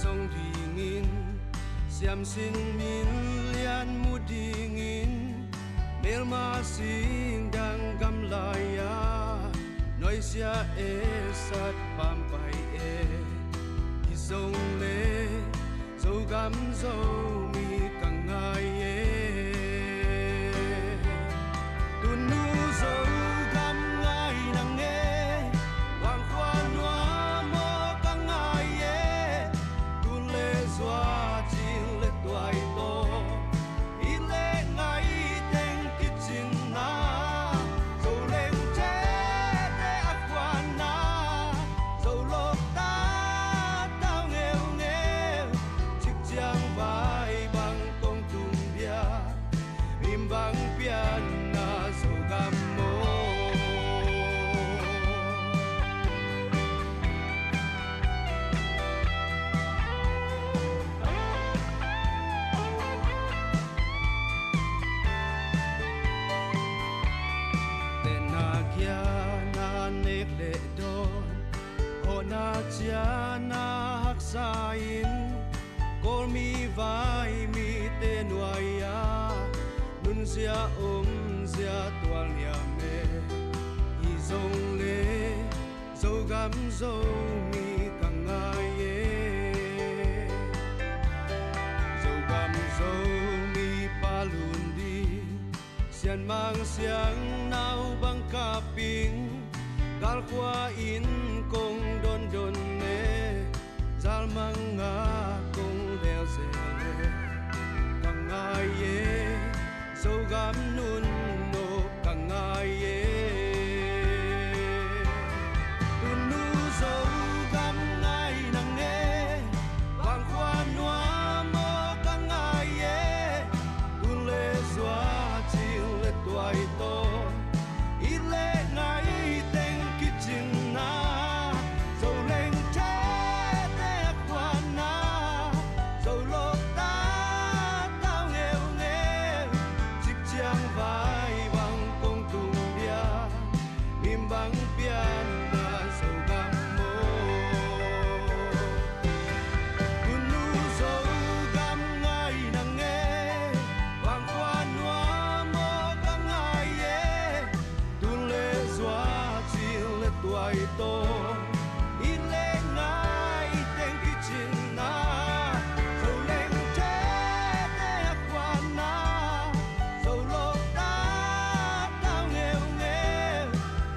song dingin siam sin min lian mu dingin mel ma sing dang gam laya noi sia e sat pam pai e ki song le zo gam zo mi kang ngai e tu nu zo gam ngai nang e wang kwa noa mo kang ngai e tu le zwa chi le tuai to i le ngai teng ki chin na zo leng che te akwa na zo lo ta tao nghèo nghèo chik chiang vai bang tong tung bia bim bang pian na zo gam mo te na kya na nek de don ho na chia na hak sain kol mi vai mi te nuaya nun sia sia twal ya me i zong le zo gam zo mi kang ngai e zo gam zo mi palun di sian mang siang nau bang kaping gal kwa in kong don don ne zal mang nga kong del zele kang ngai e zo gam nun no kang ngai e tu nu zo gam ngai nang e wang kwa noa mo kang ngai e tu le zwa chi le tuai to i le ngai teng ki chin na zo leng che te akwa na zo lo ta tao nghèo nghèo chik chiang vai bang tong tung bia bim bang pian na zo gam mo tu nu zo gam ngai nang e wang kwa noa mo kang ngai e tu le zwa chi le tuai to i le ngai teng ki chin na zo leng che te akwa na zo lo ta tao nghèo nghèo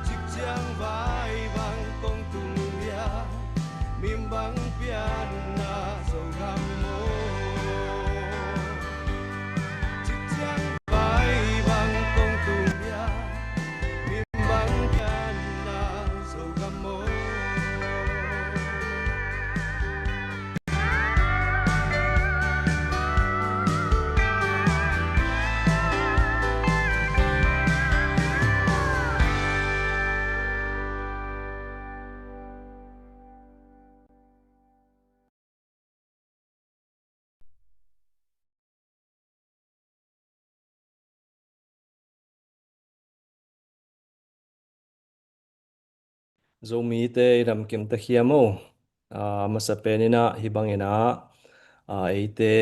chik chiang vai bang tong tung bia bim bang pian na zo gam mo chik chiang vai bang tong tung bia bim bang pian na zo gam mo Zomi te ram kem ta khiamo masapenina hibangena eite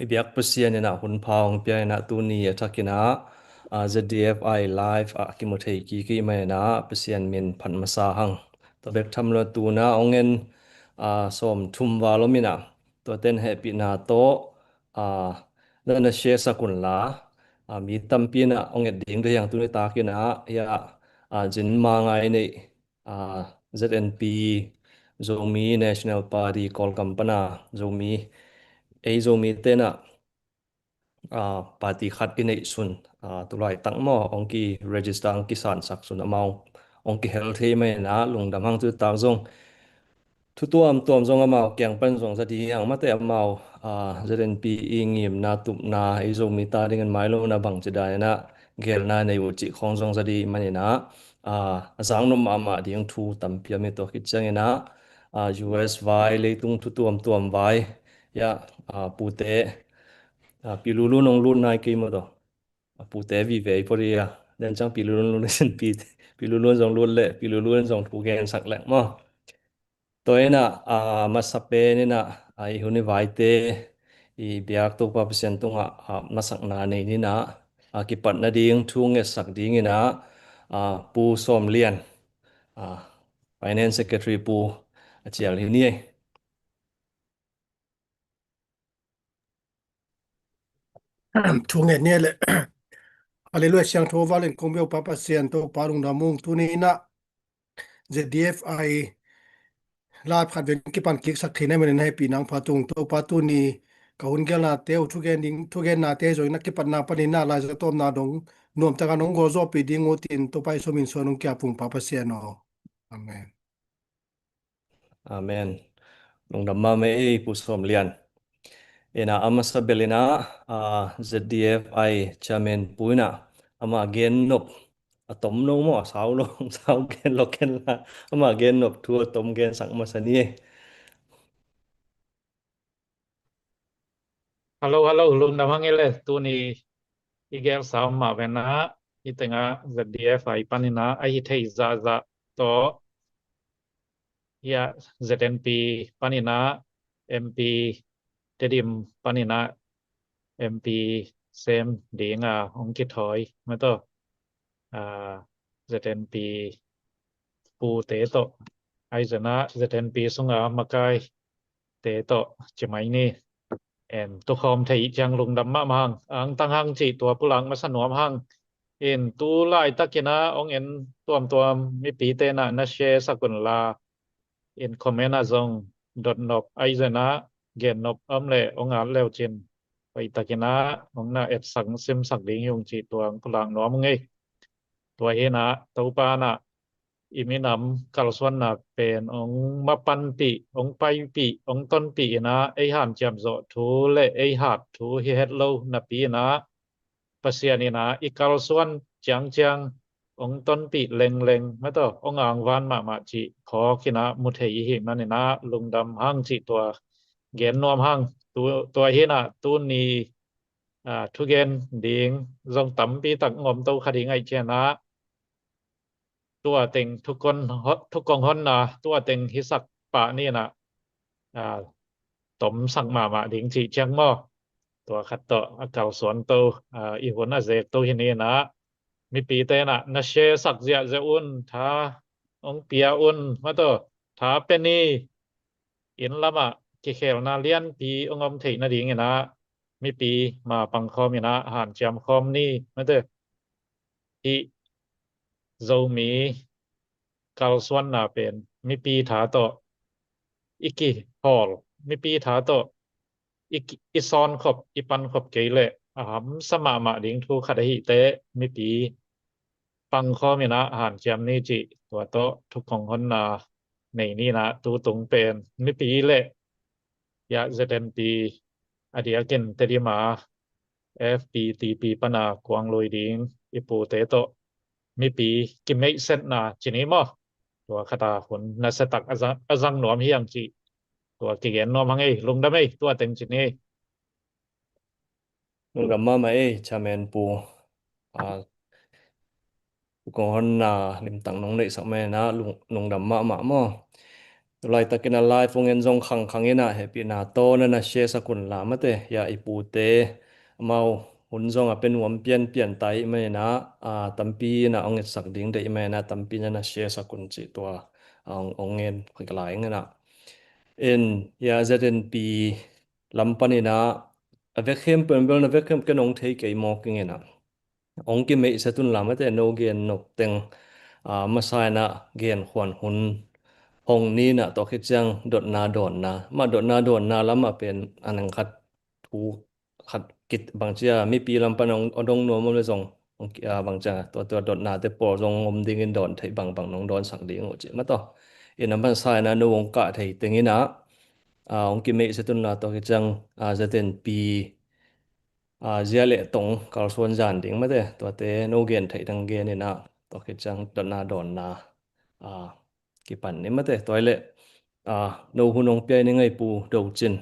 ibiak pasianena hunphang piana tuni athakina zdfi live akimothei ki maina pasian min phanmasa hang tabek thamlo tuna ongen som thumwalomina to ten happy na to na share sakunla mi tampina onget ding de yang tuni takina ya jin mangai nei ZNP Zomi National Party Kol Kampana Zomi Zomi tena party khat inei sun tulai tangmo ongki register ang kisan sak sun amau ongki health mai na lungdam hang tu taw zong tuam zong amau kyang pan zong sa di ang mate amau ZNP ingim na tup na Zomi ta dengan mailo na bang chedai na gel na nei uchi khong zong sa di manina azang no mama diang thu tampia me to kitchangena US vai leitung tuam vai ya pute pilulu nong lu nai ke mo do pute vi ve poria dan chang pilulu lu sen pi pilulu jong lu le pilulu jong thu gen sak lek mo ตัวเองน่ะมาสเปนนี่น่ะหุ่นไว้เตเบียกตัวปาเปเซนตุงมาสักนาในนี่นะกิปัดนาดิงทุ่งสักดิงนี่นะปูสอมเลียนอ่า Finance Secretary ปูเจียลที่นี่ Tunge niele. Aleluia siang to valen kombeo papa sian to parung namung tunina ZDFI la phat ven ki pan klik sak thine men hai pinang phatung to patuni kahun gel na te thugen na te joina ki pan na panina la za tom na dong nom ta nong go zo pi ding otin to pai so min so nong kya pung papa sian no amen Amen. Nung damma me pu som lian. Ena ama sabelina ZDFI chairman puina ama gen nop atom no mo sao lo sao gen lo ken la ama gen nop tu atom gen sang ma sani Halo, lum damang ile tu ni igel sama vena itenga ZDF ai panina ai thei za to ya ZNP panina MP tedim panina MP sem dinga ongki thoi mato ZNP pu te to ai zana ZNP sunga makai te to chimai ni en tu khom thei chang lung dam ma mang ang tang hang chi tua pulang ma sanwam hang en tu lai takina ong en tuam mi pi te na she sakun la en comment a zong dot nop ai zana gen nop le ong al lew chin pai takina ong na et sang sim sak ding yung chi tuang pulang nom ngei tua he na tu pa na iminam kalswan na pen ong mapanti ong paipi ong tonpi na ai ham jam zo thu le ai hat thu hi het lo na pi na pasiani na ikalswan chang ong tonpi leng ma to ong ang wan ma chi kho kina muthei hi man na lungdam hang chi tua gen nom hang tua hi na tu ni thu gen ding zong tampi tak ngom to khading ai che naตัวเต็งทุกคนทุกกองฮ้อนนะตัวเต็งฮิสักปะนี่นะตมสักมาดิงจิเจียงมอตัวขัดต่อเก่าสวนโตอีหัวน่ะเซกโตหินี่นะมีปีเตนะนะเชสักเสียเจอุ่นถ้าองเปียอุ่นมาตัวถ้าเป็นนี่อินละมะกิเคลนาเลียนปีองอมเทนะดิงนะมีปีมาปังคอมนะหานจำคอมนี่มาตัวอีZomi kalswan na pen mi pi tha to iki hall mi pi tha to iki ison khop ipan khop keile aham sama ma ding thu khadahi te mi pi pang kho mi na han jam ni jiตัวโตทุกของหนนาในนี่นะตูตุงเป็นmi pi le ya ZNP adia ken tedi ma FPTP pana kwang loi ding ipu te toมีปีกิเมเซนนาจินีมอตัวคตาผลนัสตักอซังหนอมเฮียงจิตัวกิเกนนอมหังไงลงดำไอ้ตัวเต็งจินีnung damma ma chairman pu kon lim tang nong nei sak me na lung damma ma mo lai takina lai fongen jong khang ina happy na to na she sakun la mate ya ipu te mau hun jong a pen wam pian tai me na tampi na ong sak ding de me na tampi na she sakun chi to ong en khiklai ngena en ya ZNP lampani na avekhem pembel na avekhem kenong thei ke mo kingena ong ki me satun la mate no gen nok teng masai na gen khwan hun hong ni na to khit chang dot na don na ma dot na don na lama pen anang khat thu khat kit bang chia mi pi lam panong odong no mo le jong bang cha to dot na te por jong om ding in don thai bang nong don sang ding o chi ma to in am sai na no ong ka thai tengina ong ki me setun na to khit chang zaten pi zia le tong kal suan jan ding ma de to te no gen thai dang gen ni na to khit chang dot na don na ki pan ni ma te toilet no hunong pe ni ngai pu do chin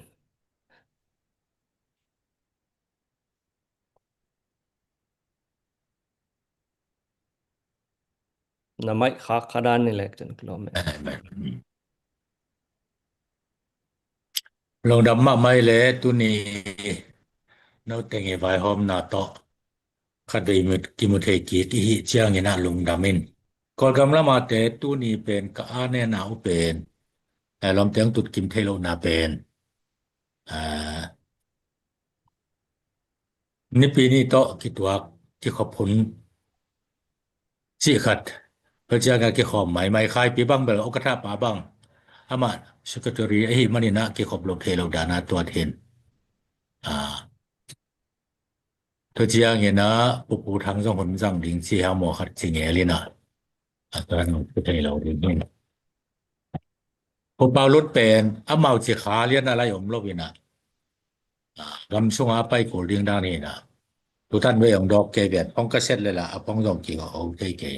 na mai kha khadan ni lek chen kilo me ลงดำมาไม่เลยตุนีนอเตงไว้หอมนาโตคัดไปมุดกิมุเทกีที่เจียงนะลงดำมินกอลกำละมาเตตุนีเป็นกะอาแน่นาอุเป็นลอมเตียงตุดกิมเทโลนาเป็นนี่ปีนี้โตคิดว่าที่ขอบผลสิขัดเพื่อจะงานเกี่ยวกับไม่คายปีบังเบลอกระทาป่าบังอามาสกตรีไอ้มันนี่นะเกี่ยวกับโลกเทโลดานาตัวเทนตัวเจียงเนี่ยนะปูทางสองคนจังลิงที่หาหมอขัดสิงเอลินะตอนนั้นก็ได้เราเรียนนี่พอเปารถเป็นอาเมาสิขาเรียนอะไรผมโลกวินะกำช่วงอาไปโกเรียงด้านนี้นะทุกท่านเวองดอกเกเบียนป้องก็เสร็จเลยล่ะป้องดอกกี่ก็เอาเก๋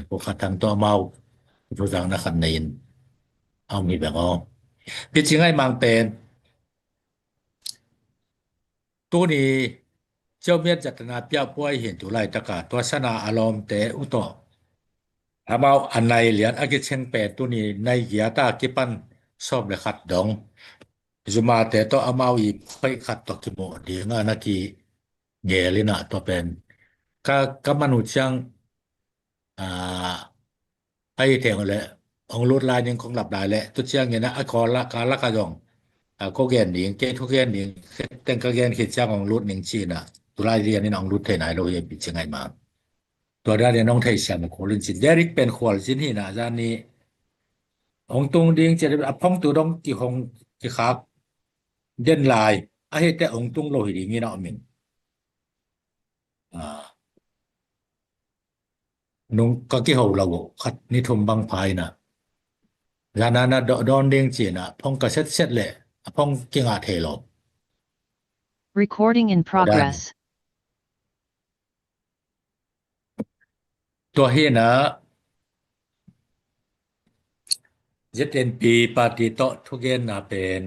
พวกขัดทางตัวเมาทุกทางนักขันนินเอามีแบบเอาพี่จริงให้มังเป็นตัวนี้เจ้าเมียนจัตนาเปียป่วยเห็นจุไลตะกาตัวสนาอารมณ์แต่อุตโตอาเมาอันในเหรียญอากิเชงแปดตัวนี้ในเกียตากิปันชอบเลยขัดดองจุมาแต่ตัวอาเมาอีค่อยขัดตอกิโมดีงานากีเกลินะตัวเป็นก็มนุษย์จังไอ้เทงเลยองรูดลายยังคงหลับได้แหละตุเจียงเนี่ยนะคอละกาละกะยองก็แกนหนิงเกทุกแกนหนิงแต่งก็แกนคิดจังองรูดหนิงจีน่ะตุลายเรียนนี่องรูดเทไหนเราเรียนปิดจังไงมาตัวด้านเนี่ยน้องไทยเสียมโคลินจินเดริกเป็นควอลจินนี่นะด้านนี้องตรงดิงจะได้พ้องตัวดองกี่ของกี่ครับเด่นลายอาเฮแต่องตรงโลหิตนี่เนาะมิงนงก็กี่เฮาเราขัดนิทมบางภายนะยานานะดอนเด้งจีน่ะพ้องก็เสร็จแหละพ้องกิงอาเทโล Recording in progress. ตัวเฮนะZNP ปาติโตทุกเกนนะเป็น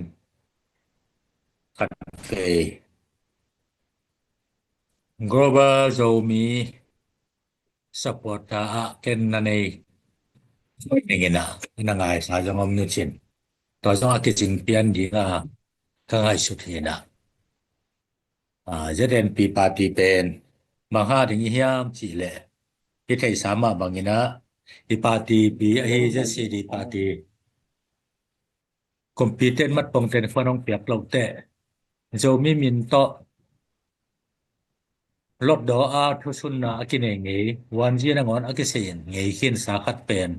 คันเฟ Global Zomi Support ken nanay ngina nangai sa jangom nuchin to jang akichin pian di nga kangai suthina ZNP party pen mangha ding hiam chi le ki thai sama bangina i party bi a JCD party competent mat pong ten fanong piak lo te Zomi min toลดดออาทุสุนนากินเงยวันจีนงอนอกิเซนเงยขินสาขัดเป็น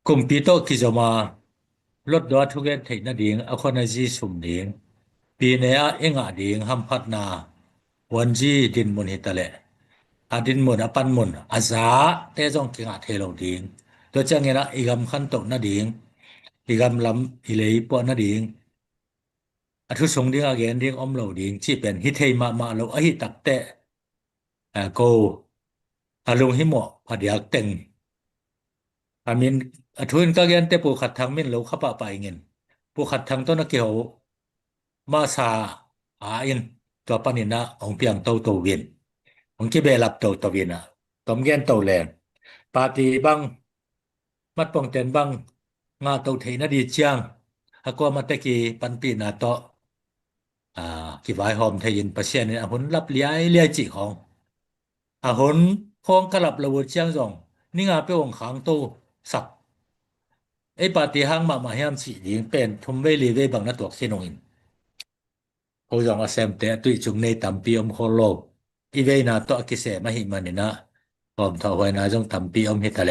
กุมปีโตกิจมาลดดอทุเกนไทยนาดิงอคอนจีสุมดิงปีเนอเองอดิงหัมพัดนาวันจีดินมุนหิตะเลอดินมุนอปันมุนอาซาเตจงกิงอาเทโลดิงตัวจังเงนะอีกำคันตกนาดิงอีกำลำอิเลปอนาดิงอทุสงดิงอเกนดิงอมโลดิงที่เป็นฮิเทมาโลอหิตักเตโกอลุงหิโมพะเดียกเต็งอามินอทุนกะเกนเตปูขัดทางมินโลขะปะไปเงินปูขัดทางต้นเกียวมาซาอินตัวปานินะองเปียงโตเวียนองกิเบลับโตเวียนตอมเกนโตแลนปาติบังมัดปองเต็นบังงาโตเทนะดีเจียงฮะกว่ามาตะกี้ปันปีนาโตกิวายหอมไทยินประเชียนนี่หุนรับเลียจิของหุนคงกลับระเบิดเชียงจงนี่งาไปองขังโตสักไอ้ปาฏิหาริย์มาเฮียมสิดิงเป็นทุมเวลีเวบังนะตัวเสนงอินโอจงอาเซมเตตุยจุงในตัมปีอมโคโลอีเวนาโตกิเสมาหิมันนี่นะหอมทวายนาจงตัมปีอมหิตะเล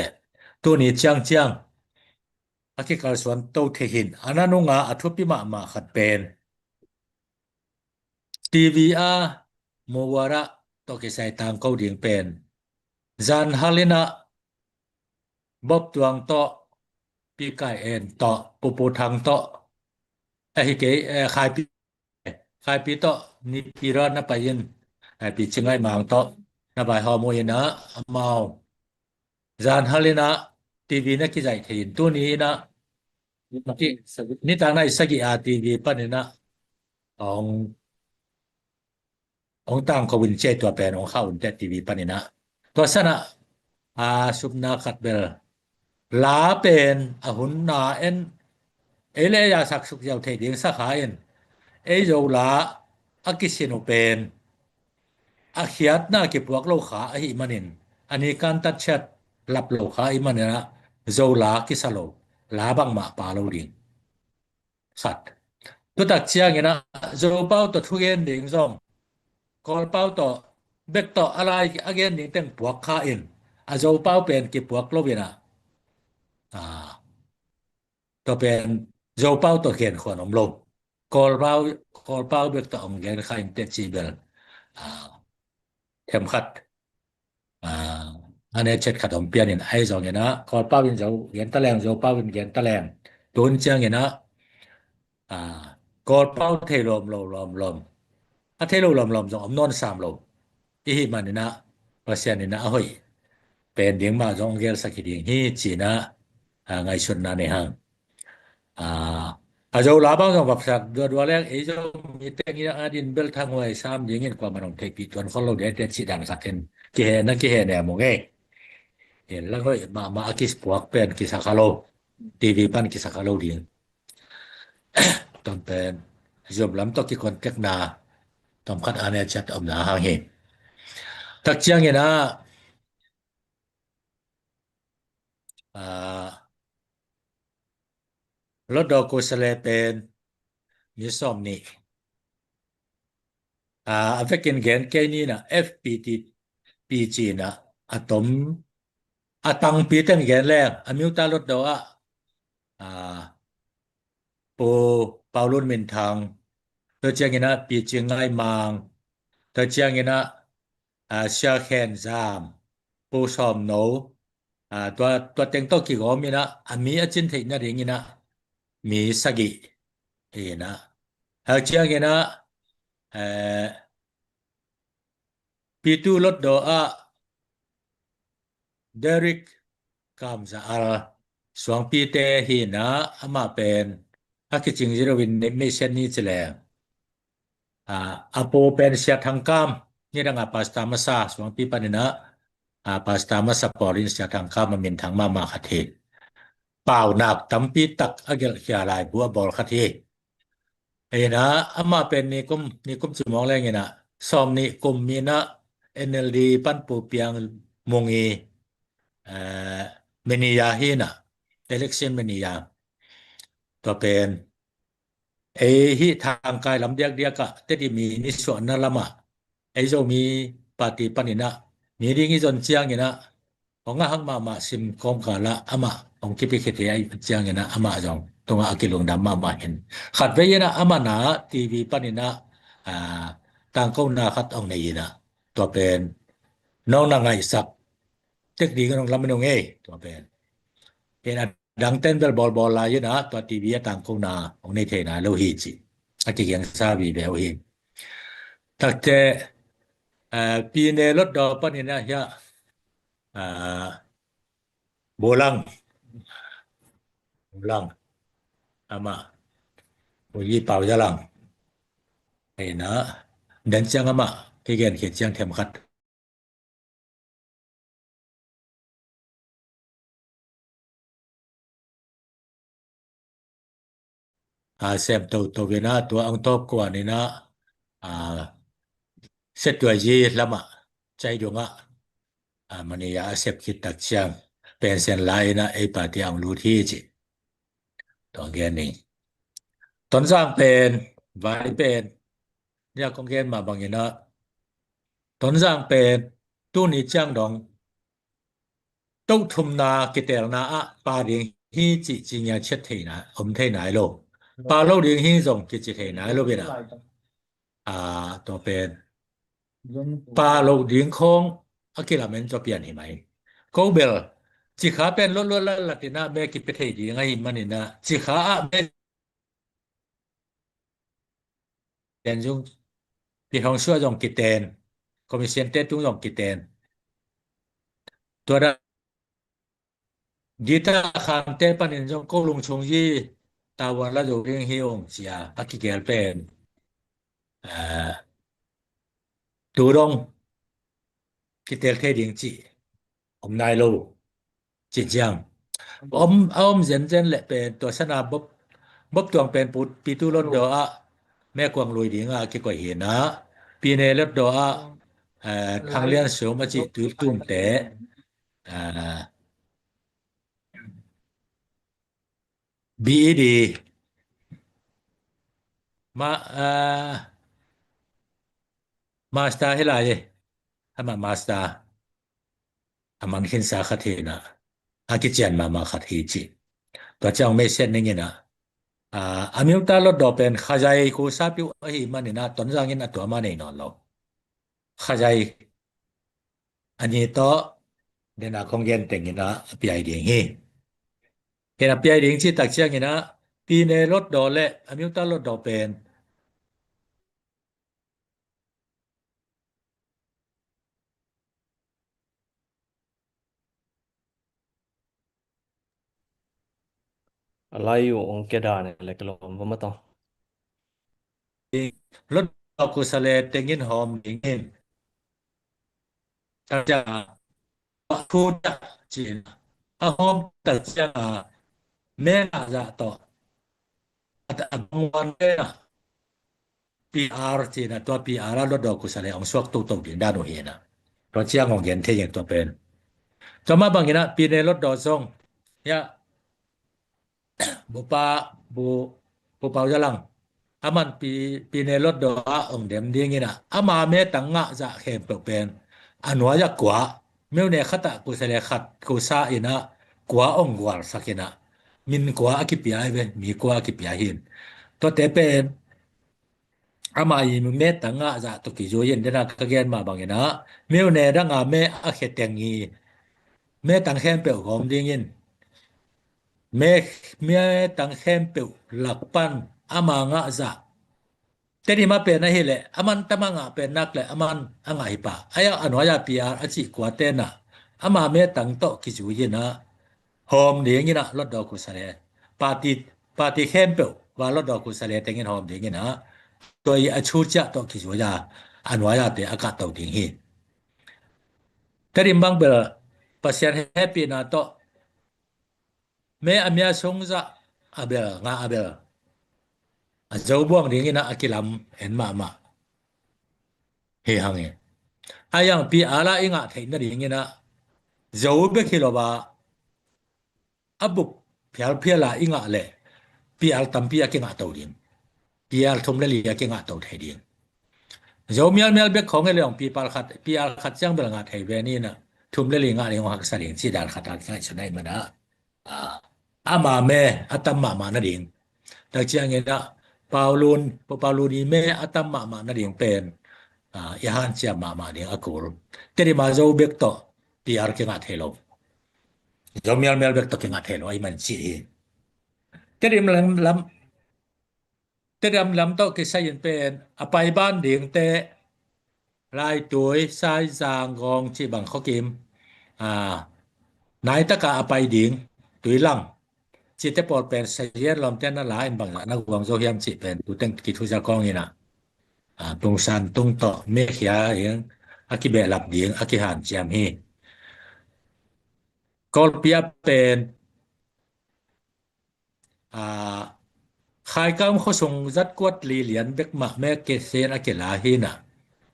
ตัวนี้เจียงอากิกาลสวนโตเทหินอานานุงาอทุปิมาขัดเป็นTVR โมวาระตอกิไซตางเกาดิงเป็นจันฮาลินะบอบตวงโตปีกายเอ็นโตปูทางโตฮิเกคายปีโตนิปีรอนนะไปยินปีชิงไงมังโตนะบายฮอร์โมนนะเมาจันฮาลินะทีวีนะกิไซเห็นตัวนี้นะนี่ทางไหนสักอีทีวีปะนี่นะองตั้งกวินเจตัวแปลของเข้าแต่ทีวีปะนี่นะตัวสนะสุบนาขัดเบลลาเป็นหุนนาเอ็น ele ya sak suk yaw thei ding sa khain zo la akisinu pen akhiat na ki puak lo kha hi manin ani kan tat chat lap lo kha i manina zo la ki salo la bang ma pa lo ding sat tu tak chiang ina zo pau to thugen ding zong kol pau to bek to alai again ding teng puak kha in a zo pau pen ki puak lo bina to pen zo pau to khen khon om lo kol pau bek to om gen kha in te chi bel thêm khát anh ấy chết khát ông biển in ai rồi nghe na còn bao nhiêu dấu hiện ta leng dấu bao nhiêu hiện ta leng tuần chương nghe na còn bao thay lom thay lom rồi ông non sam lom ý mà nè na và xem nè na hoi bên điếng mà trong cái sắc điếng hi chỉ na ngày xuân na này hàng dấu lá bao trong vật sắc đua leng ấy dấu mi tên như adin bel thang ngoài sam những cái qua mà ông thấy bị tuần phong lâu để chỉ đàn sắc thêm cái hè nè mong ngheเห็นแล้วก็มาคิสปวกเป็นคิสาคาโลทีวีปันคิสาคาโลดีตอนเป็นยอมล้ำต้องกี่คนเก็กนาต้องคัดอันนี้จัดอมนาหางเห็นตักเจียงเห็นนะรถดอกกุศลเป็นมีสมนี่อัฟกินเกนแค่นี้นะ FPT PG นะอะตอมตังปีตั้งแกนแรกมิวตารถดอกปูเปาลุนเมนทางเตเจียงนะปีเจียงไงมังเตเจียงนะเชียแคนซามปูซอมโนตัวเต็งโตกี่กอมีนะมีอจินเทนะเรงนะมีสกินะเจียงนะปีตูรถดอกDerek Kamzaal 2 ปีเตหินะมาเป็นจริงๆเราวินไม่เช่นนี้จะแล้วโปเป็นเสียทางกามนี่ดังปาสตามาซา2 ปีปานนะปาสตามาซาปอรินเสียทางกามมาเป็นทางมาคาเทเปล่าหนักตำปีตักอเกลขียลายบัวบอลคาเทนะมาเป็นนี่กุมจะมองอะไรเงี้ยนะซอมนี่กุมมีนะ NLD ปันปูเปียงมงอีเมนียาฮีนะ election เมนียาตัวเป็นฮิทางกายลำเดียกะแต่ที่มีนิส่วนนั่นละมาโจมีปฏิปันนินะมีดิ่งจนเจียงนี่นะของหังมาซิมคอมกาละมาของคิดไปคิดไอ้เจียงนี่นะมาจงตรงอากิลงดำมาเห็นขัดไว้นะมานะทีวีปันนินะต่างก้าวหน้าขัดองในนะตัวเป็นน้องนางไงสักเทคนิคของลำมันงตัวเป็นดังเต้นเบลบอลลายนะตัวทีวีต่างก้าวหน้าของในเทนะโลหิตอากิยังซาบีแบบนี้ถ้าจะปีในรถดอกปันนี่นะฮะโบลังมาโบยีเป่าจะลังนะเดินเจียงมาที่เกณฑ์เขียนเจียงเทมขัดเซมตัวเวนะตัวอังตบกว่านี่นะเสร็จตัวยีละมาใจดวงมันยาเสพคิดตักเชียงเป็นเส้นลายนะปาที่อังรู้ที่จิตัวเกณฑ์นี้ตอนสร้างเป็นวายเป็นเนี่ยกองเกณฑ์มาบางอย่างนะตอนสร้างเป็นตู้นี้จ้างดองตู้ทุมนากิเตลนาปาเดียงฮีจิจิญาเช็ดเทนะอมเทไหนโลปาโลเดียงฮีส่งกิจิเทไหนโลเป็นตัวเป็นปาโลเดียงคงกิลาเมนจะเปลี่ยนเห็นไหมโกเบลจิขาเป็นล้วนๆละตินะเบกิเปเทดีไงมันนี่นะจิขาเบเดนจุงปีของชั่วจงกิเตนคอมมิชชั่นเตตุงจงกิเตนตัวนั้นดีตาคามเตปันินจงโกลุงชงยีตาวันละโจเรียงฮิองเสียกิเกลเป็นตูดงกิเตลเทดิงจิอมนายโลจิจังอมเจนแหละเป็นตัวสนาบบ บตวงเป็นปีตุลดดออะแม่กวางลุยดิงอะกิก็เห็นนะปีเนลดดออะทางเลียนสูงมาจิตุ้มแต่BED มาสตาร์ให้ลายถ้ามาสตาร์มันเห็นสาขาเทนะอากิเจนมาขัดเหจิตัวเจ้าไม่เส้นนี่นะอามิวตาลดดอเป็นขจายกูซาปิวไอ้มันนี่นะตอนจังยินตัวมันนี่นอนเราขจายอันนี้ต่อเดนะคงเย็นแต่งนี่นะปีไอเดียงเฮเห็นปีไอเดียงที่ตักเชียงนี่นะปีในลดดอและอามิวตาลดดอเป็นอะไรอยู่องค์เกดาเนี่ยแหละกลมบ่มาต้องลดดอกุสเลแต่งยินหอมดิงเฮจะพูดจีนหอมตัดจะแม่น่าจะต่อแต่บางวันเนี่ย PR จีนตัว PR ลดดอกุสเลองสวกตุดิงด้านโอเฮนะเพราะเชียงของเย็นเทอย่างตัวเป็นจะมาบางอย่างนะปีในลดดอซงเนี่ยบุปาบุปาจะลังaman pi ne lot do ong dem ding ina ama me tanga za khem pe pen anwa ya kwa meu ne khata ku sele khat ku sa ina kwa ong war sakina min kwa akipia be mi kwa akipia hin to te pen ama yi me tanga za to ki jo yen dena ka gen ma bang ina meu ne da nga me a khetengi me tang khem pe gom ding in me tang khem pe lakpan ama nga za tedi ma pe na hele aman tamanga pe nak le aman anga hipa aya anwaya PR achi kwate na ama me tang to kiju yina hom dingina lot do ku sare party campel wa lot do ku sare tengin hom dingina toi achu cha to kiju ya anwaya te aka to ding hi tedi bang bel pasien happy na to me amya songza abel nga abel azau buang dingina akilam en ma he hange ayang pi ala inga theina dingina zau be khiloba abuk phial phiala inga le pi al tampi akinga tawdin pi al thumle li akinga taw thedin zau mial be khong e leong pi al khat chang bel nga thei be ni na thumle li nga leong hak saring chi dal khat al khai chunai mana ama me atamma ma na ding ta chiang ena Pauluni me atamma ma na ding pen ihan sia ma ding akul teri ma zo bek to PR ke nga thelo zo mial bek to ke nga thelo ai man chi teri lam to ke sayen pen apai ban ding te lai tuoi sai jang gong chi bang kho kim nai ta ka apai ding tui lang chi te pol pen sayen lom ten na la en bang na guang zo hiam chi pen tu teng ki thu ja kong ina tung san tung to me khia yang aki be lap ding aki han chiam hi kol pia pen khai kam kho song zat kwat li lian bek ma me ke sen akela hi na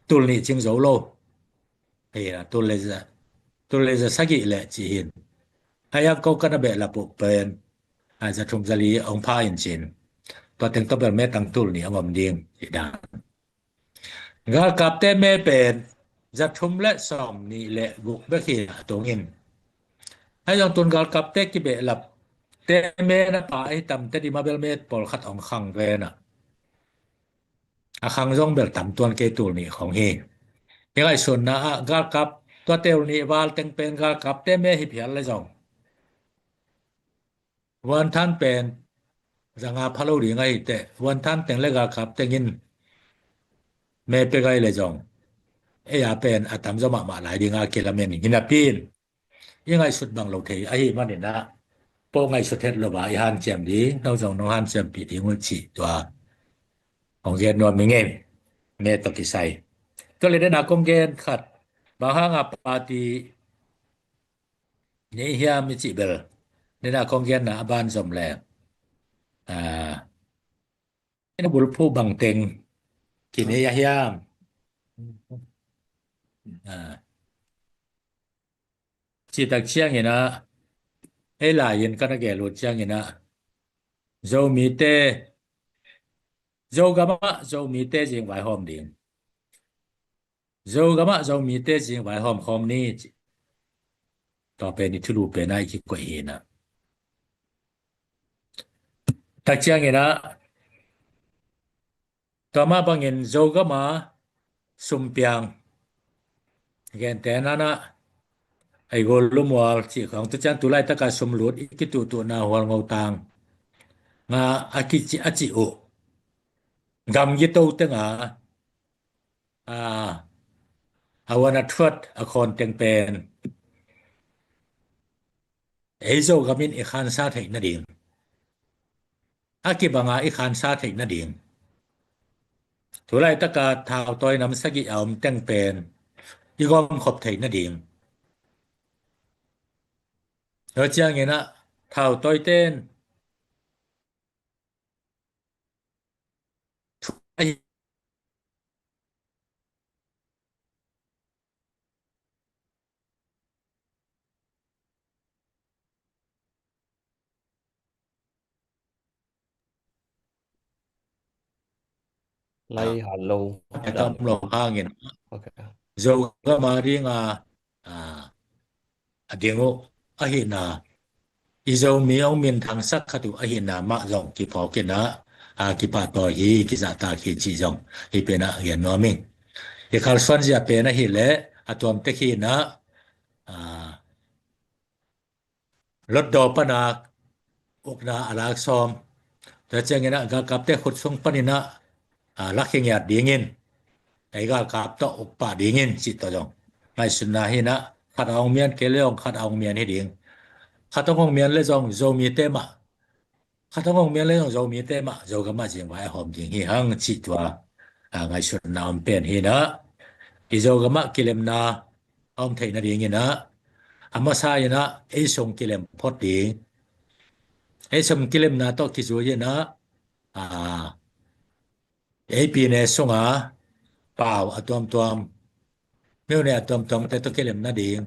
tul ni ching zo lo he na tul le za sagi le chi hin ayang ko kana be la pu pen za thum zali ong pha in chin to teng to ber me tang tul ni angom ding hi da gal kap te me pen za thum le som ni le guk be khi tongin ayang tun gal kap te ki be lap te me na pa ai tam te di ma bel me pol khat ong khang ve na khang jong bel tam tuan ke tul ni khong hiยังไงส่วนนะกากับตัวเตลนี่วาลเต็งเป็นกากับเตเมหิพิยัลเลยจงวันท่านเป็นจังอาพะโลดีไงแต่วันท่านเต็งเลยกากับเต็งินเมเปไกเลยจงอาเป็นอาตามจะมาหลายดีงาเกลเมนหินาปีนยังไงสุดบางโลเทไอ้มันเนี่ยนะโปไงสุดเทศระบายฮันเจียมดีเราจงน้องฮันเจียมปีที่งุจิตัวของเย็นนวลมีเงินเมตกิไซก็เลยได้นักกงเกณฑ์ขัดบางห้างปาร์ตี้นี่เฮียมิจิเบลในนักกงเกณฑ์นะบ้านสมแล na bulpu bang teng kini yahyam chỉ đặc chiang ina ai la yin kana ge lo chiang ina zo mi te zo gama zo mi te jing vai hom ding zo gama zo mi te jing vai hom khom niต่อไปนี่ทุลูเปนายคิกว่าเอนะตักเจียงเอนะต่อมาบางเงินโจก็มาสุมเปียงแกนแต่นั้นนะไอ้กอลุมวอลที่ของตุจันตุไลตะกาสมหลุดอีกตัวนาหัวงาตางงาอากิจิอาจิโอกำยิโตตึงอาวานาทวดอคอนเต็งเป็นไอ้โจกามินอีขานซาไทนาดิงอากิบังอีขานซาไทนาดิงตุไลตะกาทาวตอยนำสกิเอามเต็งเป็นอีกอมขบไทนาดิงแล้วเจียงเงนะทาวตอยเต้นไล่หันโลแต่ตำรวจห้างเงินโอเคโจก็มาเรียงเดียงอหินาอีโจมีเอาเมียนทางสักขตุอหินามะจงกิพอกินะกิปาตอฮีกิจาตาขีจีจงฮิเป็นเหียนนอมิงอีคัลสวนจะเป็นหิเลอตอมเตขีนะรถดอปนาอกนาอลากซอมแต่เจงนะกะกับเตขุดสงปนินะลักเงียดดีงินไอ้กะกับตออกปาดีงินสิตอจงไม่สุนนะหินะขัดเอาเมียนเกเลองขัดเอาเมียนให้ดิงขัดต้องเมียนเลยจงโจมีเตมะขัดต้องเมียนเลยจงโจมีเตมะโจก็มาจิงไว้หอมดิงหิหังจิตว่าไงสุนนะอมเป็นหินะอีโจก็มากิเลมนาอมไทยนะดิงหินะอามาซายนะไอ้สงกิเลมพอดดิงไอ้สมกิเลมนาตอกิโจยนะไอ้ปีเนสงเปล่าอตอมตอมเมื่อเนี่ยตอมตอมแต่ตอกิเลมนาดิง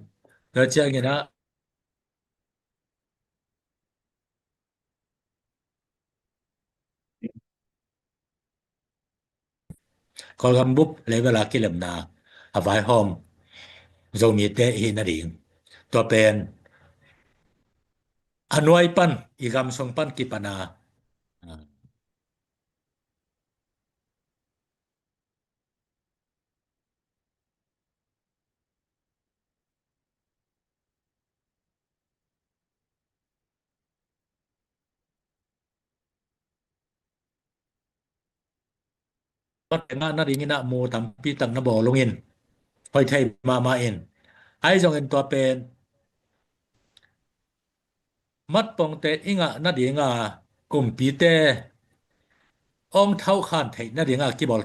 แล้วเจ้าเงี้ยนะกอลกัมบุบเลเวลากิเลมนาอไว้หอมโจมีเตหินาดิงตัวเป็นอนวยปันอีกำทรงปันกิปนาก็แต่งานนาดิงนะโมทำปีตังนบอลงอินหอยไทยมาเอ็นไอ้จงเอ็นตัวเป็นมัดปองเตอิงะนาดิงกุมปีเตองเท่าขานไทยนาดิงกิบอล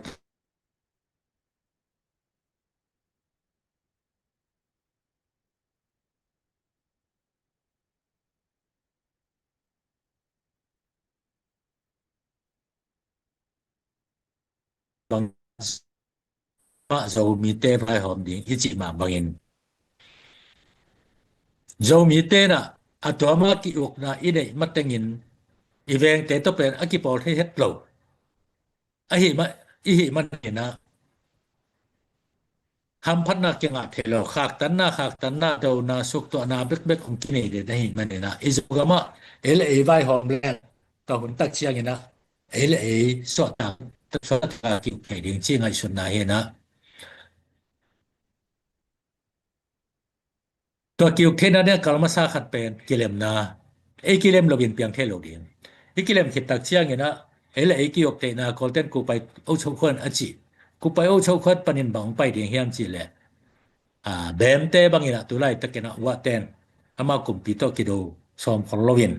บางมาโจมีเตไฟหอมดิงอิจิมาบางอินโจมีเตนะอตัวมากิอุกนะอิเนมัตเตงินอีเวงเตตเป็นอกิปอลให้เฮ็ดโลอหิมันเห็นนะคำพัฒนาเกี่ยงเทลขากตันนาเดานาสุกตัวนาเบกของกินเดได้มันนะอิซุกามะเอลเอไวหอมแรงตะหุนตักเชียงนะเอลเอสอดตักสอดกินไข่ดิงจิงไอสุนนาเฮนะตัวกิวเทนะเนี่ยกลมาซาขัดเป็นกิเลมนาไอกิเลมเราบินเปียงเทโลดิงไอกิเลมขิดตักเชียงนะเอลเอกิวเทนะกอลเทนกูไปโอชควนอจิกูไปโอชควนปนินบังไปดิงเฮียมจิแลเบมเตบังอินะตุไลตะเกนะวะเตนอามากุมปิโตกิโดซอมคอลวิน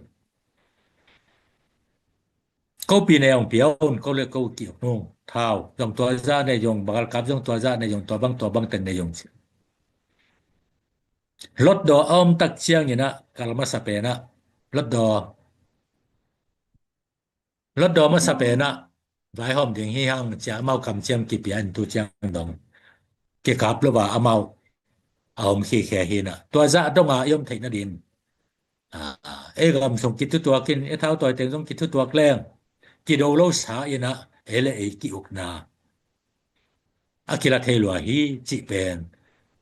ก็ปีในองเปียวก็เลยก็เกี่ยวนุ่งเท้ายองตัวซาในยองบักกับยองตัวซาในยองตัวบังเต็นในยองรถดออมตักเชียงนี่นะกาลมาสเปนะรถดอมาสเปนะ vai hom ding hi hang cha mau kam chem ki pian tu chang dong ke kap lo wa amau aom khi khe hi na tua za dong a yom thei na din e gam song ki tu tua kin e thau toy teng song ki tu tua kleng ki do lo sa ina ele e ki uk na akila thei lo hi chi pen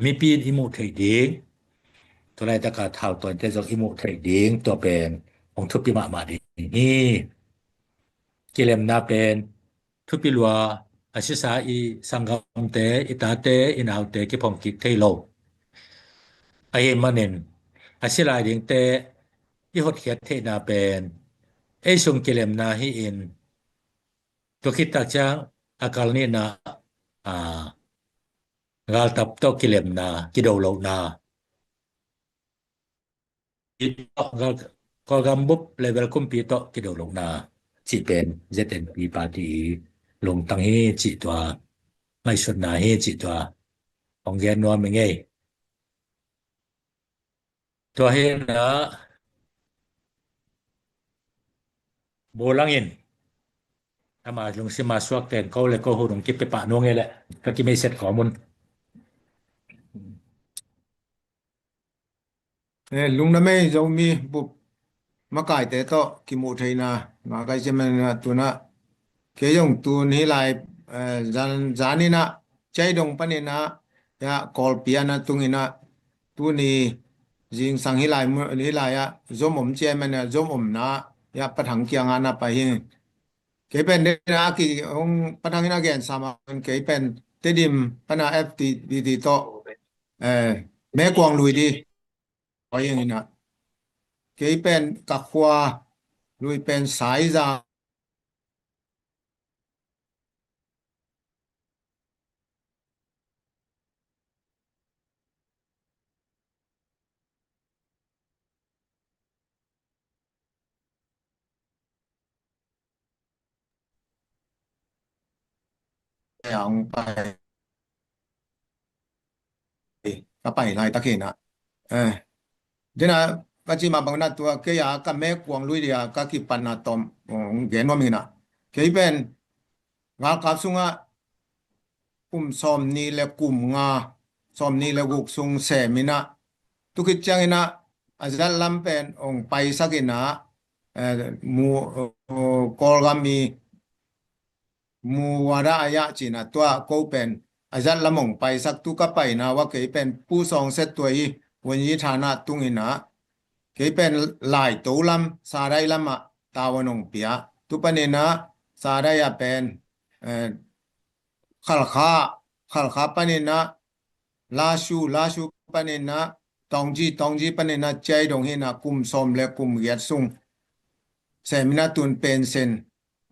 mi pin imu thei ding to lai ta ka thau toy te jok imu thei ding to pen ong thu pi ma ma di hi kilem na pen thu pi lwa asisa i sangam te itate inaw te ki phong ki thei lo ai manen asilai ding te i hot khiat the na pen e sung kilem na hi in to kita chang akal ni na gal tap to kilem na kido lo na ko gambup level kumpi to kido lo na chi pen ZNP party lung tang hi chi twa mai sut na hi chi twa ong gen no me nge to he na bolangin ama lung si ma swak ten ko le ko hu dong ki pe pa no nge le ka ki me setข้อมูลลุงนะไม่จะมีบุบมากายแต่ต่อกิมูไทยนะมาไกจะมันตัวนะเกยงตัวนี้ลายจานี่นะใจดงปะนี่นะยากอลเปียนะตุงินะตัวนี้จิงสังหิลายมือนี้ลายจมอมเจมันนะจมอมนะยาปะถังเกียงานะไปหิเกเป็นนะกิองปะถังนะแกนสามันเกเป็นเตดิมปะนะ FTBT ต่อแม่กวางลุยดีก็อย่างนี้นะเกยเป็นกักขวาลุยเป็นสายจาอย่างไปก็ไปหลายตะเกียนะเดี๋ยวนะก็จิมาบางนาตัวเกยก็แม่กวางลุยเดียก็กิปันนาตอมเกนว่ามีนะเกยเป็นงากับซุงะกุมซอมนี่และกุมงาซอมนี่และกุกซุงแสมินะตุกิจังนะอาจารย์ลำเป็นองไปสักนะมูกอลกามีมูวาระอายะจีนะตัวก็เป็นอาจารย์ละมงไปสักตุกไปนะว่าเกยเป็นผู้ทรงเซตตัวอีวันนี้ฐานะตุงินะเกยเป็นหลายตัวลำสาได้ลำตาวนงเปียตุปนินะสาได้เป็นขัลคาปนินะลาชูปนินะตองจีปนินะใจดงหินะกุมสมและกุมเกียรซุงเสมินะตุนเป็นเซน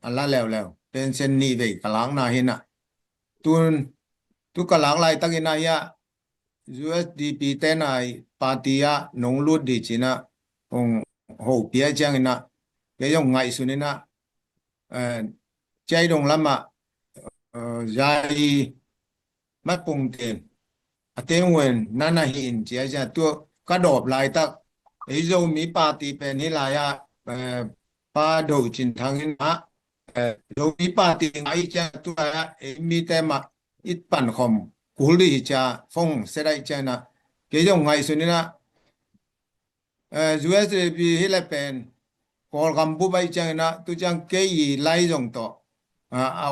อัลละแล้วเป็นเซนนี่เวกหลังนาหินะตุนตุกหลังไลตักหินะยะ USDP เตนายปาติยะนงลุดดิจินะองโหเปียจังนะเกยงไงสุนินะใจดงละมะยายมัดปงเตนอเตงเวนนานาหินเจียจะตัวกระดอบลายตักไอ้โจมีปาติเป็นหิลายะปาโดจินทางหินะโดมีปาติไอจะตัวมีแต่มาอิดปั่นคอมกูลีจะฟงเสได้ใจนะเกยงไงสุนินะUSDP ฮิเลเป็นกอลกัมบุไปจังนะตุจังเกยไลจงต่อ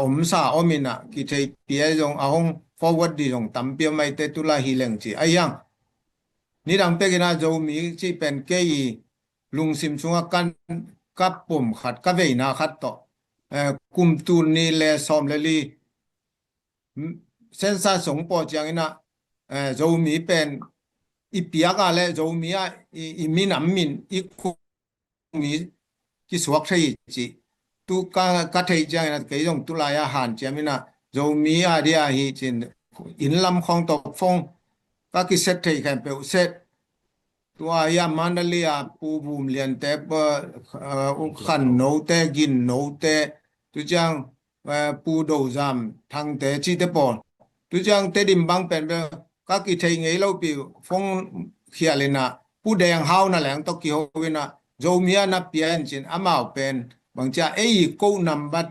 อมสาอมินะกิเทเปียจงหง forward ดิจงตัมเปียไม่เตตุลาฮิเลงจีไอยังนี่ดังเปกินะโจมีจีเป็นเกยลุงซิมซุงกันกับปุ่มขัดกับเวนาขัดต่อกุมตูนี่เลซอมเลลีเส้นสาสงปอจังนะโจมีเป็นอีเปียกอะไรโจมีอีมินมินอีคุมีกิสวกใช่จีตุกะเทจังนะเกยงตุลายาหานเจมินะโจมีอาเดียฮิจินอินลำของตกฟงก็กิเซตเทแคนเปลเซตตัวอยามันเลียปูบูมเลียนเตปขันโนเตกินโนเตตุจังปูโดซามทางเตจิเตปอตุจังเตดิมบังเป็นก็กิเทงไงเราปิวฟงเขียเลนะผู้แดงเฮานั่นแหละตกกิโฮเวนะโจมีนะเปียนจินอามาเป็นบางจะกูนำบัด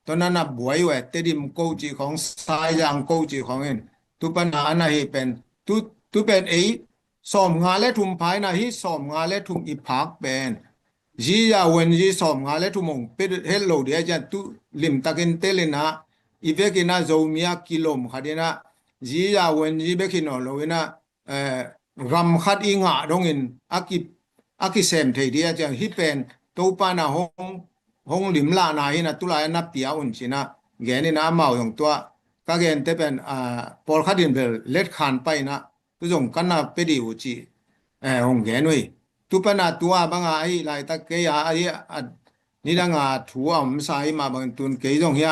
ตอนนั้นน่ะบวยแหวะเตดิมโกจีของสายยางโกจีของเห็นตุปัญหาน่ะเฮเป็นตุเป็นสอมงาและทุมภายน่ะฮิสอมงาและทุมอีพักเป็นจียาเวนจีสอมงาและทุมงเป็ดเฮลโลเดียจันตุลิมตะกินเตลินะอีเวกินะโซมียกิโลมคดีนะจียาเวนจีเบกินอโลนะรัมขัดอิงะดงอินอากิเซมเทเดียจังฮิเป็นตูปานะหงลิมลานาฮินะตุลายนะเปียอุนชินะแกนี่นะเมาของตัวกะเกนเตเป็นปอลขัดินเบลเล็ดขานไปนะตุจงกันนะเปดิอุจิหงแกนวยตุปนะตัวบังไอไลตะเกยาไอนี่ดังอาถูอมสายมาบังตุนเกยจงเฮีย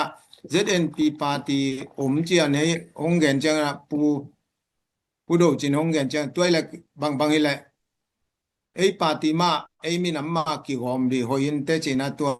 ZNP party อมเจียนให้หงแกนจังนะปูโดจินหงแกนจังตัวละบางฮิละปาติมามีนำมากิกอมดีโหยินเตจินะตัว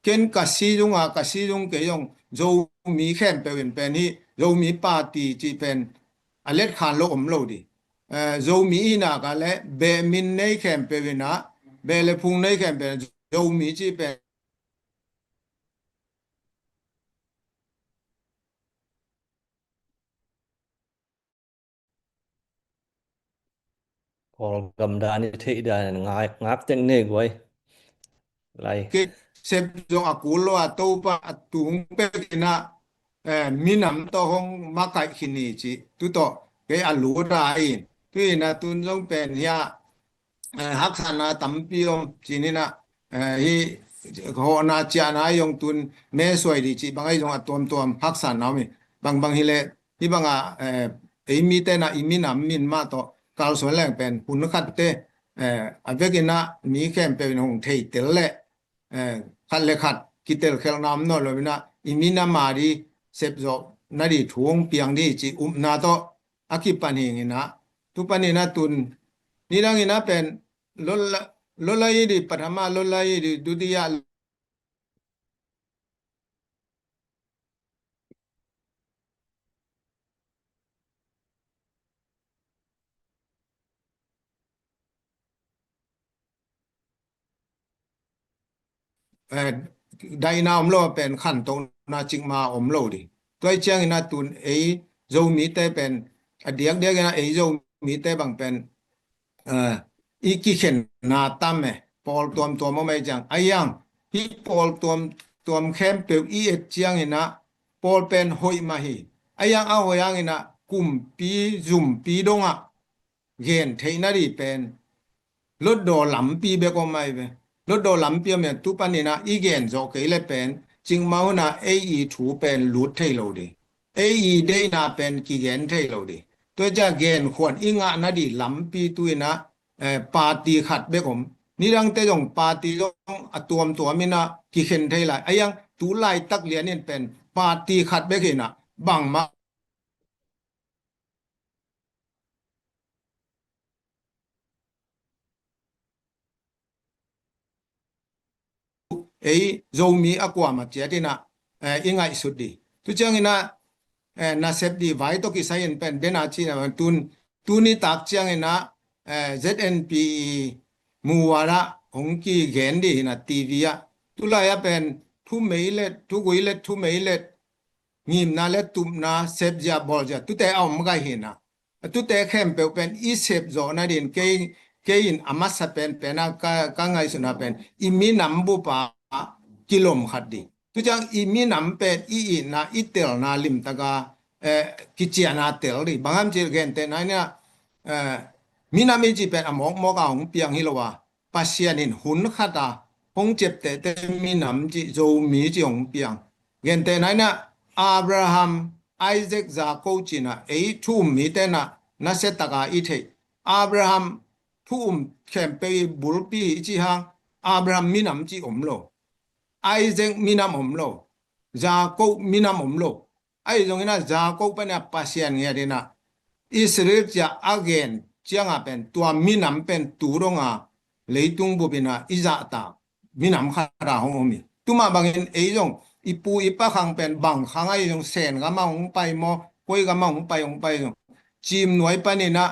เกนกะซีจงกะซีจงเกยงโจมีแค่เป็นนี่โจมีปาร์ตี้จีเป็นอเล็ดขานโลอมโลดิโจมีอีนากะและเบมินในแคมเปวินะเบเลพุงในแคมเปโจมีจีเป็นพอกำดานี่เทได้งักเต็งเนกไว้ไรเกเซบจงอากูโลอะโตปะตุงเปกินะมีนำตอหงมาไกขินีจิตุโตเกอลูรายตุยนะตุนจงเป็นยาหักษณะตัมปียมจินี่นะฮิโหนาจานายงตุนเมสวยดิจิบางไอจงอะตวมหักษณะมีบางฮิเลฮิบางมีเตนะมีนำมินมาตอกาลสวนแรงเป็นหุนคัดเตอเวกินะมีแค่เป็นหงเทเตลเลคัดเลขัดกิเตลเคลนามนอลมินะมีนามาดีเซบโซนาดีทวงเปียงดีจินาโตอากิปันหิงินะทุปันหินะตุนนี่ดังนะเป็นลลายดิปฐมาลลายดิดุติยาไดนาอมโลเป็นขั้นตรงนาจิงมาอมโลดิตัวเจียงนะตุนโจมีเตเป็นเดียกนะโจมีเตบังเป็นอีกิเข็นนาตัมเมปอลตัวมะไม่จังยังฮิปอลตัวแคมเปลอีเอเจียงนะปอลเป็นหอยมาฮียังเอายังนะกุมปีซุมปีดงเกนเทนาดีเป็นลดดอลำปีเบกอไม่เบลดดอลำปีเมตุปันนี่นะอีเกนโจเกเลเป็นจิงมาหนะถูเป็นลุดเทโลดีเดนาเป็นกิเกนเทโลดีตัวจะเกนควรอิงะนะดีลำปีตุยนะปาร์ตี้ขัดเบกมนี่ดังเตจงปาร์ตี้จงตัวมินะกิเข็นเทไลยังตูไลตักเลียนนี่เป็นปาร์ตี้ขัดเบกนะบังมาโจมีอกว่ามาเจตินะอิงะสุดดีตุจังนะนาเซบดีไว้ตกิไซน์เป็นเดนาชีนะตุนี่ตักจังนะZNP มูวาระหงกีเกนดีนะทีวีอะตุลายเป็นทุเมเลตทุกุยเลตทุเมเลตงิมนาเลตุมนาเซบจาบอลจาตุเตเอามกะเห็นนะตุเตเข้มเป็นอีเซบโซนะดินเกยินอามัสเป็นนะกะไงสุนะเป็นอิมีนัมบุปากิโลมขัดดีตุจังอิมีนัมเป็นนะอิเตลนาลิมตะกากิจยานาเตลดิบางคำเจอเกนเตนะเนี่ยมีนามิจิเป็นอมอกมอกหงเปียงฮิโลวาปัสยานินหุนขัดาหงเจ็บแต่มีนำจิโจมีจิหงเปียงเกนเตนะเนี่ยอับราฮัมไอแซคจาโคจินะทุ่มมีเตนะนัสตะกาอิเทอับราฮัมทุ่มแคมเปบุลปีจิฮังอับราฮัมมีนำจิอมโลไอแซคมีนำอมโลจาโคมีนำอมโลตรงนี้นะจาโคเป็นปัสยานเงียดีนะอิสราเอลจะอเกนเจียงเป็นตัวมีนำเป็นตูรง leitung bobina iza ta minam khara hongomi tuma bangin ejong ipu ipa khang pen bang khang ai jong sen ga ma hong pai mo koi ga ma hong pai jong chim noi panina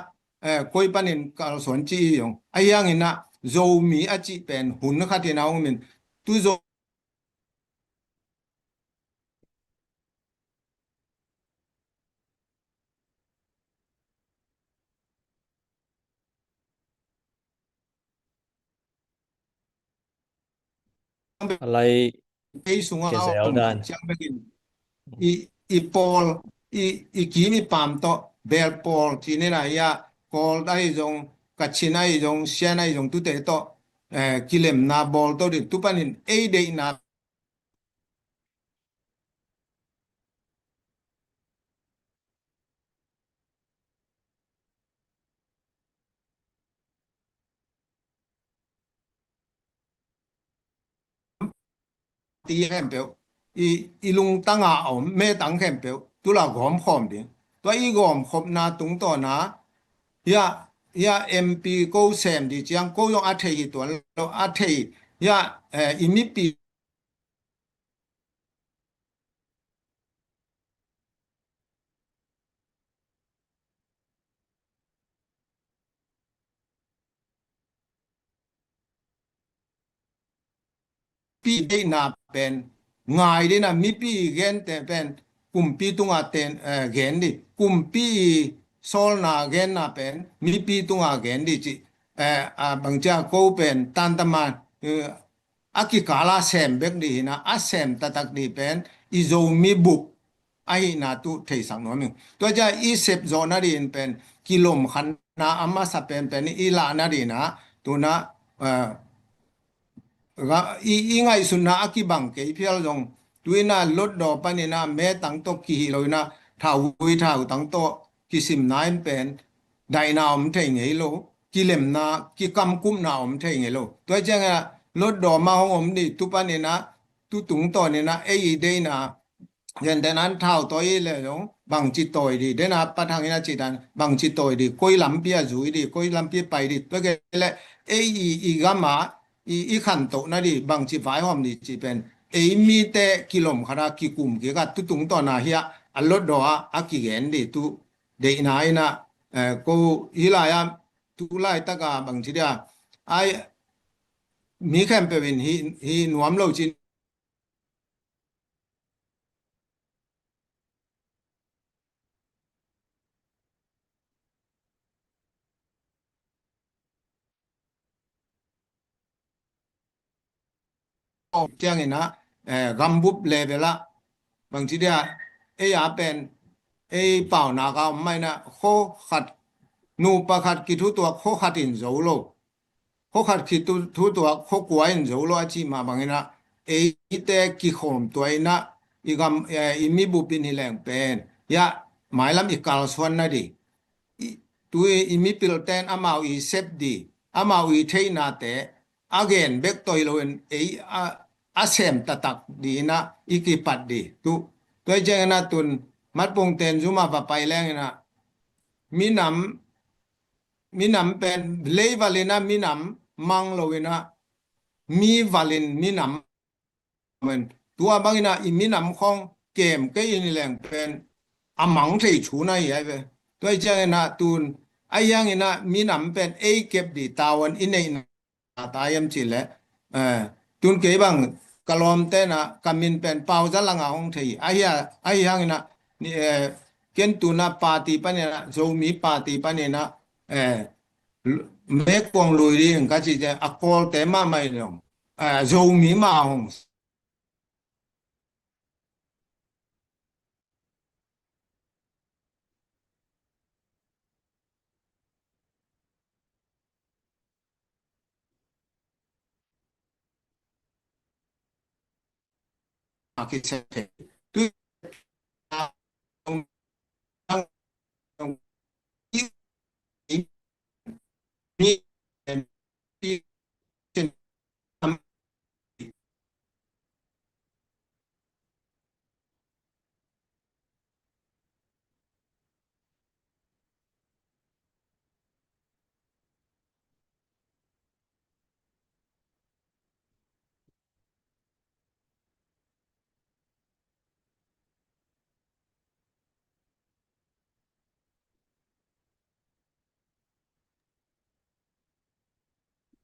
koi panin kal son chi jong ayang ina zo mi achi pen hun khatina hongmin tu zoอะไร ei sunga Kezel dan. chiang begin i pol i kimi pam to bel pol chini na ya kol dai jong kachinai jong sianai jong tu te to kilem na bol to di tu panin ei de na ti hem pe i lung tanga om me tang hem pe tu la gom khom di to i gom khop na tung to na ya mp ko sem di chiang ko yong a thei to lo a thei ya i mi pi pi de na pen ngai de na mi pi gen te pen kum pi tunga ten gen di kum pi sol na gen na pen mi pi tunga gen di chi bang cha ko pen tan tama aki kala sem bek di na a sem tatak di pen i zo mi buk ai na tu thei sang no mi to ja i sep zo na rin pen kilom khan na amma sa pen i la na ri na tu na i ngai sunna akibang ke phial jong tuina lot do panina me tang to ki loina thawui thau tang to kisim nain pen daina om thei ngei lo kilem na ki kam kum na om thei ngei lo to janga lot do ma hong om ni tu panina tu tung to ni na ei de na yen denan thau to i le jong bang chi toi di de na pa thang ina chi dan bang chi toi di koi lam pia zui di koi lam pi pai di to ke le ei i gama i khan to na di bang chi vai hom di chi pen ei mi te kilom khara ki kum ke ga tu tung to na hia a lot do a ki gen di tu de na ina ko ila ya tu lai ta ga bang chi dia ai mi khem pe win hi nuam lo chin chiang ina gambup levela bang chi dia e ya pen e pau na ga mai na kho khat nu pa khat ki thu to kho khat in zo lo kho khat ki tu thu to kho kwa in zo lo chi ma bang ina e te ki khom to ina i gam i mi bu pin hi leng pen ya mai lam i kal swan na di tu i mi pil ten amau i sep di amau i thei na te again back toy lo en e asem tatak di na ikipat di tu to jeng na tun mat pong ten zuma pa pai leng na minam pen lei valina minam mang lo ina mi valin minam men tua bangina i minam khong kem ke in leng pen amang thei chu na ye ve to jeng na tun ayang ina minam pen e kep di tawan inei na tayam chi le tun ke bang kalom te na kamin pen pau za langa hong thei ayang ina ni ken tu na party panena zo mi party panena me kwang lui ri ka chi je akol te ma mai long zo mi ma hong ki se tu ni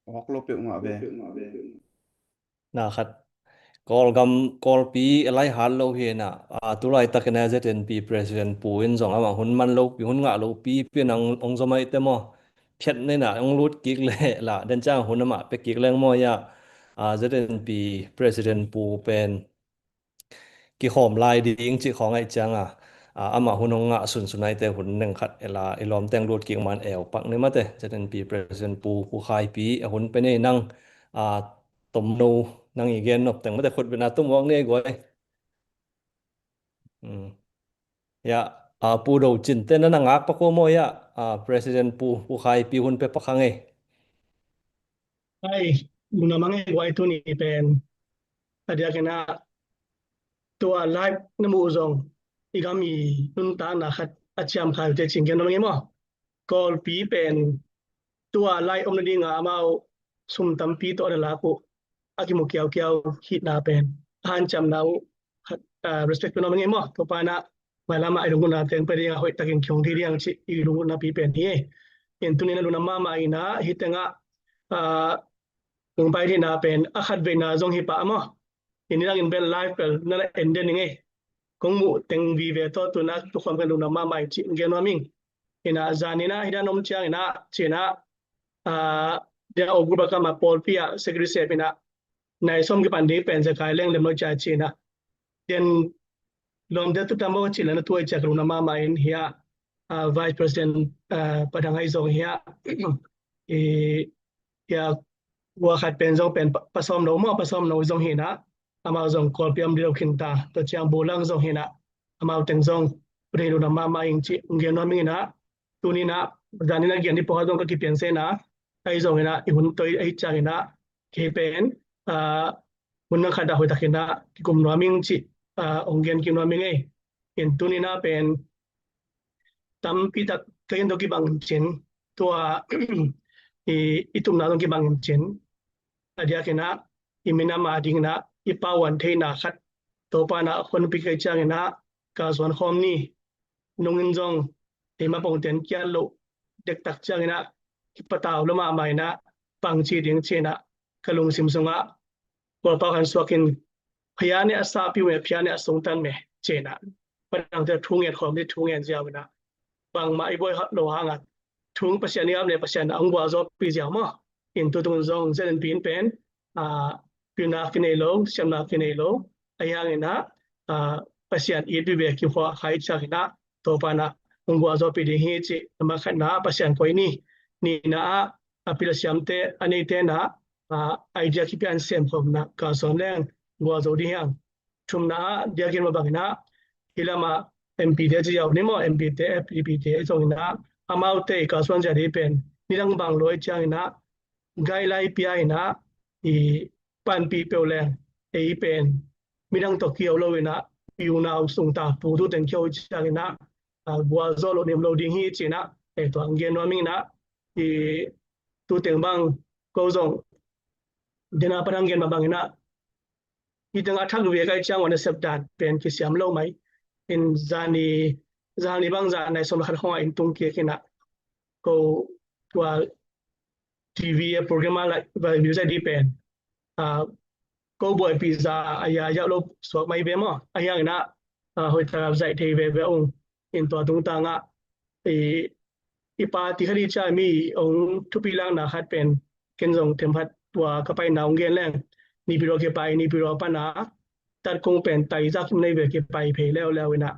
Oklope nga be nakhat kol pi alai hal lo he na tulai takena ZNP president puin zong ama hun man lo pi hun nga lo pi nang ong zomai te mo phet nei na ong lut kik le la den chang hun ma pe kik leng mo ya ZNP president pu pen ki khom lai ding chi khong ai chang ama hun nga sunai te hun neng khat ela ilom teng lut kik man el pak ne ma te ZNP president pu khai pi hun pe nei nang tom no nang igen nop teng ma te khut bena tum wong ne goi ya pu do chin te na ngak pa ko mo ya president pu khai pi hun pe pa khange ai luna mange goi tu ni pen adia kena tua live namu zong igami nun ta na khat achiam khal te chingen no mange mo kol pi pen tua live om ni nga amao sum tampi to la ko akimo kiao hit na pen han cham nau respect no mange mo to pa na malama ai lunguna ten pe ria hoi takin kyong thi riang chi I lunguna pi pen ni en tu ni na luna ma ina hitenga pai thi na pen akhat ve na zong hi pa mo ini lang in bel live pel na enden nge kong mu teng vi ve to tu na tu khom kan luna ma mai chi ngen wa ming ina zanina hida nom chang ina chena dia ogu ba ka ma pol pia secretary se pina nai som ki pan de pen za kai leng le mo cha chena den lom de tu tambo chi la na tu cha luna ma mai in hia vice president padangai zong hia ya wa khat pen zong pen pasom no mo pasom no zong hina amao zong kol piam dio khinta to chang bolang zong hina amao teng zong re lu na ma ma ing chi ngen no mi na tu ni na dan ni na gian ni po zong ka ki pen se na ai zong hina I hun toi ai cha hina ke pen mun na khada hoi ta khina ki kum no ming chi ong gen ki no ming en tu ni na pen tam pi ta ken do ki bang chen to itum na dong ki bang chen adia kena imina ma ding na ipawan the na khat to pa na khon pi kai chang na ka zon khom ni nongin jong te ma pong ten kya lo dek tak chang na ki pataw lo ma mai na pang chi ding chena kalung sim songa ko pa kan swakin phya ne asa pi we phya ne asong tan me chena padang te thung et khom ni thung en ja na bang mai boy lo hanga thung pasyan ni am ne pasyan ang wa zo pi ja ma in tu tung zong zen pin pen pina kinelo siamna kinelo ayang ina pasyan ibi be ki ho khai chakina to pana ungwa zo pi de hi chi ma khana pasyan koi ni na apila siamte ani te na idea ki pian sem khom na ka som leng ngwa zo di hang thumna dia kin ma bangina hilama MP de ji yaw ni mo MP te FPP te zong na amau te ka swan ja de pen ni lang bang loi chang na gai lai pia ina pan pi pe le pen midang to kiao lo ina piu na sung ta pu tu ten kyo chang ina bua zo lo nem lo ding hi china to ngen no ming na tu teng bang ko zong dena parang gen ma bang ina itanga thak we kai chang wan sep dan pen ki siam lo mai in zani bang za nai som khat hoa in tung ke kina ko tua TV program like views depend ko boy pizza aya ya lo swak mai be mo ayang na hoi ta zai the be ong in to tung ta nga ipa ti khari cha mi ong thupi lang na khat pen ken jong them phat tua ka pai naung gen leng ni pi ro ke pai ni pi ro pa na tat kong pen tai za kim nei be ke pai phe lew na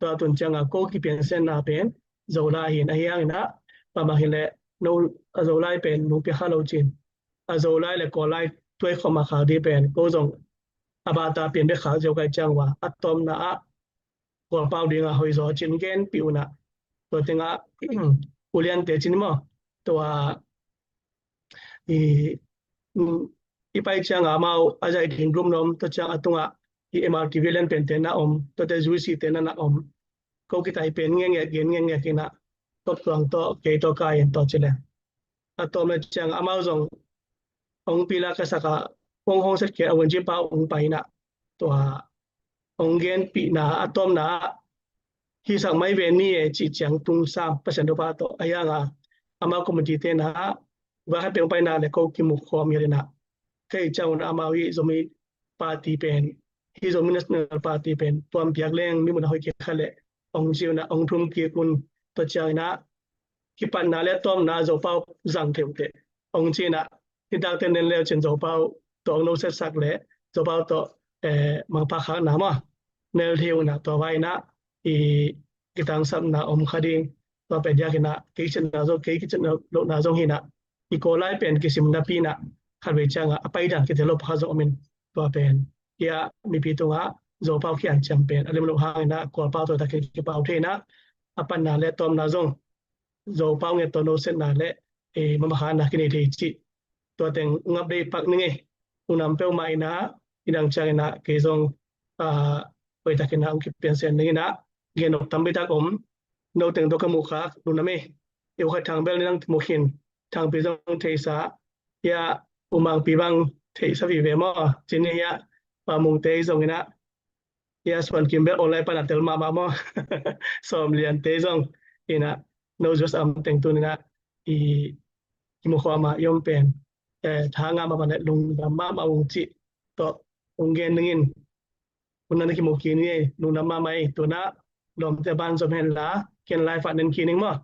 to tun chang ko ki pen sen na pen zo la hin ayang na pa ma hin le no azolai pen no pi khalo chin azolai le ko lai twai khoma kha de pen ko jong abata pen be kha jo kai chang wa atom na ko pau de nga hoi zo chin gen piu na to tenga ulian te chin mo to ipai chang amao ajai ding group nom to chang atunga MRT villain pen te na to te juicy te na om ko ki tai pen nge kina to tuang to ke to kai to chile atom le chang amazon ong pila ka saka ong hong set ke awen ji pa ong pai na to ong gen pi na atom na hi sang mai ve ni chi chang tung sam percent do pa to ayanga ama community te na ว่าให้เป็นไปนาเลยก็กิมุขอมีเลยนะเคยเจ้านะมาวิสมีปาร์ตี้เป็นฮิโซมินัสเนอร์ปาร์ตี้เป็นตัวเปียกเล่งมีมันหอยเกี่ยวขันเลยองค์เจ้านะองค์ทุ่มเกี่ยวกุนตัวเจ้านะที่ปันนาเลยต้อมนาจะเป้าจังเทวเตองค์เจ้านะที่ดักเต้นเล่นเช่นจะเป้าตัวองค์โนเซสักเลยจะเป้าตัวมังปะขันน้ำอ่ะเนลเทวนะตัวไว้นะกิตังสับนะอมคดีตัวเป็นยากินะกิจนาโจกิจนาโลนาโจหินะอีโกไลเป็นกิสิมนาปีนะขัดเวจังอ่ะไปดันกิเทลพาโจมินตัวเป็นยามีปีตัวโจเป้าเขียนจำเป็นอะไรมันลงหางนะกอเป้าตัวตะเกียบเป้าเทนะอปันนาเลตอมนาโจโจเป้าเงตัวโนเซนาเลมันมาหานักกินเทจิตัวแต่งงับได้ปักนึงอุณหภูมิไม่นะอีดังจังนะเกจงไปตะกินน้ำกิเปลี่ยนเส้นนี้นะเกี่ยนอกทำไปตะกมโนแต่งตัวกมุขะดูนะเมเอวขัดทางเบลนั่งมุขินทางปีจงเทสายาอุมังปีบังเทสวีเวมอจินยาปามุงเตยจงนะยาสวนกิมเบลออนไลน์ปนัดเตลมามามอสอมเลียนเตจงอีนะโนจุสอัมแต่งตัวนี่นะกิมุขะมายอมเป็นทางงามมาบันลุงดำมาองจิต่อองเกนนึงคุณนันกิมุกีนี่ลุงดำมาไม่ตัวนะลมแต่บ้านสมเห็นละเขียนลายฝันนึงคีนึงมั้ง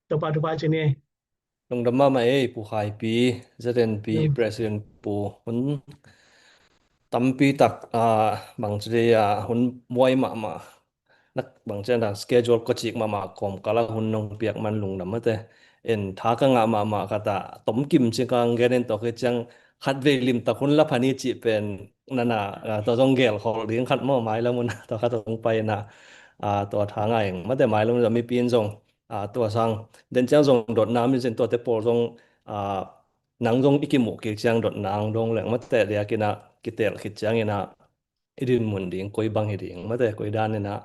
ตัวปัจจุบันเจนี่ลงดำมาไม่ผู้ขายปีจะเป็นปี president ปูหุ่นตำปีตักบางทีหุ่นมวยมานักบางเช่นschedule ก็จิกมากอมกะละหุ่นนงเปียกมันลงดำมาแต่ท้ากังมาคตาต้มกิมจิกังเกเรนตัวคือจังขัดเวลิมตะหุ่นละพันนี้จิเป็นนั่นน่ะตัวจงเกลเขาเลี้ยงขัดหม้อไม้แล้วมันตัวขัดตรงไปนะตัวทางไงมาแต่ไม้แล้วมันจะมีปีนทรงตัวสังเดินเจ้าทรงโดดน้ำมีเส้นตัวเตปโปทรงหนังทรงอิกิมุกิจังโดดหนังทรงแหลงมาแต่เดียกินะกิเตลกิจังเนะอิดินมุนดิ่งกุยบังหิดิ่งมาแต่กุยด้านเนี่ยนะ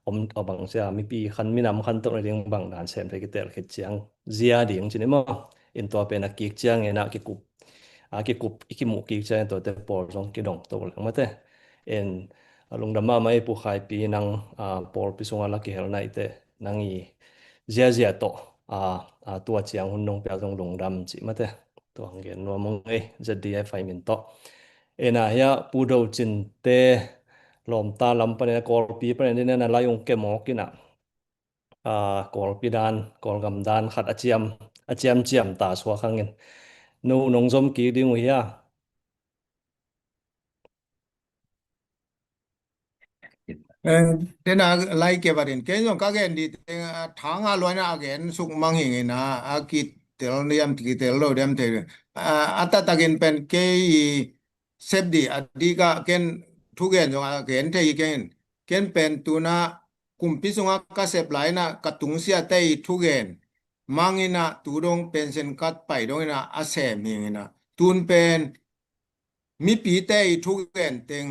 เอาบังเสียมีปีคันมีน้ำคันตกในดิ่งบังด้านเซมไปกิเตลกิจังเสียดิ่งจิเนี่ยมั้งอินตัวเป็นนักกิจังเนะกิกุบอิกิมุกิจังตัวเตปโปทรงกิดงตัวแหลงมาแต่ลงดำมาไม่ผู้ขายปีนังปอลพิสุงาลักเฮลไนเตนังอีเจียโตตัวเจียงหุ่นนงเปียตรงลงดำจิมาเตตัวเงินนัวมงจะดีไฟมินโตน่ะเฮียปูโดจินเตลมตาลำปะเนี่ยกอลปีปะเนี่ยนั่นลายงเกมอกินะกอลปีดานกอลกำดานขัดอาเจียมตาสวะขังเงินนูนงซมกีดิงเฮียเดนะไลเกบารินเกยงกะเกนดิทางอลอยนะอเกนสุกมังหิงนะอากิเตลเนียมติเตลโลเดมเตอัตตะเกนเป็นเกยเซฟดีอดีกะเกนทุเกนจงเกนเทเกนเป็นตุนะกุมปิสุงกะเซบไลนะกะตุงเสียเตทุเกนมังอินะตูดงเป็นเซนกัดไปดงนะอาเซมิงนะตุนเป็นมีปีเตทุเกนเต็ง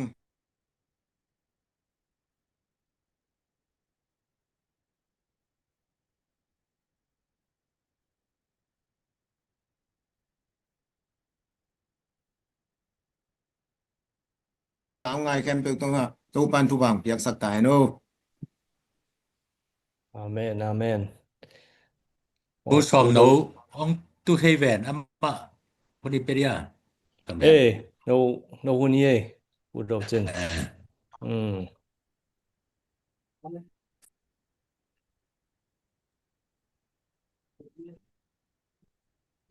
เอาไงแคมเปญตรงตูปันทุบังเปียกสักตายโนอาเมนผู้ชมโนองตุเทแวนอัมปะพอดีเปรียกันแม่noหุ่นเย่ปูโดจิน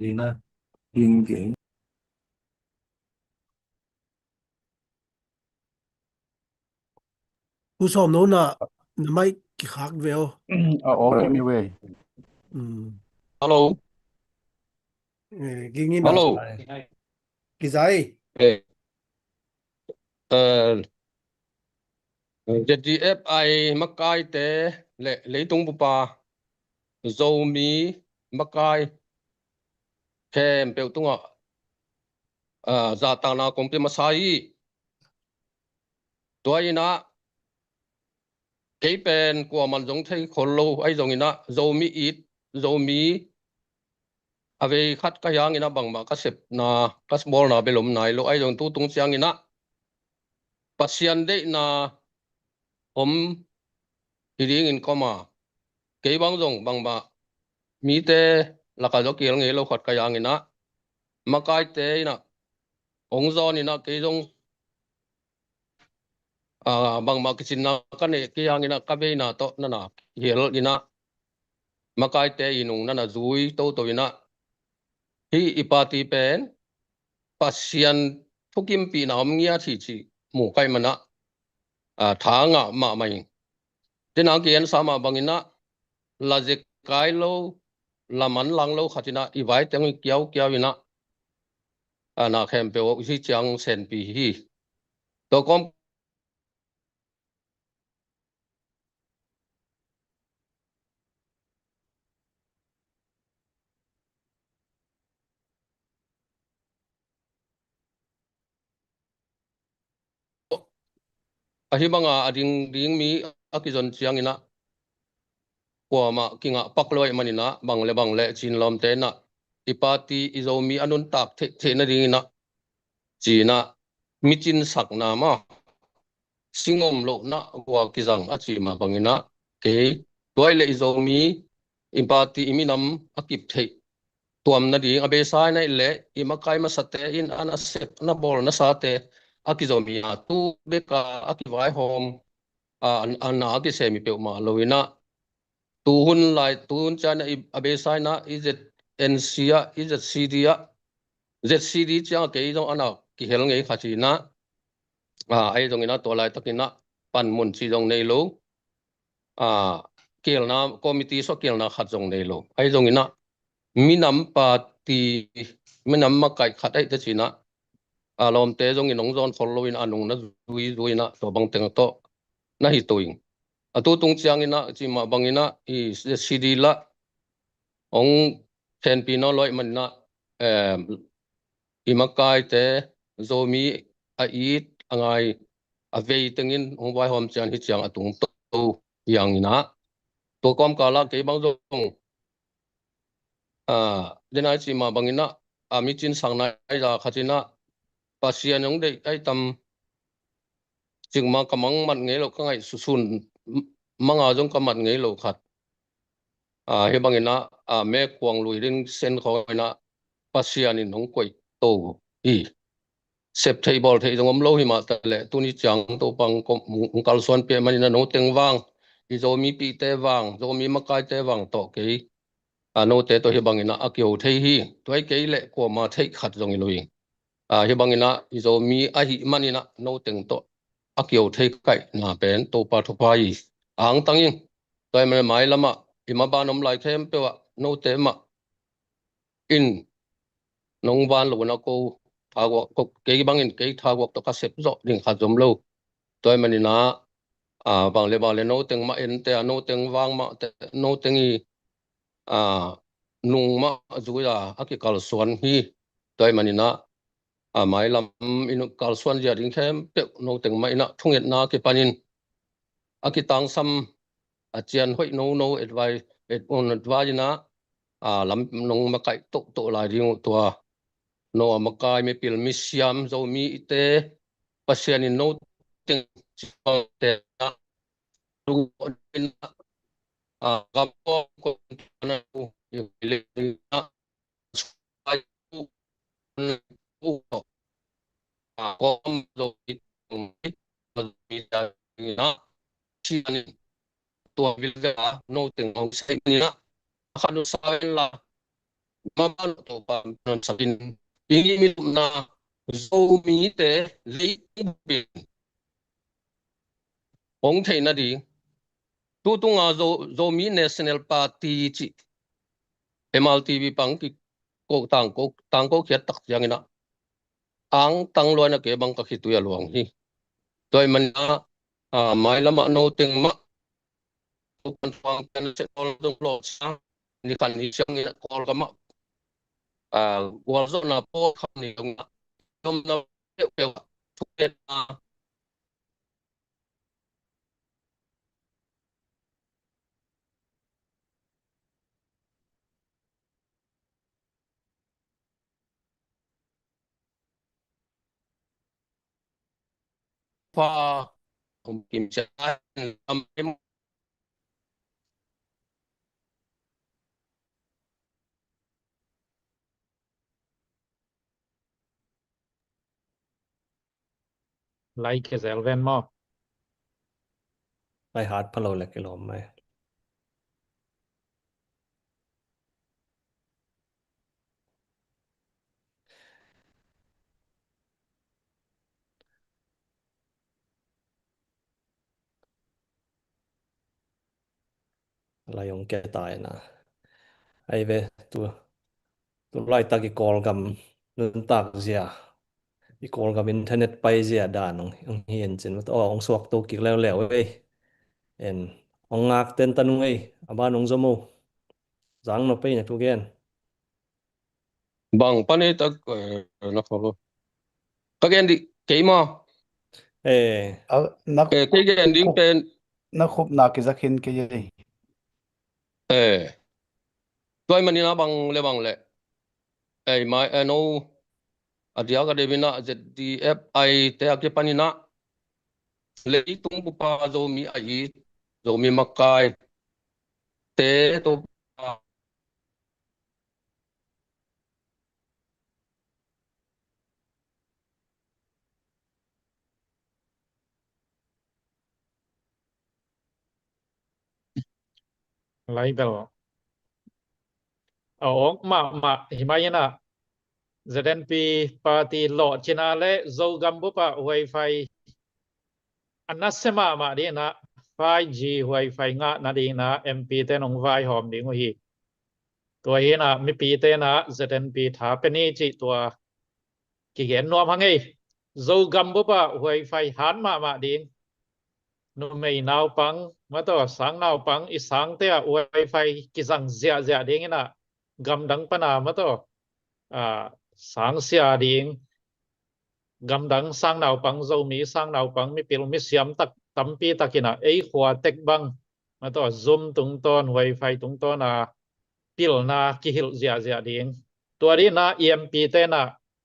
ดีนะยิงเก่งผู้ชมโน้นน่ะไม่กี่ครั้งเวลOkay, anyway. Hello, กี่งี้นะ hello. กี่ใจ ZDFI Makai te Leitung Pupa Zomi Makai Kem Peutunga Zatana Kompi Masai Tuaina Keipen Kwa Manjong Thai Kholo Ai Zongina Zomi It Zomi Ave Khat Kayang ina Bangma Kasep na Kasbol na Belum Nai Lo Ai Zong Tu Tung Siang ina Pasian de na hiring in koma kay bang zong bang ba mi te laka jo kiel nge lo khat kayang ina makai te na ongzo ni na ke jong bang ma kichin na kan e ke yang ina ka be na to na hel ina makai te inung na zui to ina hi ipati pen pasian thukim pi na omngia chi mu kai mana thanga ma mai tena kian sama bangina lajek kai lo laman lang lo khatina iwai teng kiau ina na khem pe o si chang sen pi hi to kom ahibanga ading mi akizon chiang ina kwa ma kinga pakloi manina bangle chin lom te na ipati izomi anun tak the na ding ina china michin sakna ma singom lo na kwa kizang achi ma bangina ke toile izomi ipati iminam akip the tuam na ding abe sai na le imakai ma sate in ana sep na bol na sate akizomi tu beka akiwai hom ana ki semi pe ma loina tuhun lai tuhun chana abe sai na NCA CDA ZCD chang ke jong ana ki hel ngei khachi na ai jong ina to lai takina pan mun chi jong nei lo kel na committee so kel na khat jong nei lo ai jong ina minam party minam ma kai khat ai ta china lom te jong inong zon following anung na zui na to bang teng to na hi toing atu tung chiang ina chi ma bangina I CD la ong pen pino loi man na imakai te zomi a it angai avei tengin ong wai hom chan hi chiang atung to yang ina to kom kala ke bang jong dena chi ma bangina ami chin sang na ai da khatina pasian ong dei ai tam chingma kamang mat ngei lo kangai susun manga jong kamat ngei lo khat he bangina me kwang lui ring sen khoina pasian in hong koi to hi sep table thei jong om lo hi ma ta le tuni chang to pang kom kal suan pe manina no teng wang I zomi pi te wang zomi makai te wang to ke no te to he bangina akyo thei hi toi ke le ko ma thei khat jong loi he bangina I zomi a hi manina no teng to akyo thei kai na pen to pa tho pai ang tangin toi me mai lama ima banom lai them pe wa no te ma in nong ban lo na ko thago ko ke bangin ke thago to ka sep zo ding kha jom lo toi manina bang le no teng ma en te no teng wang ma te no tengi nung ma zuya akikal suan hi toi manina mai lam inu kal suan ja ding them pe no teng ma ina thunget na ke panin akitang sam achian hoi no advice on advice na lam nong ma kai to la ding to no makai me pil misiam zo mi te pasian in no teng te lu in gapo ko na ile na ai kom zo mi da na chi ani to vil ga no teng hong sai ni na khanu sa la maman to pa non sabin ingi mi na zo mi te li bin ong thei na di tu tunga zo mi national party chi MLTV pang ki ko tang ko khiat tak yang ina ang tang lo na ke bang ka khitu ya luang hi toy man mai lama no teng ma kan pang kan se ol dong lo sa ni kan ni siang ina kol ka ma wal zo na po kham ni dong na dom na pe tu ke na pa kim cha am ไลค์เซลเวนมอ ไปหาดพะโลเล็กกิโลไหมอะไรยงแกตายนะไอเวตัวไล่ตากอีกอลกำนึนตากเสียอีกอลกำอินเทอร์เน็ตไปเสียด่านองเห็นจินว่าองสวกตัวกิกแล้วเว้ยเอ็นองงากเต้นตันเว้ยอาบ้านองจมูจังนไปเนี่ยทุกเย็น bang pane tak na follow kagen di keima เออ นัก kegen ding pen นักคุบนักจะขินกี่ยี่ toy manina bang le mai no adia ka devina zdfi te ake panina le tung pa zo mi ai zo mi makai te toไลค์เบลเอาออกมาหิมายนะ ZNP ปาร์ตี้หลอดชินาเลโซกัมบุปะ Wi-Fi อันนั้นเสมาดีนะ 5G Wi-Fi งะนาดีนะ MP เตนองไวหอมดีงหีตัวเฮนะมีปีเตนะ ZNP ถาเป็นนี่จิตัวกี่เห็นนวมหังไงโซกัมบุปะ Wi-Fi หันมาดีนุไม่นาวปังมาตัวสังนาวปังอีสังเตะ Wi-Fi กิสังเสียดีงนะกำดังปนามาตัวสังเสียดีงกำดังสังนาวปังโซมีสังนาวปังมีปิลมีเสียมตักตั้มปีตักินะหัวเต็กบังมาตัวซูมตุงตอน Wi-Fi ตุงตอนปิลนากิหิลเสียดีงตัวนี้นะ EMP เตนะ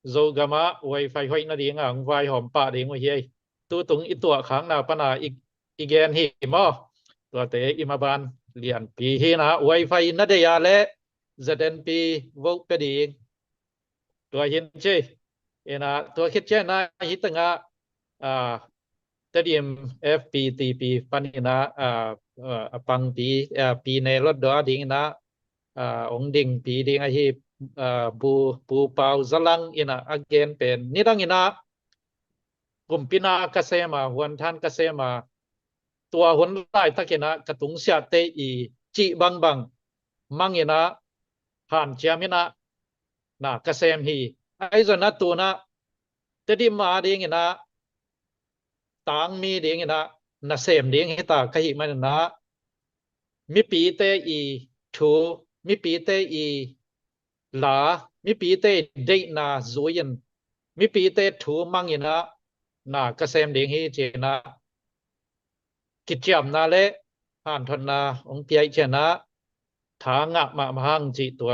โซกามะ Wi-Fi ห้อยนาดีงไวหอมปะดีงเฮียตัวตุงอีตัวขังนาปนาอีแกนหิมอตัวเตอิมาบานเรียนปีฮีนะ Wi-Fi นาเดียและ ZNP วกกระดีงตัวเห็นใช่นะตัวคิดเช่นนะฮิตงะตะเดียม FPTP ปันนะปังปีในรถดอดิงนะองดิงปีดิงอาฮีบูเปาซลังอินะอเกนเป็นนี่ดังอินะกลุ่มปินากเสมาหวนท่านกเสมาตัวหวนไล่ตะกินะกระตุงเสียเตอีจิบังมังอินะผ่านเจียมินะนะกเสมฮีไอ้ส่วนนั้นตัวนะแต่ที่มาดีงินะต่างมีดีงินะนะเสมดีงิตากะหิมันนะมีปีเตอีทูมีปีเตอีลามีปีเตเดนาซุยนมีปีเตทูมังอินะนะกเสมดีงิเจนะกิจจำนาเลผ่านทนนาองเปียเจนะทางะมาหังจิตัว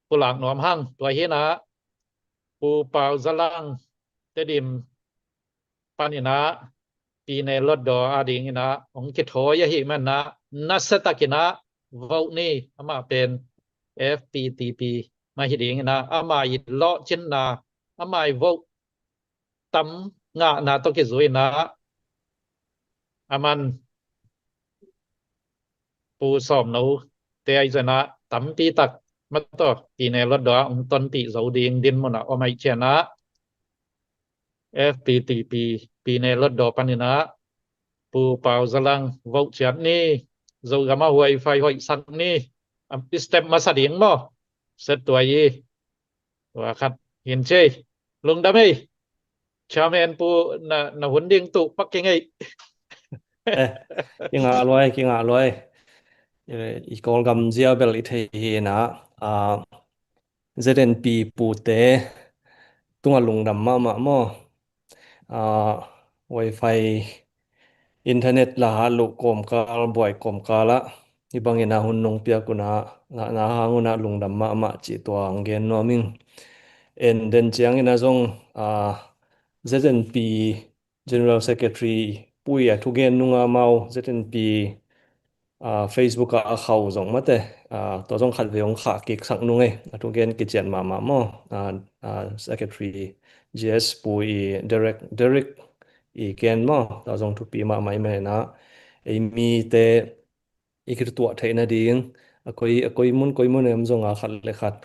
กุหลางหนอมหังตัวเฮนะปูเปาซลังเตดิมปานินะปีในรถดออาดิงนะองคิดโหยหิมันนะนัสตะกินะเว้านี่มาเป็น FPTP มาหิดิงนะอามายิเลาะจินนะอามาเว้าตํงะนะตอกิซุยนะอามันปูสอมนูเตไอซนะตํปีตักมาต่อปีในรถดอองตนปีเสาดิงดินมนะอไม่เชนะ FPTP ปีในรถดอปันนะปูเปาซลังเว้าจัดนี่โซกามา Wi-Fi ห้อยสักนี่สเต็ปมาสะดิงบ่เสร็จตัวยีว่าคัดเห็นเชลงดำให้ชาแมนปูนะหุนดิงตุปักกิงไงกิงอร่อยอีกอลกำเจียเบลอีเทฮีนะZNP ปูเตตุงลุงดำมาหม้อWi-Fi อินเทอร์เน็ตละหาลุกมกาลบ่อยกมกาละอีบังเงินาหุนนงเปียกุนะนะหางุนะลุงดำมาจิตัวอังเกนโนมิงเอ็นเดนเจียงอินะจงZNP General Secretary ปุยทุกเกนนุงอาเมา ZNP Facebook เขาส่งมาแต่ตัวจงขัดเวงขากิกสักนุงไงทุกเกนกิจเจนมาหม้อSecretary GS ปุย Derek i ken mo ta jong thu pi ma mai me na ei mi te ikir tua theina ding akoi mun em zonga khat le khat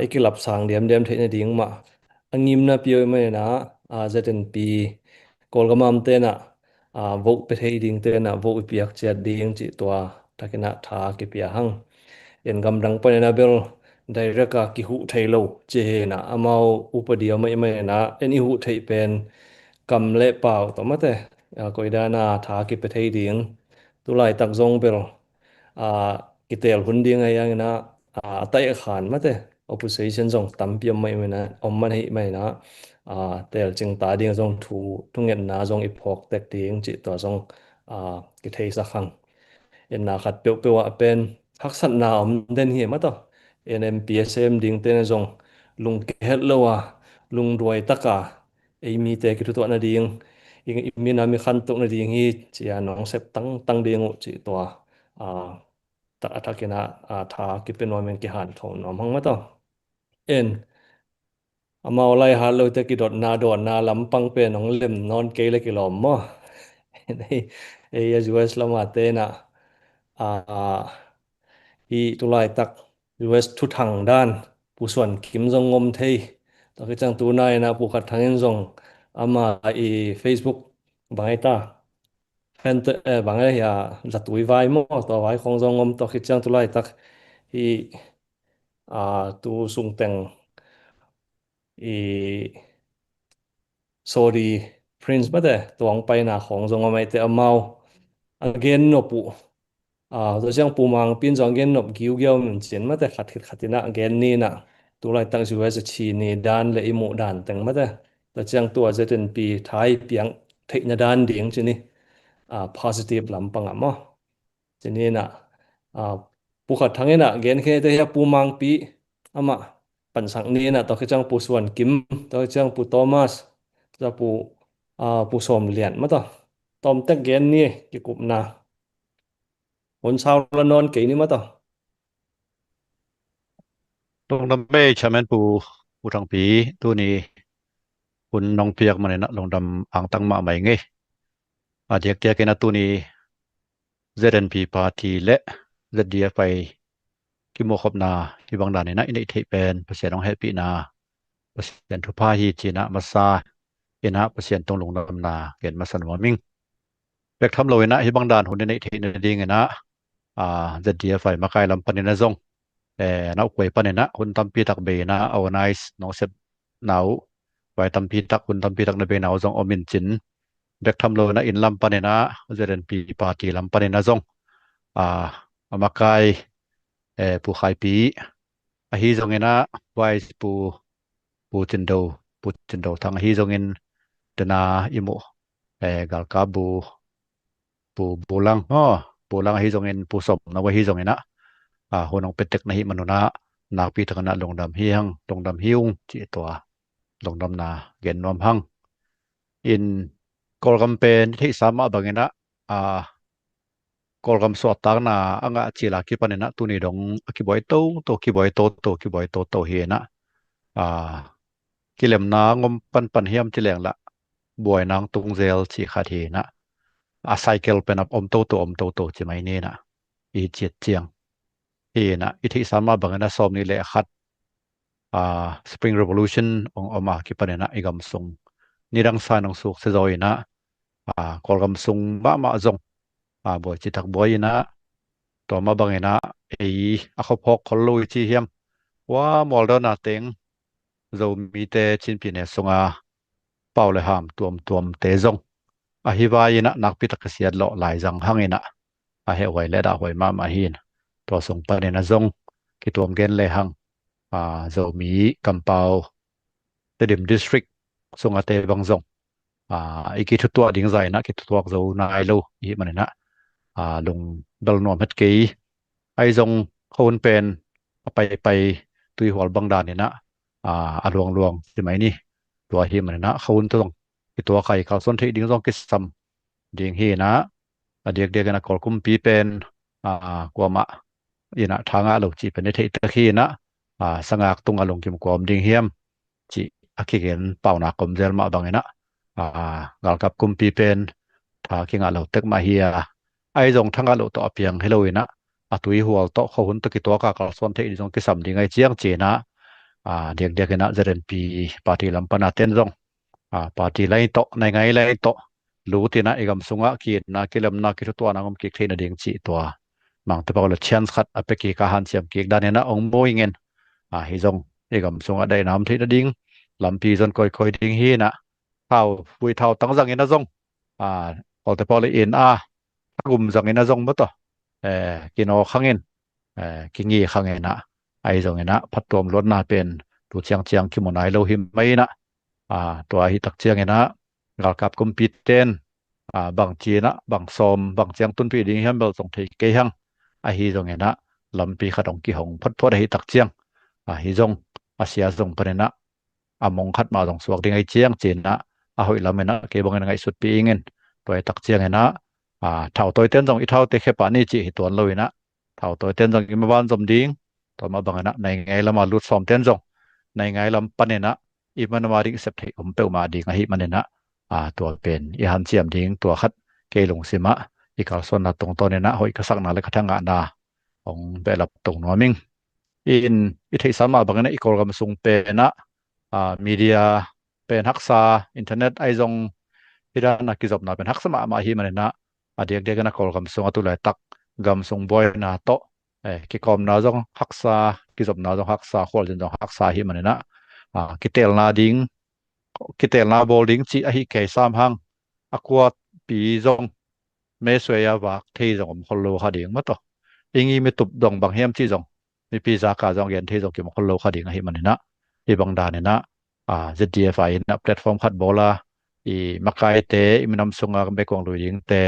ikilap sang dem theina ding ma angim na pio me na ZNP kolgamam te na vo pe thei ding te na vo piak chat ding chi tua takina tha ki pia hang en gam dang pa na bel direct ki hu thei lo che na amao upadia mai na eni hu thei pen kam le pau to mate koida na tha ki pe thei ding tu lai tak zong bel ki tel hun ding ayang na tai khan mate opposition zong tam piam mai na om man hi mai na tel ching ta ding zong thu ngen na zong ipok tek ding chi to zong ki thei sa khang en na khat pe wa pen haksan na om den hi ma to NMPSM ding te na zong lung ke het lo lung roi taka ei mi te ki tu na ding mi na mi khan tok na ding hi chia nong sep tang ding chi to ta atakina tha ki penwa men ki han thon nom hang ma to en amao lai ha lo te ki dot na lampang pe nong lem non ke le ki lom mo nei ei US lama te na i tu lai tak US thu thang dan pu suan kim jong ngom thei ta ki chang tu nai na pu khat thangin jong ama i Facebook bangai ta fan te bangai ya latui vai mo to vai khong jong ngom to ki chang tu lai tak i tu sung teng i sorry prince ba de tong pai na khong jong mai te amao again no pu to chang pu mang pin jong again no giu giu min chen ma te khatina again ni na tu lai tak ju as chi ni dan le imu dan teng ma te to chang tu ZNP thai piang theina dan ding chini positive lampang amo chini na pu khat thangena again khe te ya pu mang pi ama pan sang ni na to ke chang pu suan kim to chang pu Thomas ta pu som lian ma to tom tek gen ni ki kup na hon sao la non ke ni ma to ตรงดำเป้ชาแมนปูทางปีตัวนี้คุณน้องเปียกมาเนี่ยนะลงดำอ่างตั้งมาใหม่ไงเดียกกันนะตัวนี้ ZNP Party และ ZDF กิโมคบนาที่บางด่านเนี่ยนะอินเทเป็นเปอร์เซ็นต์ของแฮปปี้นาเปอร์เซ็นต์ทุพาฮีจีนะมาซาเอ็นะเปอร์เซ็นต์ตรงลงดำนาเกินมาสันวามิงเบกทำเลยนะที่บางด่านหุ่นในเทนดีไงนะZDF มาไกลลำปันนะจงนักวยปันนะคุณตั้มปีตักเบนะเอาไนส์น้องเซบหนาวไว้ตั้มปีตักคุณตั้มปีตักในเบหนาวจงอมินจินเบกทำเลยนะอินลำปันนะ ZNP Party ลำปันนะจงมาไกลปูไข่ปีฮีจงเงินนะไว้ปูจินโดทางฮีจงเงินเดนาอิโมกัลกาปูลังฮีจงเงินปูสมนะไว้ฮีจงเงินนะหัวน้องเป็ดเต็กนะฮิมนุนะนาปีตะกนะลงดำเฮียงลงดำหิวจิตัวลงดำนาเกณฑ์นวมหังอินกอลกัมเป็นที่สามารถบางเงินนะกอลกัมสวดตากนะอ่างจิลากิปันนะตุนีดงกิบอยโตกิบอยโตเฮนะกิเลมนางมปันเฮียมจิแรงละบวยนางตุงเซลจิขาเทนะไซเคิลเป็นอมโตจิไม่นี่นะอีเจียดเจียงนะอิทธิสามารถบางนะสอบนี่แหละคัดSpring Revolution องอมากิปันนะอีกำทรงนี่ดังสายนองสุกเสจอยนะกอลกำทรงมาจงบ่จิตักบ่อยนะต่อมาบางนะเขาพกคนลุยที่เฮียมว่ามอลดอนาเต็งเรามีแต่ชินปีเนสงเป่าเลยหามตัวมเตจงฮิวายนะนักพิทักษ์เสียดหล่อหลายจังหังนะเหวไว้และดาไว้มาหินตัวส่งปันนะจงกิตัวมเกนเลยหังเรามีกำเปาเตดิมดิสทริกส่งอาเตบังจงอีกทุกตัวดิ่งใจนะกิตัวเรานายโลอีมันนะลงดลนอมเฮ็ดกี้ไอจงคนเป็นไปตุยหัวบังดานนี่นะลวงใช่ไหมนี่ตัวเฮียมันนะคนต้องตัวไข่เขาส้นที่ดิ่งจงกิซัมดิ่งเฮนะเด็กๆนะกอลกุมปีเป็นกว่ามาอีนะทางอาลูกจีเป็นในเทตะคีนะสังากตุงอาลงกิมกวมดิ่งเฮียมจีอากิเกนเป่าหนักกลมเจลมาบางนะ ngal kap kumpi pen tha kinga lo tek ma hi ai jong thanga lo to apiang heloina atui hual to khawun to ki to ka kal son the i jong ki sam ding ai chiang chena dek dek na ZNP party lampana ten jong party lai to nai ngai lai to lu tina igam sunga ki na kilam na ki to na ngom ki theina ding chi to mang te pawla chance khat apeki ka han siam ki danena ong boingen hi jong igam sunga dai nam theina ding lampi zon koi koi ding hi na thau pui thau tang jang ina jong ol te pawla in gum jang ina jong mo to kino khangin kingi khangena ai jong ina phatom lot na pen tu chiang chiang ki monai lo him mai na to hi tak chiang ina ngal kap compete ten bang china bang som bang chiang tun pi ding hem bel song thei ke hang hi jong ina lampi khatong ki hong phat phot hi tak chiang hi jong asia jong panena among khat ma jong suak ding ai chiang china hoi lamena ke bang ngai sut pi ingen toy tak chiang ina thau toy ten jong i thau te khe pa ni chi hi ton loina thau toy ten jong i ma ban jom ding to ma bangana nai ngai lama lut som ten jong nai ngai lam panena i man ma ring sep thei pe ma ding hi manena to pen i han chiam ding to khat ke lung sima i kal son na tong to nena hoi ka sak na le khathanga na ong belap tong noming in i thei sama bangana i kol gam sung pe na media pen haksa internet ai jong ira na ki job na pen haksa ma hi manena dek dek na kol gam sung atu lai tak gam sung boy na to ki kom na jong haksa ki job na jong haksa khol jong haksa hi manena ki tel na ding ki tel na bowling chi hi ke sam hang akwa pi jong me soya wa thei jong kholo kha ding ma to ingi me tup dong bang hem chi jong mi pi za ka jong gen thei jong ki kholo kha ding hi manena i bang da ne na ZDFI na platform khat bola i makai te iminam sunga be kong lu ding te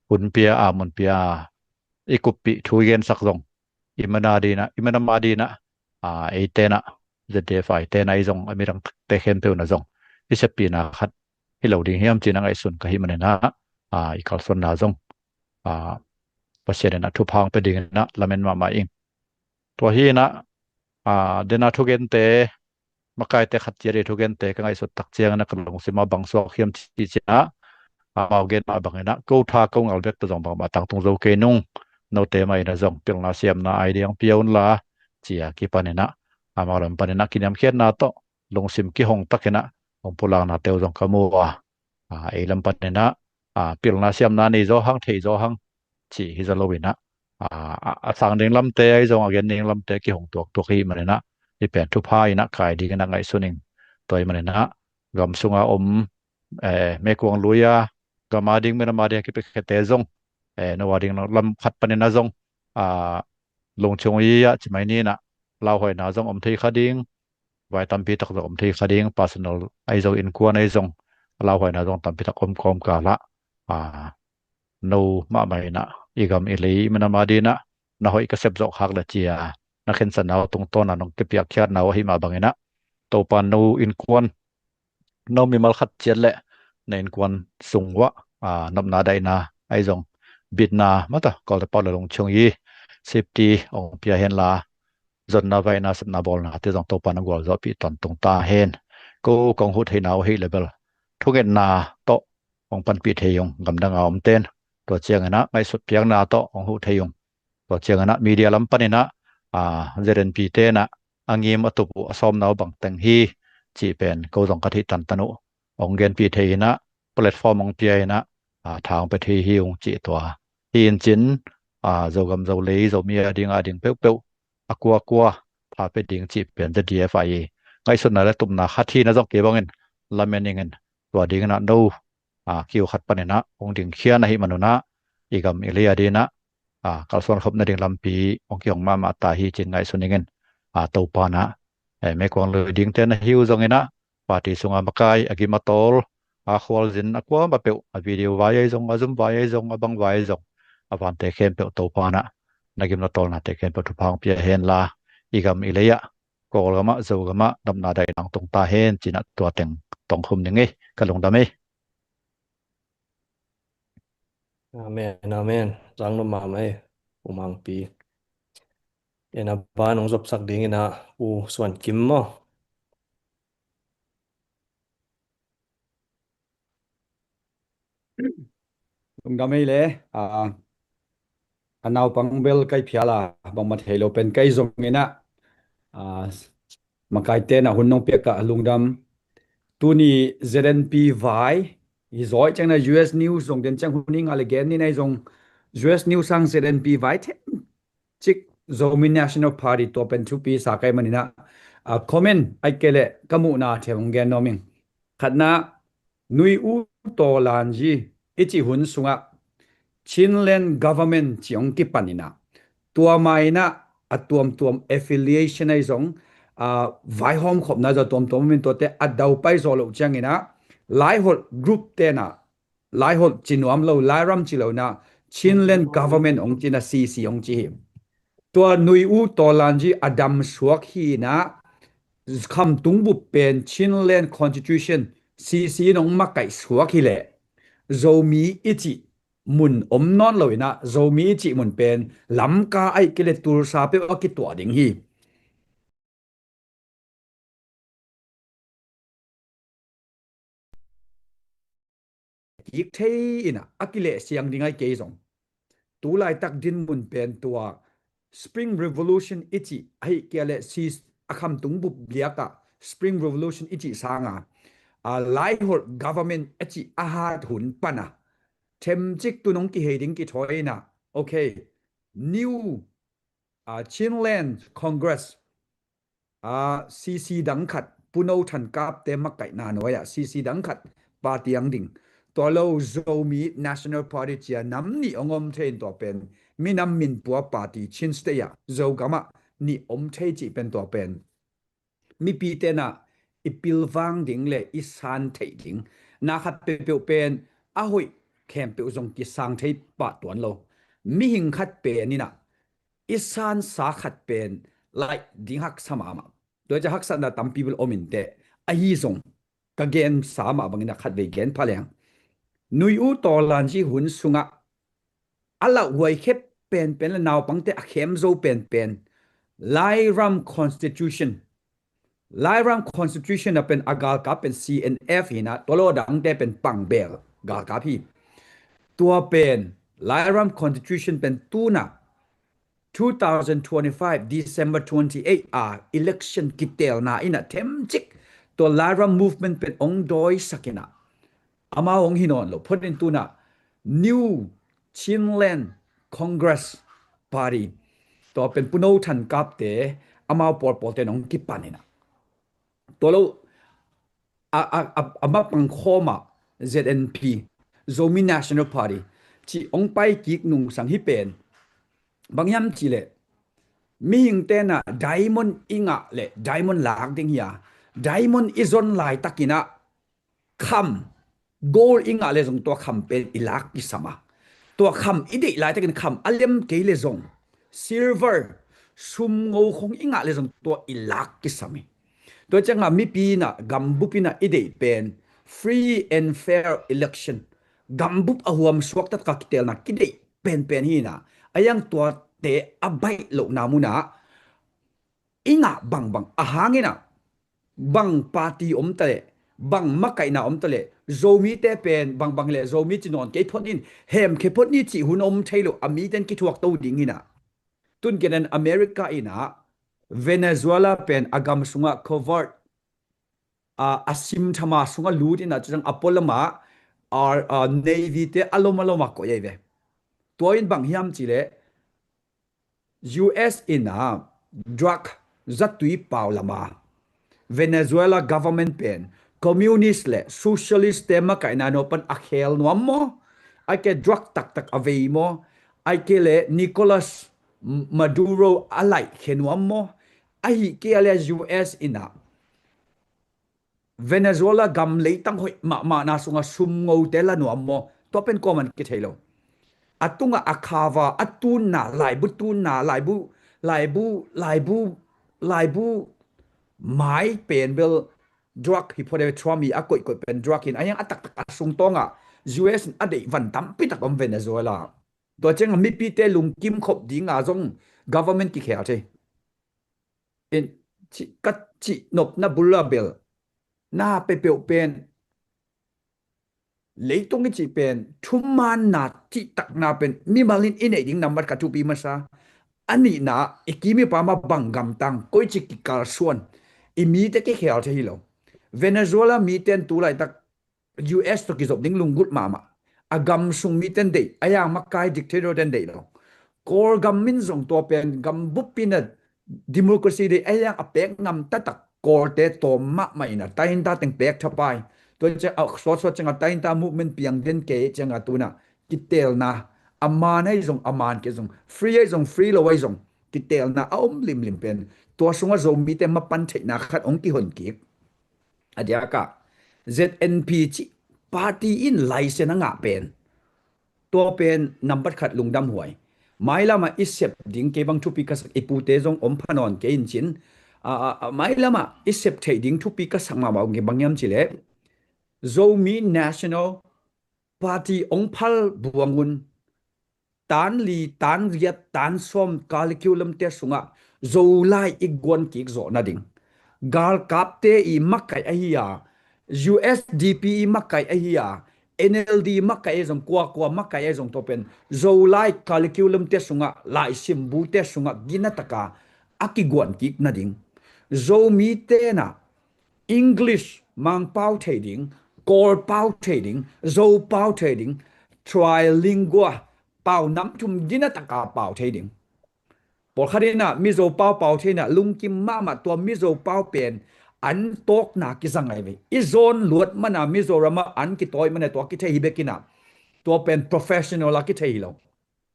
hun pia mun pia ikupi thuyen sak jong imana madina eitena ZDFI te na jong amirang te khem pe na jong isapina khat hilo ding hiam china ngai sun ka hi manena i kal son na jong pasien na thu phang pe ding na lamen ma ing to hi na dena thugen te makai te khat jere thugen te ka ngai sut tak chiang na kalong sima bangso hiam chi china gen ma bangena ko tha ko ngal bek to jong bang ba tang tung zo ke nung no te mai na jong pil na siam na ai diang pion la chia ki panena amaram panena kinam khian na to long sim ki hong takena hong pulang na teu jong kamu ai lam panena pil na siam na ni zo hang thei zo hang chi hi za lowina sang ding lam te ai jong again ding lam te ki hong tok to hi manena i pen thu phai na kai di na ngai suning toy manena gam sunga me kuang luya gamading mena ma dia ki pe te jong no wading lam khat panena jong long chong yi ya chimai ni na law hoi na jong thei khading vai tam pi tak jong thei khading personal ai zo in kuan ai jong law hoi na jong tam pi tak kom ka la no ma mai na igam ilei mena ma di na na hoi ka sep zo hak la chia na khen san naw tung ton anong ke piak khiat naw hi ma bangena to pan no in kuan no mi mal khat chiat le na in kuan sungwa nam na dai na ai jong bit na mata kol ta pawla long chung yi safety ong pia hen la zon na vai na sap na bol na te jong to pan gol zo pi ton tung ta hen ko kong hu thei naw hi level thugen na to ong pan pi theyong gam dang om ten to chiang na ngai sut piang na to ong hu theyong to chiang na media lam panina ZNP te na angim atupu asom naw bang teng hi chi pen ko jong ka thi tan tanu ong gen pi theina platform ong pi na thang pe thi hi ong chi to hin chin zo gam zo le zo mi ding pe akwa tha pe ding chi pen the DFI ngai sun na la tum na khathi na jong ke bangin lameningen to ding na no kiu khat panena ong ding khian hi manuna igam ilia dina kalson khop na ding lampi ong kyong ma ta hi chin ngai suningen to pa na me kong le ding ten hiu jong ina party sunga makai agimatol khwal jin akwa ma pe video vai jong azum vai jong abang vai jong awan te khem pe to pa na nagim na tol na te khem pe thu phang pia hen la igam ileya kol gama zo gama dam na dai nang tong ta hen china to teng tong khum ni nge kalong da me amen rang no ma mai umang pi ena ba nong job sak ding ina swan kim mo ลุงดำให้เลยอันเอาปังเบลไก่เพียละบางมาเทโลเป็นไก่ทรงเงินะมาไก่เต้นหุ่นน้องเปียกกับลุงดำตัวนี้ ZNP ไว้อีซอยจังนะ US News ส่งเดินจังหุ่นนี้อะไรแกนี่ในส่ง US News สั่ง ZNP ไว้จิก Zomi National Party ตัวเป็นชุปีสาไก่มันนี่นะคอมเมนต์ไอ้เกลกมูนาเทงแกนนอมิงขัดนะนุยอูโตลานจีอิจิหุ่นสุงะChinland government จีองกิปันนี่นะตัวไม่นะตัว affiliation ไอ้ส่งไว้หอมขบนะจะตัวมันตัวเตะอัดดาวไปโซโลจังนี่นะหลายหดกรุ๊ปเตนะหลายหดจีนวมเราหลายรำจีเรานะ Chinland government องจีนะ CC องจีตัวนุยอูโตลานจีอดัมสวกฮีนะคำตุงบุเป็น Chinland Constitution CC น้องมาไก่สวกฮีแหละโซมีอิจิมุนนอนเลยนะโซมีอิจิมุนเป็นลำกาไอเกเลตูรซาเปอกิตัวดิ่งฮีอีกเทีนะอักิเลเสียงดิ่งไอเกยงตัวไล่ตักดินมุนเป็นตัว Spring Revolution อิจิไอเกเลซีคำตุงบุบเลียกะ Spring Revolution อิจิสางหลายหด government อิจิอาหารหุ่นปนะเทมจิกตัวน้องกิเฮดิงกิถอยนะโอเค New Chinland Congress CC ดังขัดปุโนทันกาบเตมักไก่นาน้อยCC ดังขัดปาร์ตี้ยังดิ่งตัวเราโซมี National Party เจียน้ำนี่องเทนตัวเป็นมีน้ำมินปัวปาร์ตี้ชินสเตียโซกามะนี่เทจิเป็นตัวเป็นมีปีเตนะอิปิลวังดิ่งเลยอิสานเทดิ่งนาขัดเปเปเป็นหุยแคมเปอุงกิสังเทปะตัวเรามีหิงขัดเป็นนี่นะอิสานสาขัดเป็นไล่ดิ่งหักสมามาโดยจะหักสันดาตัมปีบลอมินเตอฮีซงกะเกนสามาบังนักขัดเบเกนพะเลงนุยอูตอลันจีหุนสุงะอัลละหวยเข็บเป็นละนาวปังเตอเข้มโซเป็นไลรัม constitution ไลรัม constitution น่ะเป็นอากาลกาเป็น CNF หินะตัวโลดังเตเป็นปังเบลกาลกาพี่ตัวเป็นไลรัม constitution เป็นตูนะ2025 December 28 election กิเตลนาอินะเทมจิกตัวไลรัม movement เป็นองค์โดยสักนะอามาองหินอนโลพอดินตูนะ New Chinland Congress Party ตัวเป็นปุโนทันกับเตอามาปอลเตนองกิปันนี่นะตัวเราอามาปังโคมา ZNP Zomi National Party ที่องไปกิกนุงสังฮิเป็นบางยามจีเลมีหิงเตนะไดมอนด์อิงะเลไดมอนด์หลากดิงเฮียไดมอนด์อิซอนไลตักินะคำโกลอิงะเลซงตัวคำเป็นอิลักกิสมาตัวคำอิดิไลตักินคำอัลเลมเกเลซงซิลเวอร์ซุมงูคงอิงะเลซงตัวอิลักกิสมีตัวจังหวะมีปีนะกัมบุปินะอิดิเป็น free and fair election กัมบุปอหวมสวกตัดกักเตลนะกิดิเป็นฮีนะอายังตัวเตอใบโลนามุนะอิงะบังอาหางนะบังปาร์ตี้เตะบังมักไก่นาตะเลโซมีเตเป็นบังเลโซมีจินอนเกพอดินเฮมเคพอนี่จิหุนเทโลอมีเดนกิทวกตูดิงนะตุนเกนันอเมริกาอินะเวเนซุเอลาเป็นอากามสุงะคอเวอร์อาซิมธรรมาสุงะลูดินะจังอพอลมาเนวีเตอลมาก็ยัยเวตัวอินบังฮิมจิเลUS ina drug zatui paulama Venezuela government pen communist le socialist tema kaina no pan akhel nuammo ake drug tak away mo ake le Nicolas Maduro alai khenuammo ahi ke ale US ina Venezuela gam leitang hoi ma na sunga sumngau tela nuammo to pen common ke thelo atunga akava atuna laibu tuna laibu mai pen bel drug hipode traumi akoi ko pen drug in ayang atak asung tonga US ade van tam pitak om Venezuela to cheng mi pi te lung kim khop dinga jong government ki khia che in kat chi nop na bulla bel na pe pe pen leitung ki chi pen thuman na ti tak na pen mi malin in ding number ka tu pi masa ani na ikimi pa ma bangam tang koi chi ki kal suan imi te ke khel the hi lo Venezuela mi ten tu lai tak US to ki zop ding lungut mama agam sung mi ten dei ayang makai dictator den dei lo kor gam min zong to pen gam bupina democracy de ayang apek ngam tatak kor te to ma mai na tain ta teng pek thapai to che so changa tain ta movement piang den ke changa tuna kitel na aman ai zong aman ke zong free ai zong free lo ai zong kitel na aum lim lim pen to sunga zo mi te ma pan thei na khat ong ki hon ki adia ka ZNP chi party in license nga pen to pen number khat lungdam huai mailama isep ding ke bang thupi ka ipute jong om phanon ke in chin mailama isep thei ding thupi ka sangma ba nge bangyam chile zomi national party ong phal buangun tan li tan riat tan som curriculum te sunga zolai igwan ki zo na ding gal kapte i makai ahia USDP makai ahia NLD makai zong kwa makai zong topen zolai curriculum te sunga lai simbu te sunga ginataka akigwan kik na ding zomi te na English mang pau trading core pau trading zo pau trading trilingua pau nam thum ginataka pau trading por khadina mizo pau thena lungkim mama to mizo pau pen an tok na ki zangai ve izon luat mana mizorama an ki toy mana to ki thei bekina to pen professional la ki thei lo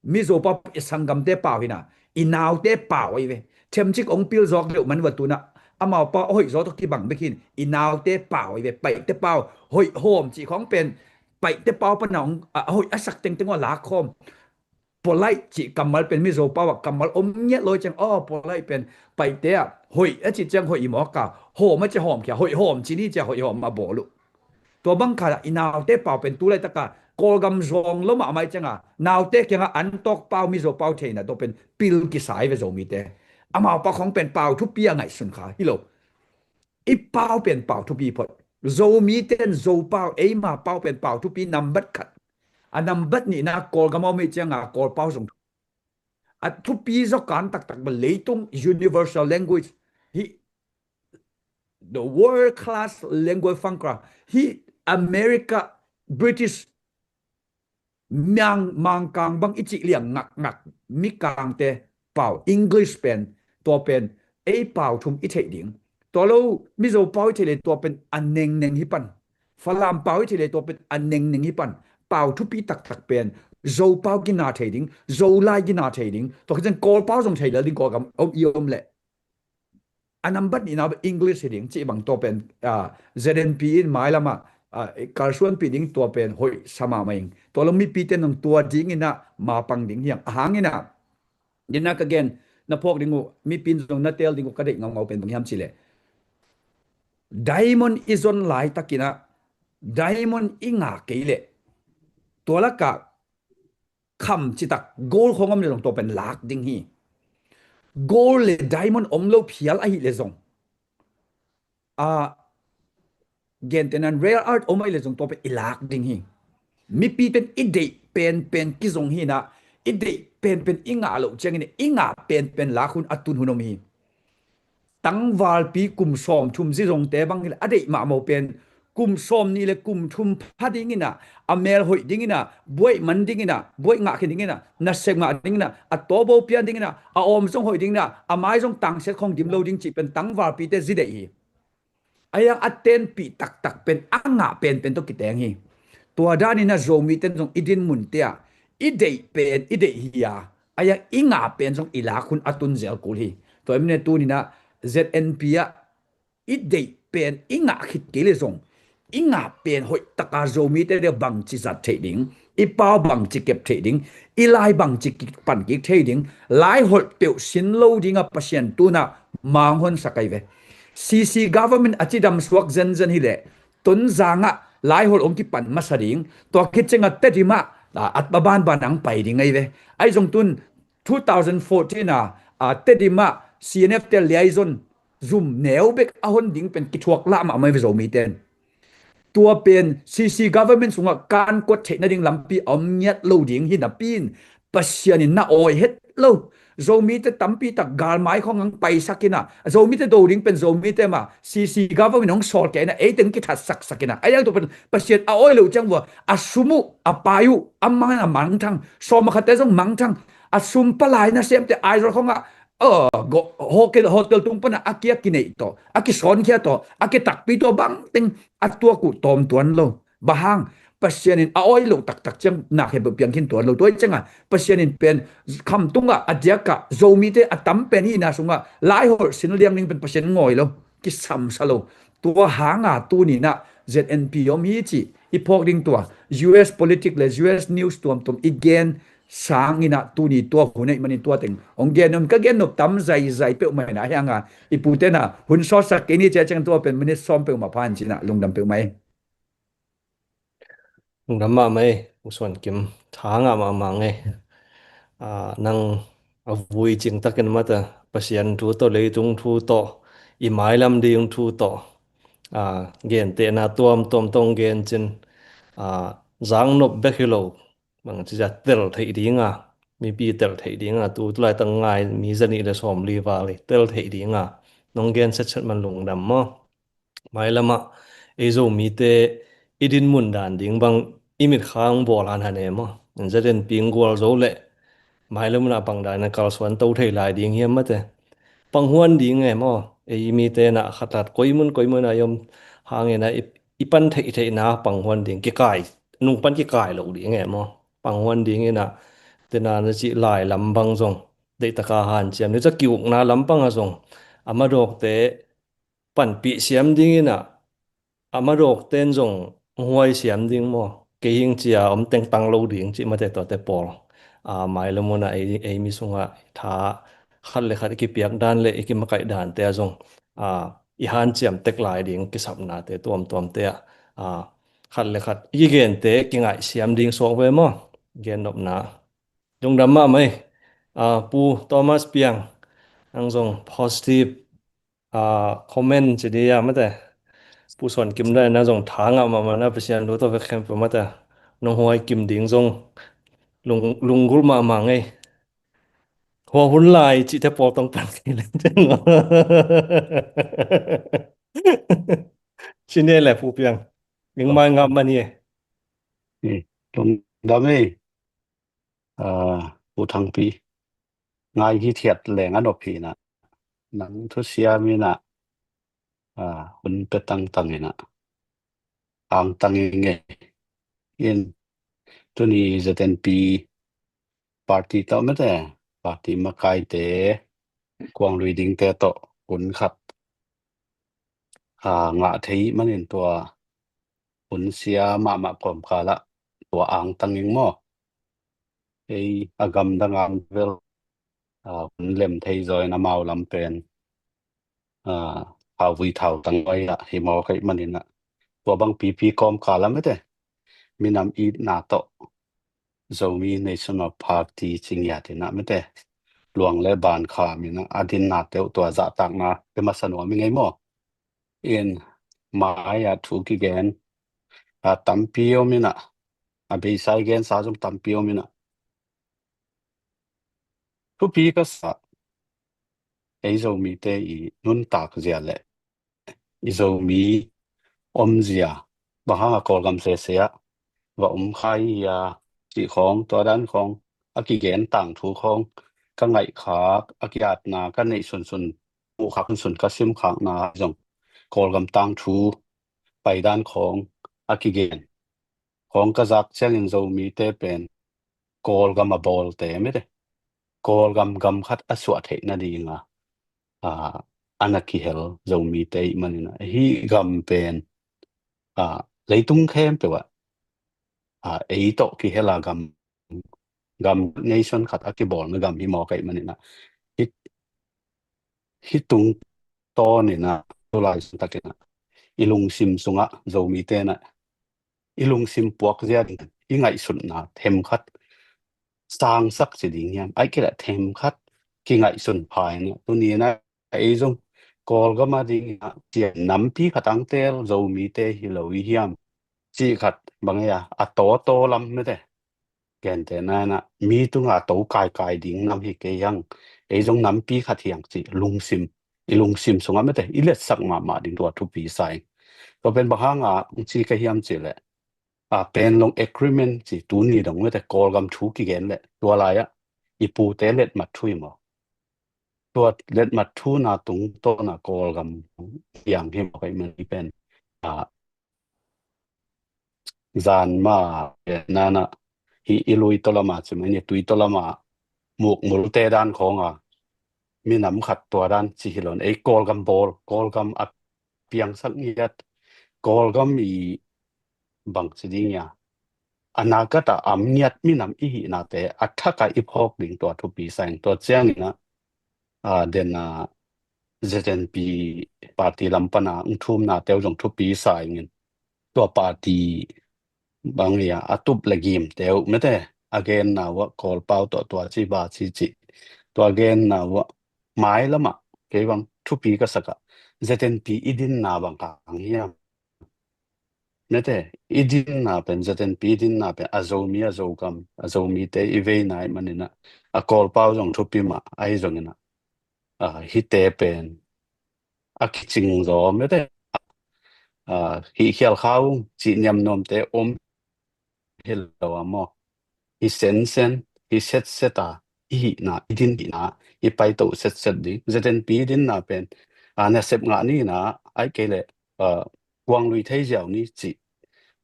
mizo pau isangam te pau hina inaw te pau ai ve themchik ong pil jok le man watuna amao pa hoi zo to ki bang bekin inaw te pau ai ve pai te pau hoi hom chi khong pen pai te pau panong hoi asak teng teng la khom polai chi kamal pen mizo pa wa kamal om nge loi chang polai pen pai te hoi a chi chang hoi mo ka ho ma che hom kya hoi hom chi ni che hoi hom ma bolu to bang kha inaw te pau pen tu lai ta ka kol gam zong lo ma mai changa naw te kya an tok pau mizo pau the na to pen pil ki sai ve zo mi te amao pa khong pen pau thu pia ngai sun kha hi lo i pau pen pau thu pi phot zo mi ten zo pau e ma pau pen pau thu pi number khat anam bat ni na kol gamo me changa kol pau song at thu pi zo kan tak ba leitung universal language hi the world class language funkra hi America British mang kang bang ichi liang ngak mi kang te pau English pen to pen e pau thum i thei ding to lo mi zo pau thei le to pen aneng neng hi pan falam pau thei le to pen aneng neng hi pan pau thu pi tak pen zo pau ki na thei ding zo lai ki na thei ding to ken kol pau jong thei le ding ko gam om le anam bat ni na English ding chi bang to pen ZNP in mai lama kalsuan pi ding to pen hoi sama mai to lo mi pi ten nong to ding ina ma pang ding yang hangina dina ka gen na pok dingu mi pin jong na tel dingu ka dei ngau pen bang yam chile diamond is on lai takina diamond inga keile tola ka kham chitak gold khongam le long to pen lak ding hi gold le diamond omlo phial a hi le zong gen tenan rare earth omai le zong to pe ilak ding hi mi pi ten idei pen ki zong hi na idei pen inga lo chang ni inga pen la khun atun hunom hi tangwal pi kum som thum zi zong te bang le adei ma mo pen kum som ni le kum thum phading ina amel hoi ding ina boy man ding ina boy nga khin ding ina na sek ma ding ina atobo pian ding ina a om song hoi ding na amai song tang set khong dim lo ding chi pen tangwal pi te zi dei hi ayang aten pi tak pen anga pen to kiteng hi tua dani na zomi ten jong idin mun tia idei pen idei hiya ayang inga pen jong ila khun atun zel kul hi to emne tu ni na ZNP ya idei pen inga khit kele jong inga pen hoi taka zomi te de bang chi zat trading i pau bang chi kep trading i lai bang chi pan ki trading lai hol peu sin lo ding a pasien tu na mang hon sakai ve CC government achidam swak zen hi le tun zanga lai hol ong ki pan masaring to kitchenga tedima at baban banang pai ding ai ve ai jong tun 2014 na tedima CNF tel liaison zoom neo bek ahon ding pen kithuak la ma mai zo mi ten ตัวเป็น CC government สุงการกดเทนะดิงลำปีอมเงียดโลดิงหินปีนปัสยานินนาโอยเฮ็ดโลโซมีเตตัมปีตักกาลไม้ของงังไปสักินะโซมีเตโดดิงเป็นโซมีเตมา CC government ของสอดแกนะตึงกิทัดสักินะไอ้ยังตัวเป็นปัสยาโอยโลจังว่าอสุมุอปายุอัมมันมังทังโซมาคัตเตซงมังทังอสุมปลายนะเสียมแต่ไอรของhotel tung pana akia kine ito aki son kia to aki takpi to bang ting atua ku tom tuan lo bahang pasyanin aoi lo tak chang na he biang kin tuan lo toi changa pasyanin pen kham tunga adiaka zomi te atam pen hi na sunga lai hol sin liang ning pen pasyan ngoi lo ki sam salo tua hanga tu ni na ZNP yom hi chi ipok ding tua US politics le US news tuam again sangina tu ni tua hunai mani tua teng onggenum ka genop tam zai pe mai na hanga iputena hun so sak ni che chang tua pen minute som pe ma phan china lungdam pe mai lungdam ma mai uswan kim thanga ma mangai nang avui ching takin mata pasian thu to le tung thu to I mai lam ding thu to gen te na tom tong gen chin zang nop bekilo bang chi ja tel thei dinga mi pi tel thei dinga tu tlai tang ngai mi zani le som li wa le tel thei dinga nong gen set man lung dam mo mai lama ezo mi te idin mun dan ding bang imit khang bol han hane mo zaden ping gol zo le mai lam na bang dan na kal swan to thei lai ding hiam ma te pang huan ding nge mo mi te na khatat koimun ayom hange na ipan thei na pang huan ding ki kai nung pan ki kai lo ding nge mo pang huan ding ina tena na chi lai lam bang zong de ta ka han chiam ne cha kiuk na lam pang a zong ama dok te pan pi siam ding ina ama dok ten zong huai siam ding mo ke hing chia om teng tang lo ding chi ma te to te pol mai lo mo na ei mi sunga tha khal le khat ki piak dan le ki ma kai dan te zong I han chiam tek lai ding ki sap na te tom te khat le khat I gen te ki ngai siam ding so we mo gen nop na dung dam ma mai pu Thomas Piang ang zong positive comment chi dia ma te pu son kim da na zong thanga ma na pasian lo to ve khem pa ma ta nong hoi kim ding zong lungul ma ma ngai ho hun lai chi te po tong pan ki le chi ne le pu Piang ning mai ngam ma ni lung dam ei pu thang pi ngai hi thiat leng an op pi na nang thu sia mi na hun pe tang ina ang tang nge in tu ni ZNP party ta ma te party ma kai te kwang lui ding te to kun khat nga thei manin tua hun sia ma pom ka la tua ang tang ing mo ei agam dangang vel hun lem thei zoi na mau lam pen vui thau tang ai hi mo kai manin na tua bang PP kom ka lam te minam I na to zomi national party chingya te na me te luang le ban kha mi na adin na te tua za tak na pe ma sanwa mi ngai mo in maya thu ki gen tampio mi na be sai gen sa jum tampio mi na thu pi ka sa ei zomi te I nun tak zia le I zomi om zia ba ha kol gam se ya wa khai ya chi khong to dan khong aki gen tang thu khong ka ngai kha akiat na ka nei sun u kha sun ka sim khang na jong kol gam tang thu pai dan khong aki gen khong ka zak chang in zo mi te pen kol gam a bol te me de kol gam khat aswa the na dinga anaki hel zo mi te manina hi gam pen leitung khem pe wa ei to ki hela gam nation khat aki bol na gam hi mo kai manina hitung to ni na to lai takena ilung sim sunga zo mi te na ilung sim puak zia I ngai sun na them khat sang sak chi ding yam ai ke la them khat ki ngai sun phai na tu ni na ei zong kol ga ma ding chian nam pi khatang tel zo mi te hi lo hi hiam จีขัดบางอย่างโตลำไม่ได้แกนแต่นั่นนะมีตัวโตกายดิ่งนำให้เกยังจงนำปีขัดเหียงจีลุงซิมสงไม่ได้อีเล็ดสักมาดิ่งตัวทุกปีใส่ก็เป็นบางจีก็เหียมจีแหละเป็นลง agreement จีตัวนี้ตรงไม่ได้กอลกำชูกี่แกนแหละตัวอะไรอีปูเตเล็ดมาช่วยมั้งตัวเล็ดมาทูน่าตรงตัวน่ะกอลกำอย่างที่บอกไปมันเป็นจานมานั่นน่ะอีลุยตัวละมาใช่ไหมเนี่ยตุยตัวละมาหมูเตด้านของมีน้ำขัดตัวด้านสิฮิลอนกอลกำบอลกอลกำอัดเปียงสักนิดกอลกำมีบางสิ่งเนี่ยอนาคตเนียดมีน้ำอีหินาแต่อัฐกะอีพอกดิ่งตัวทุปีแสงตัวเจ้านี่นะเดนZNP ปาร์ตี้ลำปนาทุ่มนาเตียวจงทุปีใส่เงินตัวปาร์ตี้บางอย่างตุบเลกิมเตียวไม่ได้again นะว่ากอลเป้าตัวจีบาจีตัว again นะว่าหมายละมาเกี่ยวกับทุปีก็สักZNP อีดินนาบางครั้งเนี่ยไม่ได้อีดินนาเป็นZNP อีดินนาเป็นอาโซมีเตอีเวนายมันนี่นะกอลเป้าจงทุปีมาไอ้จงนี่นะฮิเตเป็นคิดจริงจอไม่ได้ฮิเขียวข้าวจีนยำนมเตเฮลโลมอฮิเซนฮิเซตอีน่ะอีดินน่ะอีไปโตเซตดิZNPดินน่ะเป็นเนี่ยเสพงานนี่นะไอ้เกลกวางลุยเที่ยวนี่จี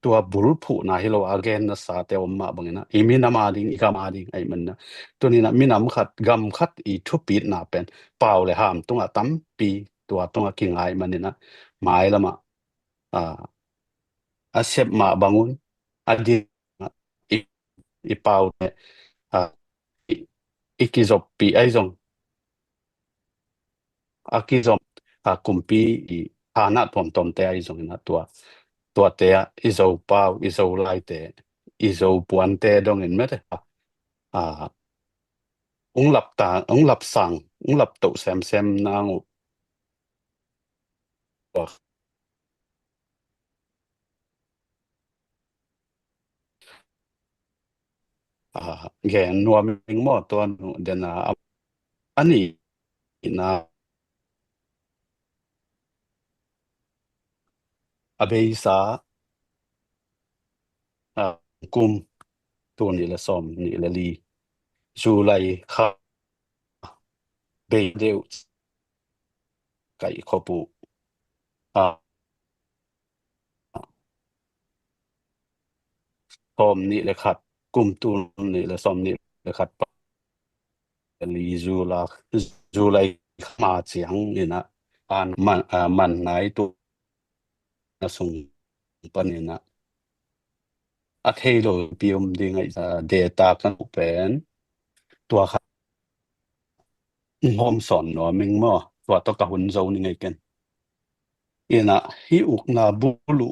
ตัวบุรุษผู้นะฮิโลอาเกนนะสาเตอมมาบังนะอีมีนามาดิงอีกามาดิงไอ้มันนะตัวนี้นะมีน้ำขัดกำขัดอีทุปีน่ะเป็นเปล่าเลยห้ามตรงตั้มปีตัวตรงกิ่งไอ้มันนี่นะหมายละมาเสพมาบังุนอดีอีเปล่าเนี่ยอีกิจบปีไอ้จงกิจบกุมปีอีฐานะตอมเตไอ้จงนะตัวเตะอีโซเปล่าอีโซไลเตะอีโซปวนเตะดงเห็นไหมเด้หลับตาหลับสั่งหลับตุแซมนางแกนัวมิงหมอตัวเดนะอันนี้นะเบยสากุมตัวนี้ละซอมนี่ละลีจูไลค่ะเบยเดียวไก่ขบุซอมนี่ละขัดกุมตัวนี่ละซอมนี่ละขัดลีจูไลมาเสียงนี่นะมันไหนตัวนะส่งปนนี่นะเทโลปีมดิ่งไอ้data กันเป็นตัวครับหอมสอนเนาะมิงมั่วตัวตกกับหุ่นโซนี่ไงกันนะฮิอุกนาบุลุ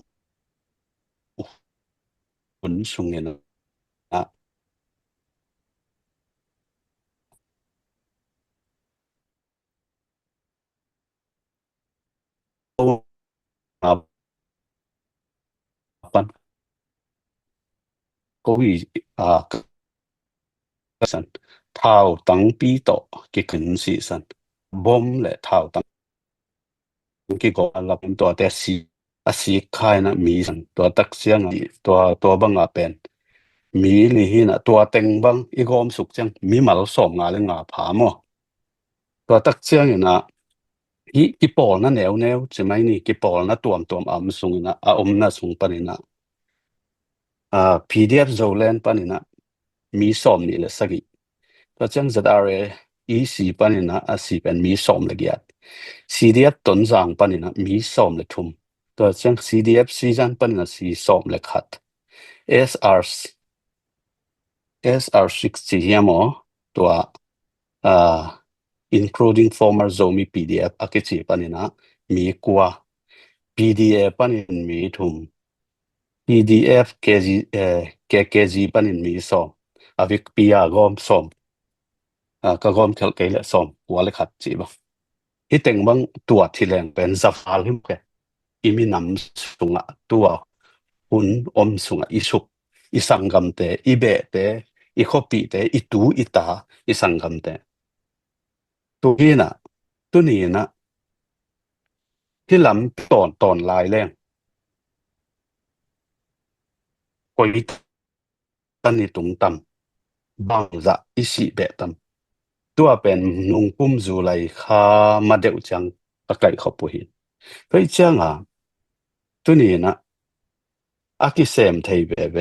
หุ่นสุงเงินนะโอ้ปันก็วิสันเท้าตั้งปีโตกี่ขึ้นสีสันบอมและเท้าตั้งกี่ก็ลับตัวแต่สีคายนะมีสันตัวตักเสียงตัวบังอาเป็นมีลีหินะตัวเต็งบังอีกอมสุกจังมีมาแล้วสองงาเลยงาผาหมอตัวตักเสียงนะกี่ปอลนะแนวใช่ไหมนี่กี่ปอลนะตัวมสุงนะนะสุงปนินะPDF โซเลนปนินะมีสอมนี่แหละสักอีตัวจังจะได้EC ปนินะสีเป็นมีสอมเลยกี่CDF ต้นจางปนินะมีสอมเลยทุ่มตัวจัง CDF ซีจันปนินะสีสอมเลยขัด SR60 เนี่ยมั้งตัวincluding former Zomi PDF อากิจิปนินะมีกว่า PDF ปนินมีทุ่ม PDF KG ปนินมีสอมวิกปียากอมสอมก็กอมเขลเกลสอมหัวเลยขัดจีบที่แต่งบางตัวที่แรงเป็นซัฟาลิมแกอีมีน้ำสูงตัว หุนอมสุงอิสุกอิสังกัมเตอิเบเตอิโคปิเตอิตูอิตาอิสังกัมเตตุกีนะตุนีนะที่ลำตอนลายแรงกอยตันนิตุงตัมบังจะอิสิเบตัมตัวเป็นนุงปุ่มจูไลคามาเดวจังตะไกขบุหินเฮ้ยจังตุนีนะอากิเซมไทยเบเบ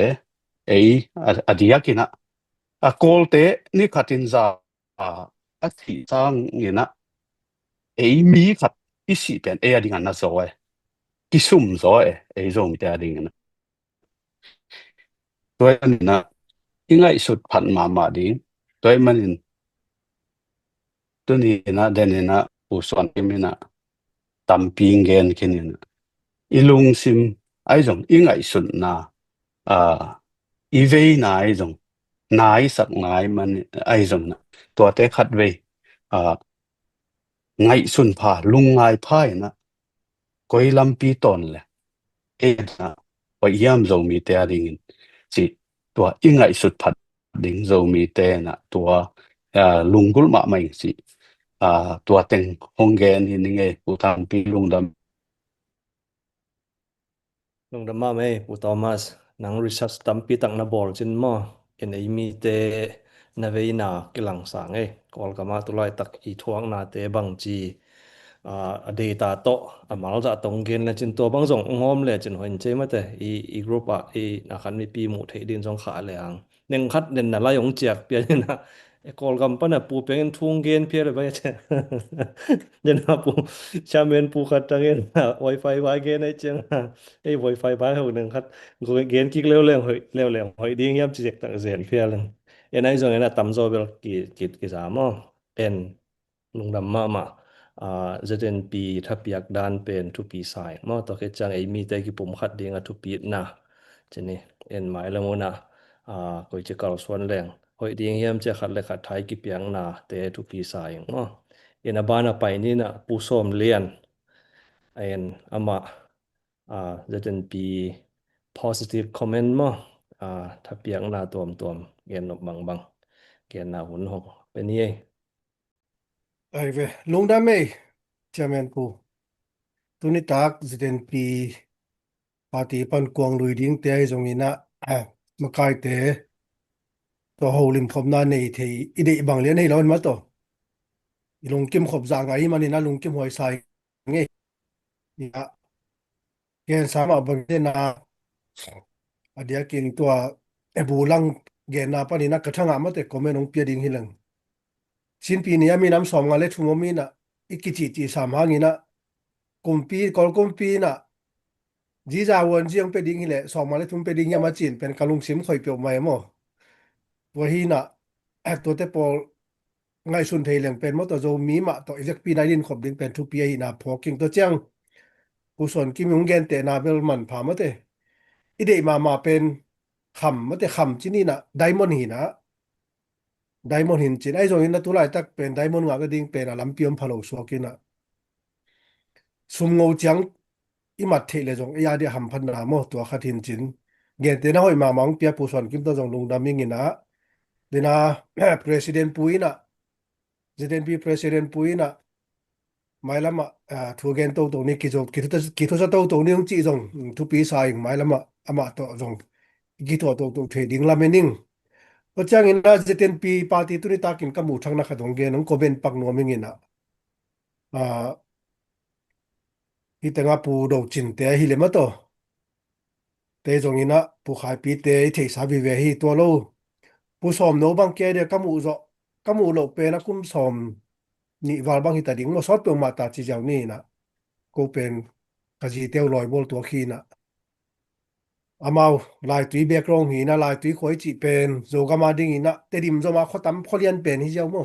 อดียกินะโกลเตนี่ขัดินซาอธิสังนี่นะมีขัดอิสิเป็นอดีงันนะโซกิซุมโซโซมิแต่อดีงันนะตัวนี้นะยังไงสุดพันมาดีตัวมันตัวนี้นะเดนนะผู้สอนที่มีนะตัมปิงเกนคินนะอีลุงซิมไอ้จงยังไงสุดนะอีเวนะไอ้จงนายสักนายมันไอ้จงนะตัวเตขัดเวไงสุนพาลุงไงพายนะก็อีลำปีตอนเลยนะว่ายามเรามีแต่ดิ่งสิตัวยังไงสุดพัดดิ่งเรามีแต่นะตัวลุงกุลมาไม่สิตัวเต็งฮงเกนนี่ไงผู้ทำปีลุงดำมาไม่ปูทอมัสนังรีเสิร์ชตัมปีตักนาบอลจินมอมีเตนาเวนากิลังสังกอลกามาตุไลตักอีทวงนาเตบังจีdata โตมาลจะตรงเกณฑ์จินตัวบางส่งงอมเลยจินหันเจมาแต่อีกรุ๊ปนักขันมีปีหมู่เทดินสองขาเลยอ่างหนึ่งคัดเด่นน่ะไล่ยงเจียกเปียนะกอลกำปั้นน่ะปูเปียนทุ่งเกณฑ์เพียเลยไปเจ้เดี๋ยวนะปูชาเมนปูคัดตังเกณฑ์Wi-Fi ไว้เกณฑ์ไอ้เจ้าWi-Fi ไว้เขาหนึ่งคัดเกณฑ์กิ๊กเร็วๆเร็วๆหอยดิ้งยับเจียกตังเสียนเพียเลยไอ้ส่วนนี้นะตำโซเบลกี่สามลุงดำมาZNP ถ้าเปียกดานเป็นทุปีสายมาต่อแค่จังมีแต่กี่ปุ่มขัดเดียงทุปีนะจะนี่หมายแล้วมั้งนะก็จะกล่าวส่วนแรงหอยเดียงยามจะขัดเลยขัดไทยกี่เปียงนะแต่ทุปีสายบ้านไปนี่นะผู้ส้มเลียนอามาZNP positive comment มาถ้าเปียงนะตัวบางเกียนนะหุ่นหงเป็นนี่ไอ้เวลงดำไม่เจ้าแมนปูตัวนี้ตักZNPปาร์ตี้ปันกวางลุยดิ้งเตะตรงนี้นะมาไกลเตะตัวโฮลิมขบนาในที่อีเดบังเลี้ยนให้เรามาตัวลงกิมขบจางไงมันนี่นะลงกิมหอยใส่ไงนี่อะเกณฑ์สามารถบังเลี้ยนนะเดี๋ยวกินตัวบูลังเกณฑ์นะปานี่นะกระทั่งอามาแต่ก็ไม่น้องเปียดิ้งให้ลังสิ้นปีนี้มีน้ำสองงานเล็กทุ่งมีนะอีกกี่สามห้างี้นะกุมปีกอลกุมปีนะจีจาวันจียงไปดิ้งนี่แหละสองมาเล็กทุ่งไปดิ้งยามาจีนเป็นการลงซิมคอยเปียวใหม่มั้งตัวฮีนะตัวเตปอลไงสุนเทเลงเป็นมอตัวโจมีมาตัวอีกปีนั้นดินขบดิ้งเป็นทุกปีฮีนะพอกิ่งตัวเจียงผู้สอนกิมยงเกนเตนาเบลมันพามาเตอีเดมาเป็นคำมาเตคำที่นี่นะไดมอนด์ฮีนะไดมอนด์หินจีนไอ้ตรงนี้นะตัวไรตักเป็นไดมอนด์งาก็ดิ้งเป็นลำเปียมพะโล้สัวกินนะสุมงูจังอีมัดเทเลจงไอ้ยาเดียหำพันนาโมตัวขัดหินจีนเงินเตนะหอยมองเปียผู้สอนกิมตัวจงลงดำมิงินะเดนะ President ปุยนะ ZNP President ปุยนะไม่ละมาทัวเกนโตตรงนี้กี่ทุสโตตรงนี้ต้องจีจงทุกปีสายไม่ละมาอามาตัวจงกี่ตัวตรงเทรดดิ้งละเมนิงก็จังอินนะZNP ปาร์ตี้ตุนิตากินกมูทั้งนักดงเกนงก็เป็นปักนัวมิงินะที่แต่งาปูดอกจินเตะฮิเลมาโตเตจงอินะปูขายปีเตะที่สาวิเวฮีตัวโลปูสอมโนบังเกเดียกมูโลเปนะคุมสอมนี่วาลบังฮิตาดิ้งมาสอดเปียวมาตาจีเจ้านี่นะก็เป็นกะจีเตียวลอยบอลตัวขีนะอามาลายตุยเบกรองหีนะลายตุยคอยจีเป็นโจกามาดิ้งหีนะเตดิมโจมาเขาตำเขาเลียนเป็นฮิเจ้าโม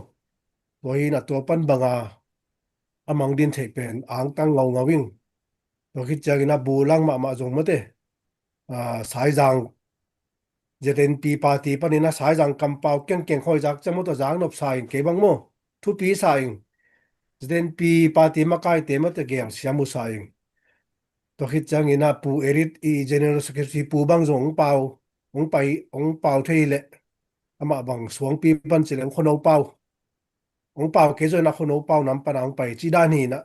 ตัวหีนะตัวปั้นบังอามังดินเทเป็นอ่างตั้งเงาวิ่งตัวคิดจากนะบูลังมาจงมาเตสายจางZNP ปาร์ตี้ปนี่นะสายจางกำเปาเก่งคอยจากจะมุตจางนบสายเก็บังโมทุปีสายZNP ปาร์ตี้มาใกล้เตมตะเกียงเสียมุสาย ตัวคิดจังอินะปูเอริตอีเจเนอเรลเซคเรตรีปูบางจงเปาองไปองเปาเทเลอามาบังสวงปีบันเสลงคนเอาเปาองเปาเกจนะคนเอาเปานำปะนางไปจีดานีนะ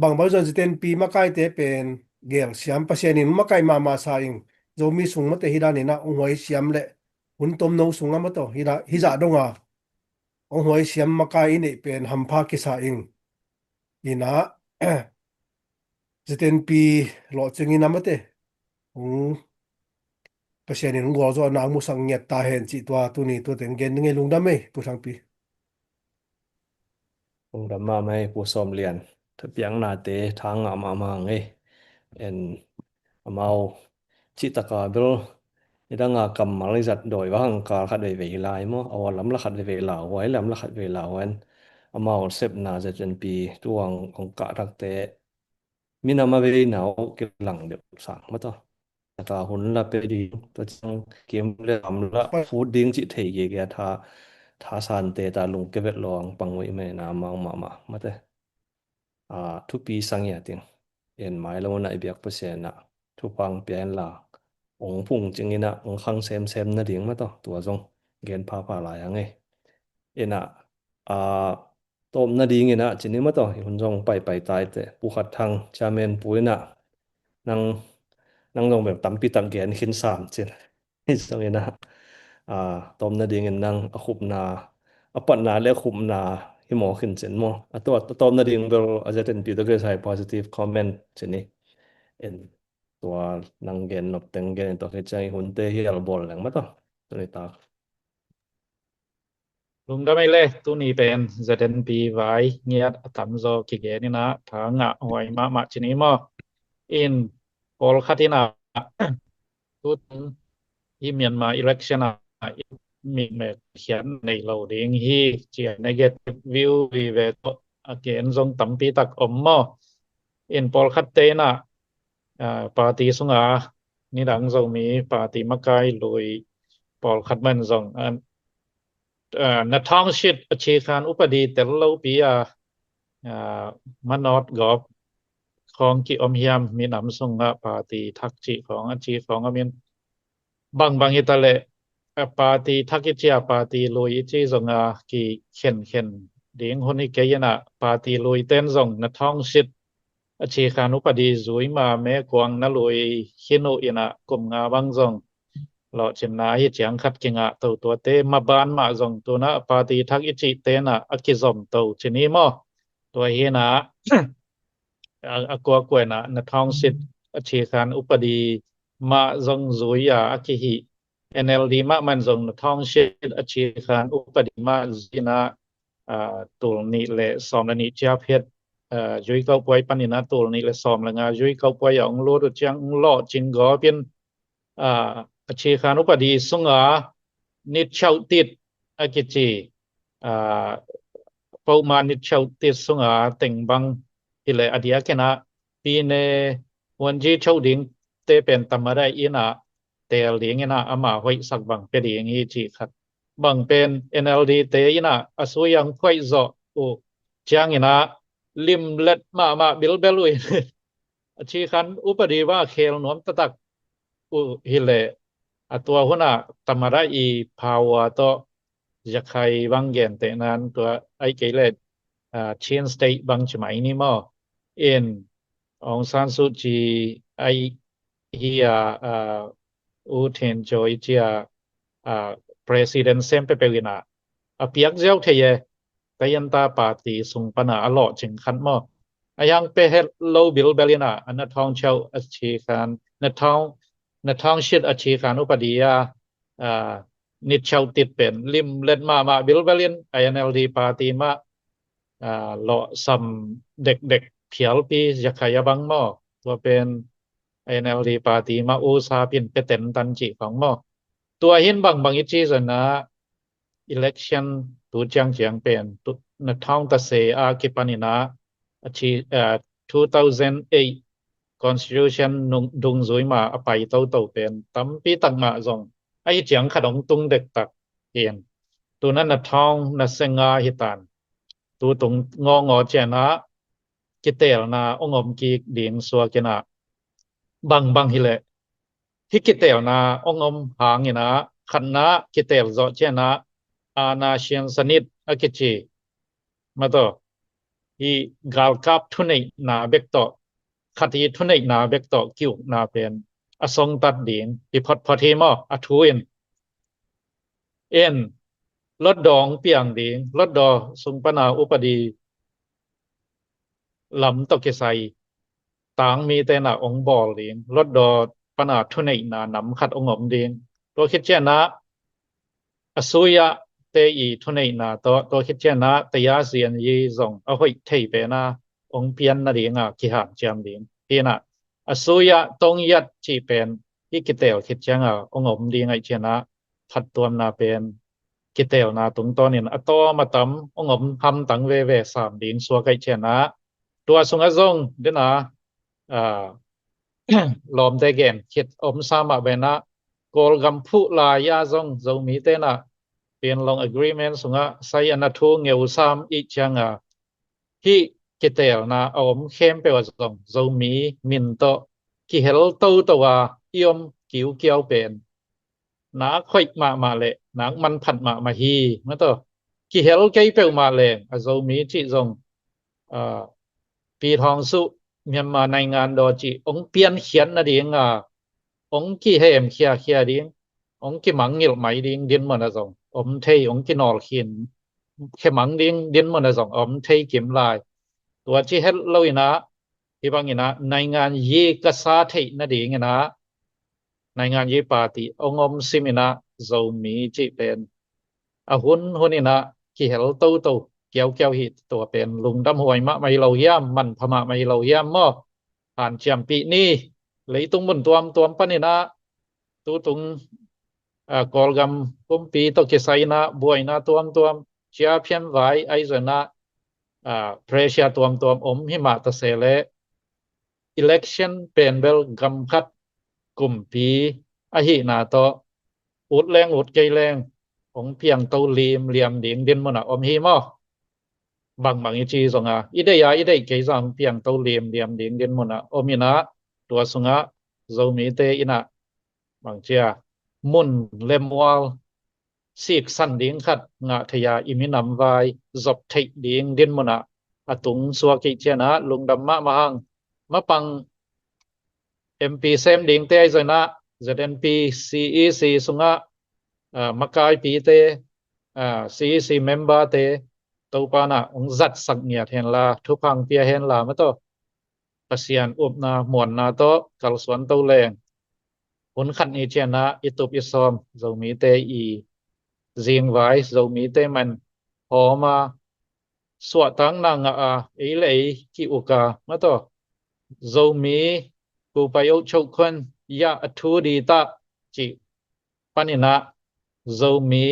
บางบางจนจะเต็นปีมาไกเตเป็นเกียงเสียมปะเสนินมาไกมาซาอิงจะมีสูงมาเตฮิดานีนะองหวยเสียมเละหุ่นต้มโนสูงมาโตฮิจะดงอ่ะองหวยเสียมมาไกนี่เป็นหัมพากิสาอิงอีนะจะเต็นปีหลอดจึงอินะมาเตปะเสนินงอจอนางมุสังเงียตาเห็นจิตัวตัวนี้ตัวเต็งเกนเงลุงดำไม่ผู้ทั้งปีองดำมาไม่ผู้สอมเรียนถ้าเปียงนาเตทางมาไงเอ็นเมาจิตกาเบลนี่ดังกำมาลิจัดโดยว่าหังการขัดเวลามั้งเอาลำละขัดเวลาไว้ลำละขัดเวลาไว้เมาเซฟนาจะจนปีตัวของกะรักเตมีนามาเวหนาวเก็บหลังเดี๋ยวสั่งมาต่อแต่ตาหุ่นละไปดีตัวจังเกมเล่นละฟูดดิ้งจิตเทียแกท่าซานเตตาลุงเก็บลองปังไว้ไม่นามาเตทุกปีสังเกตเอ็นหมายแล้วนะไอเบียกเปอร์เซ็นต์นะทุกปังเปลี่ยนละองพุ่งจึงนะองขังเซมนะดิ่งมาต่อตัวจงเกณฑ์พาหลายยังไงเอ็นตมนาดีเงี้ยนะจินี้มาต่อหุ่นจงไปตายแต่ผู้ขัดทางชาเมนปุยนะนั่งลงแบบตั้มปีตั้งเกณฑ์ขึ้น3จินี่ตรงนี้นะตมนาดีเงี้ยนั่งขุบนาปัดนาเรียกขุบนาที่หมอขึ้นเจนหมอตัวตมนาดีเบลอาจจะเป็นปีตัวเกิดใช้ positive comment จินี้เอ็นตัวนั่งเกณฑ์นบเต็งเกณฑ์ตัวเข้าใจหุ่นเตะเฮียลบอลแหลงมาต่อตัวนี้ตาลุงได้ไม่เลยตัวนี้เป็น ZNP ไว้เงียดตำโซกิเกนี่นะทางหวยมาชนิมออินโอลคาตินาตัวที่เมียนมา election มีเมเขียนในเราเองที่เจีย negative view วีเวตเกณฑ์ทรงตำปีตักอมมออินโอลคาเตนะปาร์ตี้สุงานี่ดังทรงมีปาร์ตี้มะกายลุยปอลคัดมันทรงนัทองชิดอาชีคารอุปดีแต่เราปีมนอดกอบของกิอมเฮียมมีนำส่งปาร์ตี้ทักจิของอาชีของอามินบางอิตาเลปาร์ตี้ทักจิปาร์ตี้ลุยจิส่งกิเข็นเดียงคนนี้เกยนะปาร์ตี้ลุยเต้นส่งนัทองชิดอาชีคารอุปดีจุยมาแม่กวางนลุยขินุอินะกุมงาบางส่งเราเช่นนาฮิเจียงขัดกิงตัวเตมาบ้านมาจงตัวนะปาร์ตี้ทักอิจิเตนะอกิซอมตัวชนิมอตัวเฮนะกัวกวยนะนทองสิทธิ์อาชีคารอุปดีมาจงจุยอกิหิ NLD มามันจงนทองสิทธิ์อาชีคารอุปดีมาจินะตัวนี้และสอมละนิจาเพชรจุยเก้าป่วยปนินะตัวนี้และสอมละงาจุยเก้าป่วยองโลดจังโลจิงก็เป็นอาชีคานุปดีสุงนิชาวติดอากิจีปามานิชาวติดสุงเต็งบังอิเลอดียกนะปีเนวันจีชาวดิงเตเป็นตมะไรอินะเตลดิงอินะอามาไว้สักบังเปดีงฮีจีครับบังเป็น NLD เตอินะอสุยังไว้จอจังอินะลิมเล็ดมาบิลเบลุยอาชีคันอุปดีว่าเคลนวมตะตักฮิเลตัวหัวหน้าตมระอีภาวะต่อจะใครบางเย็นแต่นั้นตัวไอ้เกเลเชนสเตทบางสมัยนี้มั้งอินองซานซูจีไอเฮียอูเทนโจอิจีpresident เซมเปเปวินาเปียกเจ้าเทียแต่ยันตาปาร์ตี้ส่งปัญหาหล่อจึงขันมั้งยังเปเฮลโลบิลเบลินาอันนั้นท้องเช่าอาชีการนัทท้องชิดอาชีการอุปดีนิชาวติดเป็นลิมเล่นมาบิลเบลิน INLD ปาร์ตี้มาหล่อซ้ำเด็กเพียลปีจะขยบังหม้อตัวเป็น INLD ปาร์ตี้มาอุตสาเป็นเต็นตันจิของหม้อตัวเห็นบางอิจิสนะ election ตัวจังเป็นนัทท้องตะเสกิปานินะอาชี2008 constitution ดุงจุยมาไปเต้าเป็นตั้มปีตักมาจงไอ้เจียงขนมตุงเด็กตักเห็นตัวนั้นท้องนัสงาหิตานตัวตรงงอเจนะกิเตลนาองอมกีดิ่งสัวกินะ bang hile hikitel na ongom hangina khanna kitel zo chena ana sian sanit akichi mato hi galkap thunei na bekto khati thunei na bekto kiu na pen asong tat ding hi phot hi mo athuin enลดดองเปียงดิงลดดอสุงปนาอุปดีลำตกไซต่างมีแต่นาองบอลดิงลดดอปนาทุนนานำขัดองอมดิงตัวคิดเจนะอสุยะเตอีทุนนาตัวคิดเจนะตยาเสียนยีซงเอาไว้เทเปนาองเปียนนาดิงกิหานจามดิงที่น่ะอสุยะตงยัดจีเป็นที่กิเตลคิดจังองอมดิงไอเจนะขัดตัวนาเป็นกิเตลนาตุงตอนินอตอมาตำองมทำตังเว3ดินสัวไกเชนะตัวสุงอซงเดนะลอมได้แกนคิดอมสามะเบนะกอลกัมพุลายาซงโซมีเตนะเป็นลง agreement สุงะไซอนาทูเงว3อีจังที่กิเตลนาอมเข้มเปวซงโซมีมินโตกิเฮลโตตัวอิอมกิวเกียวเป็นนาค่อยมาเลยนางมันผัดมาฮีมาต่อกิเฮลไกเปลมาแรงอโซมีที่ทรงปีทองสุเมียนมาในงานดอจิองเปลี่ยนเขียนนะดิงองกิเฮมเคียดิงองกิมังงิลไหมดิงดินมันนะทรงอมเทองกินอลขินเคมังดินมันนะทรงอมเทกิมลายตัวจิเฮลลอยนะที่บางอีนะในงานเยกษาเทนะดิงนะในงานเยปาติองอมซิมินะโซมีจิเป็นหุนนี่นะกิเฮลโตเกี่ยวหิตัวเป็นลุงดำหวยมะไม่เราย่ำมันพมะไม่เราย่ำม่อผ่านจำปีนี้เลยตุงบนตัวปะนี่นะตุงกอลกัมกุมปีตกิไซนะบวยนะตัวเชียเพียนไว้ไอซนะเพรเชียตัวอมหิมาตะเสเล election เป็นเบลกัมคัดกุมปีอหินาโตอุดแรงอุดใจแรงของเพียงเตาเหลี่ยมดิงดินมันอมหิมอบางอีจีสงอีได้เกยซังเพียงเตาเหลี่ยมดิงดินมันอมินะตัวสงโซมีเตอินะบางเจียมุนเลมวอลซีกสันดิงขัดงะทยาอิมินำไวจบเทดิงดินมันอตุงสัวกิเจนะลุงดำมะมาหังมะปังMP เซมดิงเตไอซนะ ZNP CEC สงมะกายปีเตCEC member เตตัวปานะองจัดสักเนียเห็นลาทุพังเปียเห็นลามาโตปะเสียนอุบนาหมวนนาโตกัลสวนตัวแรงหุนขันอีเจนะอิตุบอิซอมโซมีเตอีจิงไว้โซมีเตมันพอมาสวตังนางเอเลกิอุกามาโตโซมีกูไปอุชกคนยาอทูดีตาจิปานินะโซมี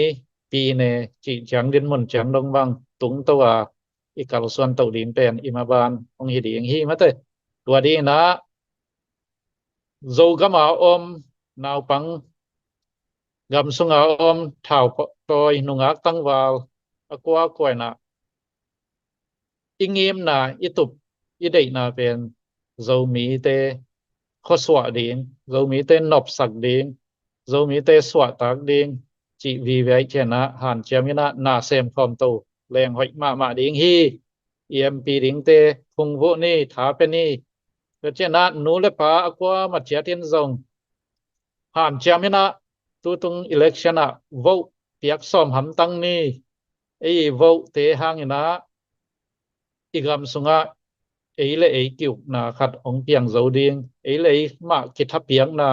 ปีเนจิจังดินมุนจังดงบังตุงตัวอีกาลส่วนตัวดินเป็นอิมาบานองหิดีงฮีมาเตตัวดีนะโซกมาอมนาวปังกำสุงอมถ่าวตอยนุงักตั้งวาลอกวากวยนะอิงเอมนะอิตุบอิเดนะเป็นโซมีเตขสวะดิงโซมีเตนบสักดิงโซมีเตสวะตักดิงจิวีไว้เจนะหันเจมินะนาเซมคอมโตแรงหอยมาดิงฮี EMP ดิงเตพุงวุนี่ถาเป็นนี่เจนะนูเลปาอกวามาเจตินซงหันเจมินะตุง election โหวตเปียกซ้อมหำตั้งนี่โหวตเตหางนะอีกคำสุงะเลกิวนาขัดองเปียงโซดิงเลมาคิดทับเปียงนา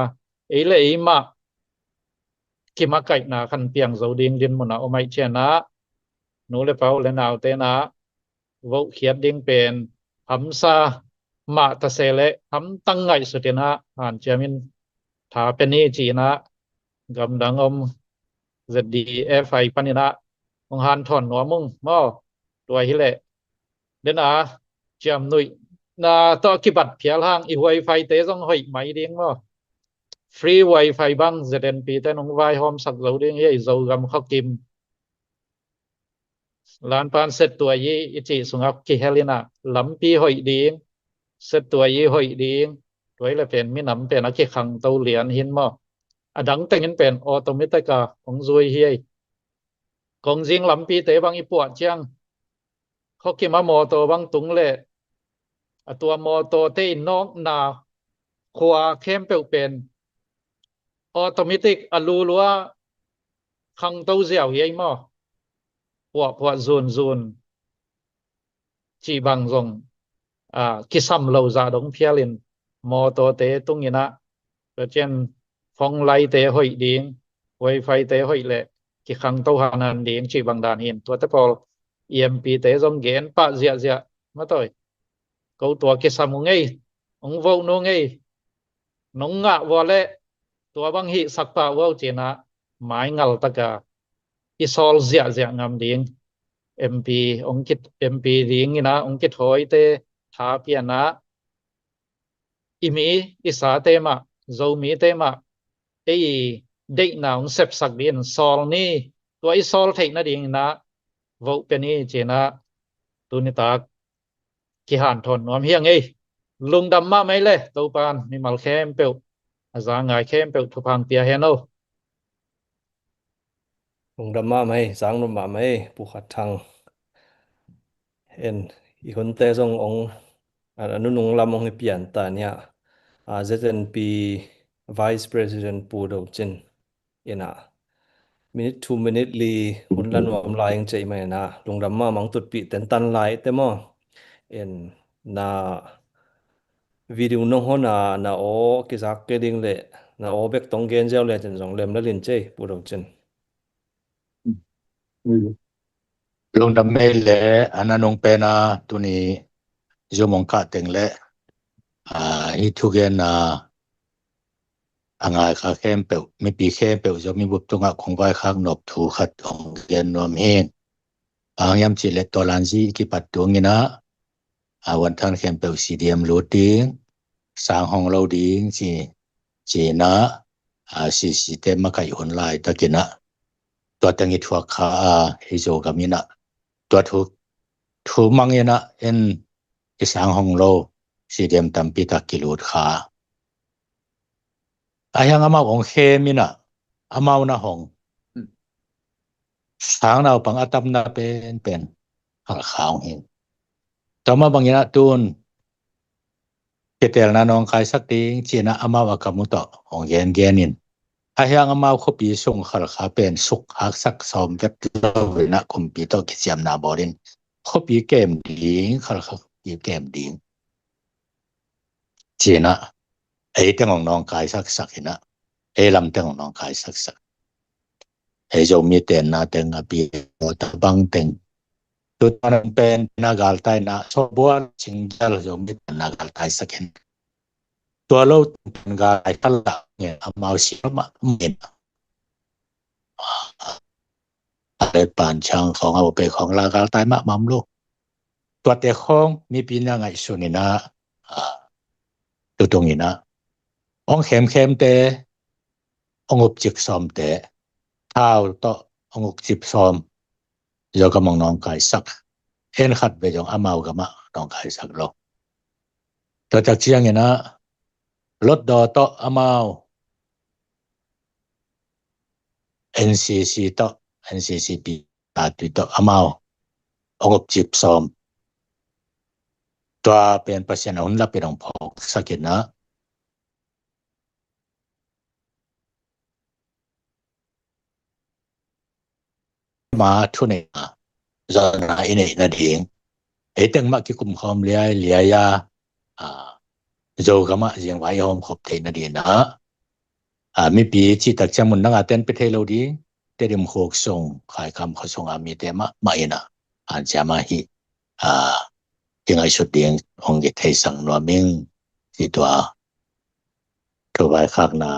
เลมากิมาไก่นาขันเปียงโซดิงดินมันเอาไม่เชนะนูเลเปาเลนาวเตนะโหวตเขียนดิงเป็นหำซามาตะเสเลหำตั้งไงสุดนะหันเจมินถาเป็นนี่จีนะกำดังZDF ปานินะองหันถอนหัวมุ่งมอตัวฮิเลเดนะจำนุยนาต่อกิบัดเพียลหางอีไวไฟเตะต้องหอยไหมดิงมอฟรีไวไฟบัง ZNP แต่น้องไวโฮมสักเราดิงเฮ้ยโซกำเขากิมลานปานเสร็จตัวยีอิจิสุงักกิเฮลินะลำปีหอยดิงเสร็จตัวยีหอยดิง ด้วยละเป็นมีนำเป็นอากิขังเตาเหรียญหินมออดังแต่งเป็นออโตเมติกาของซวยเฮียกองจิงลำปีเตบังอีปวดเจียงเขากิมามอโตบังตุงเลตัวมอโตเตนอกนาครัวเข้มเปียวเป็นออโตเมติกอลูลัวขังเตาเสียวเฮียมอพวกซูนจีบังซงกิซัมเราซาดงเพียลินมอโตเตตุงยินะก็เช่นฟองไลเตหอยดิงไวไฟเตหอยเลกิขังเตาหานันดิงจีบังดานหินตัวตะพอ EMP เตซงเกนปะเสียมาต่อยเขาตัวกิซัมงไงองวงนงไงนงงะวอเลตัวบังหิสักปะวาวเจนะหมายงัลตะกาอิซอลเสียงามดิงMP องคิด MP ดิงนะองคิดหอยเตทาเปียนะอิมีอิสาเตมะโซมีเตมะเด็กนาองเซบสักดินซอลนี่ตัวอิซอลเทคนะดิงนะวอกเป็นนี่เจนะตุนิตากกิหานทนนวมเฮียงไงลุงดำมาไหมเลยตูปานมีมัลเข้มเปียวอาจารย์งายเข้มเปียวทุพังเปียเฮโนลงดำมาไหมสางนมมาไหมปูขัดทางเห็นอีคนเตซงองอนุนงลำองให้เปลี่ยนตาเนี่ยZNP Vice President ปูดจินเอ็นะminute 2 minute ลีหุ่นลันวามลายยังใจไหมนะลงดำมามังตุดปีเต็นตันลายแต่มอเอ็นนาวิดีโอนงฮนาโอกิซักเกดิงเลนาโอเบกตงเกนเจ้าเลจันสองเล่มละลินใจปูดจินลงดำเมลและอันนั้นงเป็นตัวนี้จมองคาเต็งและอีทุกเกนangay ka kempe mi pi kempe jo mi bup tunga khongwai khak nop thu khat ong gen nom hen angyam chi le tolanji ki patungina awan than kempe CDM loading sang hong loading chi na si system ma kai online takina to tangi thwa kha hi jo gamina to thu mangena en isang hong lo CDM tampi ta kilot kha ayang ama ong khemina amau na hong sang na pang atap na pen hal khaung hin tama bangina tun ketel na nong kai sak ting china ama wa kamuto ong genin ayang ama khopi sung khal kha pen suk hak sak som vet lo na computer ki siam na borin khopi game ding khal kha game ding china ai tengong nong kai sak hina lam teng nong kai sak ai jo mi ten na teng api ta bang teng tu tan pen na gal tai na so buan chingjal jo mi na gal tai sakin to lo ga ai tala nge amau si ma min ale pan chang khong au pe khong la gal tai ma mam lo to te khong mi pi na ngai sunina tu tungina ong khem te ong up chik som te thao to ong up chip som yo ka mong nong kai sak en khat be jong amau ga ma nong kai sak lo to tak chiang ina lot do to amau NCCP ta tu to amau ong up chip som to pen pasien on la pe dong phok sakina ma thu ne za na ine na ding e teng ma ki kum khom lia ya zo ga ma jeng wai hom khop the na di na mi pi chi tak chang mun na ten pe the lo di te rim khok song khai kam kho song mi te ma ina an cha ma hi ting ai su ding ong ge thai sang no ming ti to wai khak na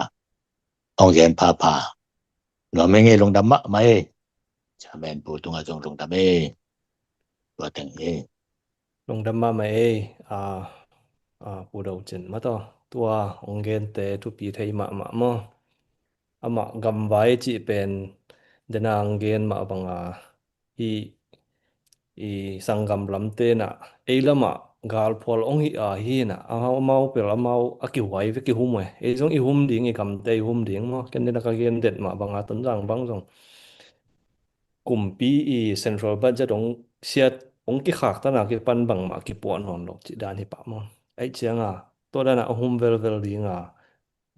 ong gen pa no ming e long dam ma mai cha men pu tunga jong long dam e wa teng e long dam ma mai pu do chin ma to tua ong gen te tu pi thai ma mo ama gam vai chi pen denang gen ma banga i sangam lam te na e lama gal phol ong hi a hi na mau pel mau aki wai ve ki hum we e jong I hum ding I kam te hum ding mo ken na ka gen det ma banga ton jang bang jong kum pi I central budget ong siat ong ki khak ta na ki pan bang ma ki pon hon lo chi dan hi pa mo ai chianga to da na hum vel ding a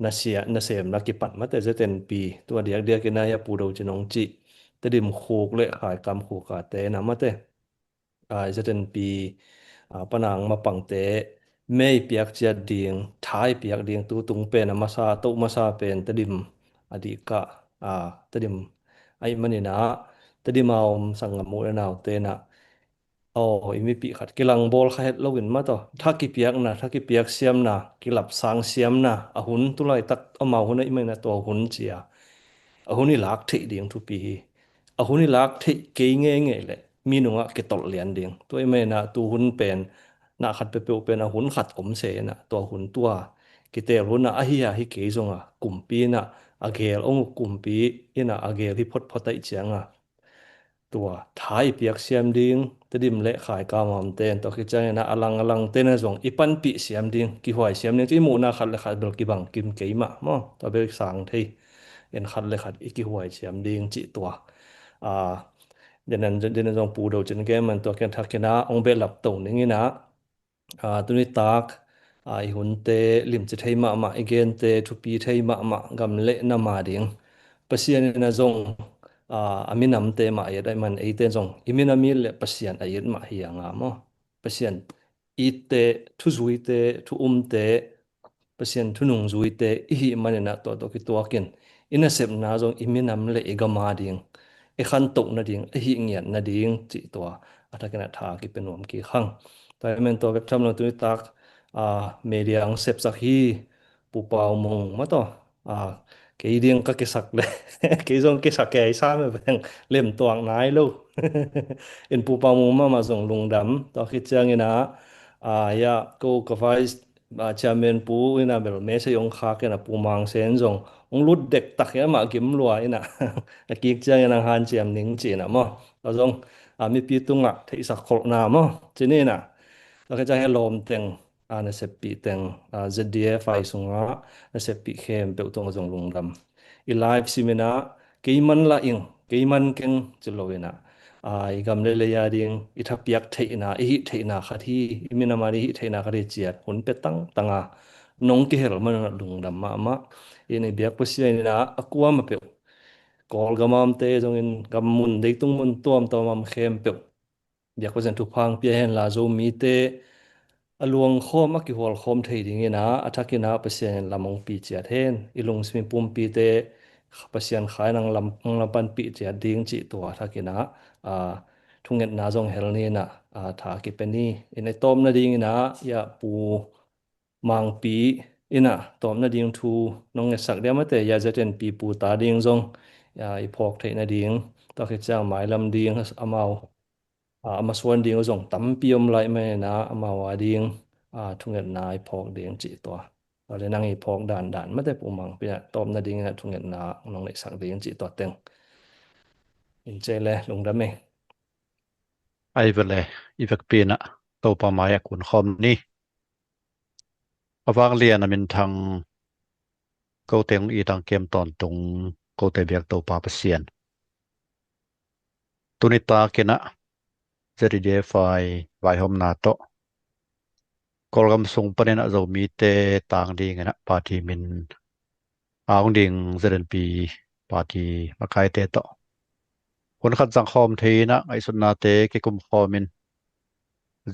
na sia na sem na ki pat ma te je ten pi to dia ki na ya pu do chinong chi te dim khok le khai kam khok ka te na ma teจะเป็นปีปนังมาปังเตไม่เปียกเจียดดิงท้ายเปียกดิงตูตุงเป็นมาซาตุมาซาเป็นตะดิมอดีกะตะดิมไอ้มันนี่นะตะดิมเอาสังกมูแล้วนาวเตนะอีมีปีขัดกิลังบอลขัดลวินมาต่อถ้ากิเปียกนะถ้ากิเปียกเสียมนะกิหลับสางเสียมนะหุ่นตุไลตักเอามาหุ่นไอ้ไม่นะตัวหุ่นเจียหุ่นนี่ลักที่ดิงทุกปีหุ่นนี่ลักที่เก่งเงยเลยมีหนุ่งอะเกตตเลียนดิงตัวไอ้แม่นะตัวหุ่นเป็นน่ะขัดเปลวเป็นหุ่นขัดอมเสนะตัวหุ่นตัวกิเตลหุ่นนะเฮียฮิเกยงอะกลุ่มปีนะเกลองกลุ่มปีอินะเกลที่พดไตเจียงอะตัวท้ายเปียกเสียมดิงตะดิมเละขายกามามเตนตัวคิดจังนะอลังเตนจงอีปันปีเสียมดิงกี่หวยเสียมดิงที่หมู่นะขัดเลยขัดเบลกิบังกิมเกยมะมั้งตัวเบลสังที่เอ็นขัดเลยขัดอีกี่หวยเสียมดิงจิตัวเดี๋ยวนั้นจงปูดูจนแกมันตัวแกทักนะองเบลหลับตรงนี้นะตัวนี้ตากอีหุ่นเตลิมจะไทยมาอีเกนเตทุปีไทยมากำเละน้ำมาดิงปัสยานนะจงอามินำเตมาได้มันไอเตจงอิมินามิเลปัสยานอายุมาเฮียงามปัสยานอีเตทุจุยเตทุเตปัสยานทุนุงจุยเตอีมันนะตัวกิตัวกินอินะเสพนาจงอิมินำเลอีกมาดิงขันตกนาดิงหิเงียนนาดิงจิตัวอัตกันทากิเป็นหวมกี่ครั้งแต่เมื่อตัวเว็บทำลงตัวตักเมเดียงเสพสักฮีปูเปามงมาต่อเกี่ยดิงก็เกสักเลยเกี่ยจงเกสักแก่ซ้ำไปเป็นเล่มตัวไหนลูกเอ็นปูเปามงมาส่งลงดำต่อคิดเจ้าเงี้ยนะยากูกับไฟชาเมนปูนะเบลเมสยงคากันนะปูมังเซนจงลุดเด็กตักเนี่ยมากิมลัวนะกิกเจ้าเงี้ยนะฮันเจียมนิ่งจีนะมั้งเราจงมีปีตุงอ่ะที่สักคนน้ำมั้งจีนี่นะเราก็จะให้ลมเต็งในเสพปีเต็งZDF ไฟส่งอ่ะในเสพปีเข้มเปิดตรงจงลงดำอีไลฟ์ซิมินะกี่มันละอิงกี่มันเก่งจะลอยนะอีกำเลยยาดิงอีทับยักเทนะอีเทนะขัดที่อีมินามารีเทนะขัดเจียดหุ่นเป็ดตั้งน้องเกลมันลงดำมาอีในเบียกปุษย์นี่นะกัวมาเปิดกอลกำมามเตจงอินกำมุนเด็กตุ้งมุนตัวมัมเข้มเปิดเบียกปุษย์ทุกพังเปียเห็นลาโจมีเตอลวงโคมกิหัวโคมเทดิ่งนะอัฐกินะปุษย์ลำมงปีเจียดเห็นอีลงสมิปุ่มปีเตปุษย์ขายนังลำปันปีเจียดดิ่งจิตัวอัฐกินะทุงเงินนาจงเฮลนี่นะถ้ากิเป็นนี่ในต้มนาดิ่งนะอย่าปูมังปีนะต้มนาดิ่งทูน้องเงสักเดียวมาแต่อย่าจะเป็นปีปูตาดิ่งจงอีพอกเทนาดิ่งต่อคิดจ้างหมายลำดิ่งมาส่วนดิ่งจงตั้มปีมไหลไม่นะมาวาดิ่งทุงเงินนาอีพอกดิ่งจิตัวเราเลยนั่งอีพอกด่านมาแต่ปูมังปีนะต้มนาดิ่งนะทุงเงินนาน้องเงสักดิ่งจิตัวเต็งอินเจเลยลงดำไหมไอ้เวลาอีเวกปีนะตัวปามายกุนคอมนี่วางเรียนมันทางกูเต็งอีทางเกมตอนตรงกูเตเบียกตัวปาเปเซียนตุนิตาเกนะจะได้เดฟายไวหอมนาโตกอลกำส่งประเด็นเรามีเตต่างดีกันนะปาร์ตี้มินองดิ่งเจริญปีปาร์ตี้มาไกเตโตคนขัดสังคมเทนะไอสุนนาเตกิกุมคอมิน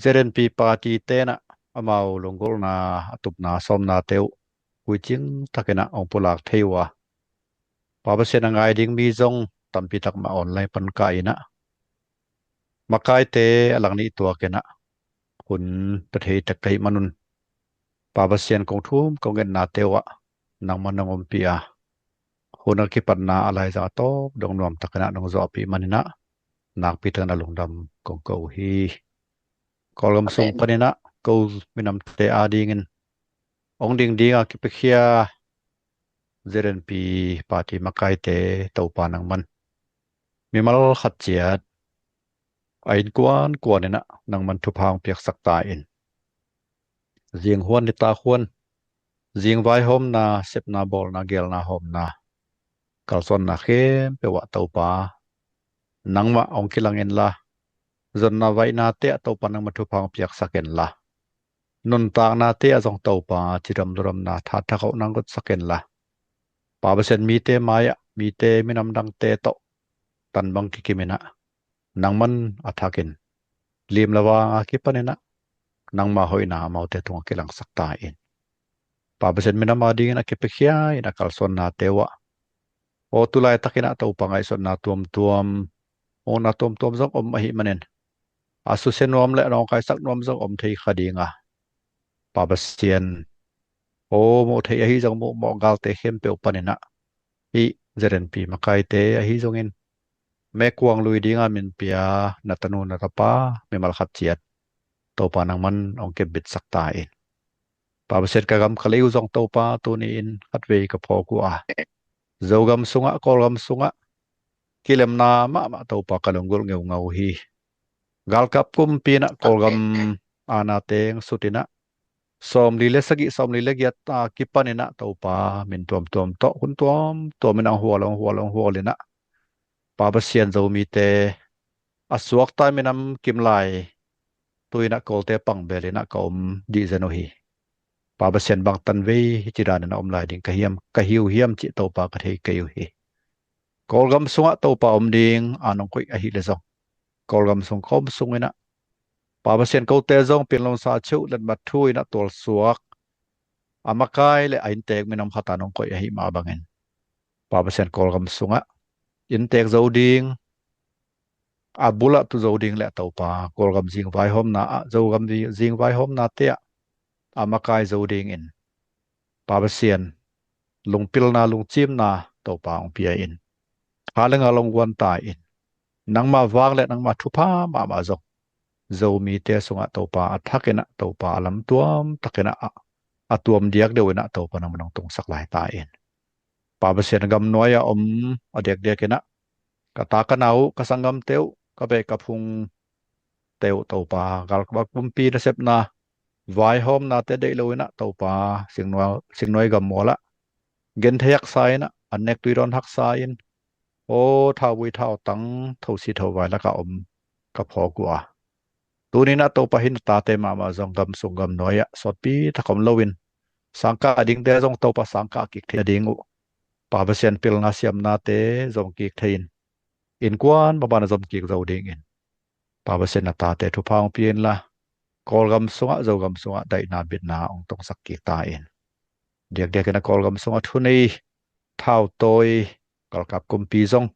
เจริญปีปาร์ตี้เตนะอามาลงกอลนาตุบนาสมนาเตวกุยจิงทักนะองปุลักเทวะปาเปเซนังไอดิ่งมีจงตัมปีตักมาออนไลน์ปันกายนะมาไกเตหลังนี้ตัวกันนะคุณประเทศตะไกมนุนปาเปเซนกงทุ่มกงเงินนาเตวะนางมันนางอมปีอาคนนักกิปันนาอะไรจะโตดงนวมตะกนะดงจอปีมันนะนักปีเตอร์นาลงดำกงเกาฮีกอลมส่งปนินะกูมีนำเตอาดีเงินองดิ่งดีอากิเปเคียเจริญปีปาร์ตี้มาไกเตเตาปานังมันมีมาลขัดเจียดไอ้กวนเนี่ยนะนังมันทุพางเปียกสักตาอิน zieng huan ni ta huan zieng vai hom na sep na bol na gel na hom na kalson na khem pe wa to pa nangma ong kilangin la zon na vai na te to pa nang mathu phang piak saken la nun ta na te azong to pa chiram duram na tha tha ko nang got saken la pa basen mi te maya mi te minam dang te to tan bang ki kimena nangman athakin lim lawa ki panena nangma hoina maute tung kilang sakta in pa basen minam ading na kipekhia ina kalson na tewa o tulai takina to pangai son na tuam o na tuam zong om ahi manen asu senom le nong kai sak nom zong om thei khadinga pa basien o mo thei ahi jong mo gal te khem pe panena hi zeren pi makai te ahi jongin me kuang lui dinga min pia natanu natapa me mal khat chiat to pa nang man ong ke bit sakta in pa baset ka gam khaleu jong to pa tu ni in atwei ka pho ku a zogam sunga kolgam sunga kilem na ma to pa kalungul ngau hi gal kap kum pina kolgam ana teng sutina som lile sagi som lile giat kipanina to pa min tuam to hun tuam to min ang hualong lina pa basian zo mi te asuak ta minam kimlai tuina kolte pang belina kom di zeno hi pa basian bang tanwei chiran na omlai ding kahiu hiam chi to pa ka thei kayu hi kolgam sunga to pa ding anong koi a hi le zong kolgam sung khom sungina pa basian ko te zong pinlong sa chu lat bat thui na tol suak amakai le ain tek minam khata nong koi a hi ma bangen pa basian kolgam sunga in tek zo ding abula tu zo ding le to pa kolgam jing vai hom na zo gam jing vai hom na te amakai zo ding in pa basian lungpil na lungchim na to pa ong pia in halenga long wan ta in nangma wang le nangma thupa ma zo zo mi te sunga to pa athakena to pa alam tuam takena atuam diak dewena to pa nang manong tung saklai ta in pa basian gam noya adek dekena kata kanau kasangam teu kabe kapung teu to pa gal ba kumpi na sep na vai hom na te de loina to pa singnoi gam mola gen thayak sai na anek tuiron hak sain o thawi thau tang thosi thawai la ka ka phoku a tunina to pa hin ta te ma jong gam sungam noya sopi thakom lowin sangka ading te jong to pa sangka ki the ding u pa basian pil nga siam na te jong ki thein in kwan ba na jom ki zo ding in pa basian na ta te thu phang pien la kolgam sunga zogam sunga dai na bit na ong tong sak ki ta in dek na kolgam sunga thunei thau toi kalkap kumpi zong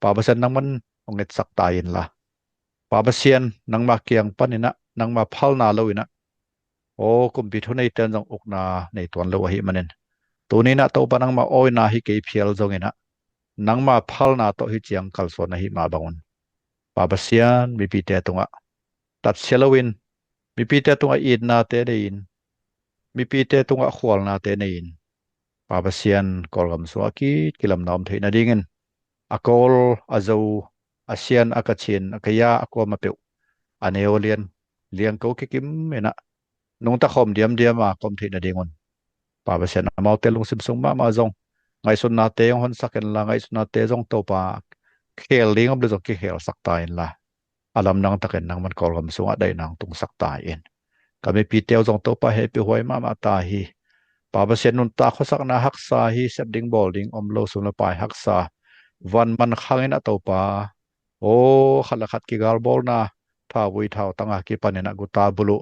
pa basian nang man ong net sak ta in la pa basian nang ma kiang panina nang ma phal na loina o kumpi thunei ten jong ukna nei ton lo hi manen tunina to panang ma oina hi ke phial zongina nangma phal na to hi chiang kalson na hi ma bangun pa basian mi pi te tunga tat selowin mi pi te tunga id na te dein mi pi te tunga khwal na te nein pa basian kolgam suaki kilam nom theina dingin akol azo asian akachin akaya akoma pe aneolian liang ko kikim mena nung ta khom diam ma kom theina dingon pa basian amau te lung sim sung ma zong ngai sun na te hon saken la ngai sun na te jong to pa khel ling ob le jong ki khel sakta in la alam nang taken nang man kolgam sunga dai nang tung sakta in kami pi teu jong to pa he pi hoi ma ta hi pa basian nun ta khosak na haksa hi sepding bolding lo sun la pai haksa van man khangena to pa o khala khat ki gal bol na tha bui thau tanga ki panena guta bulu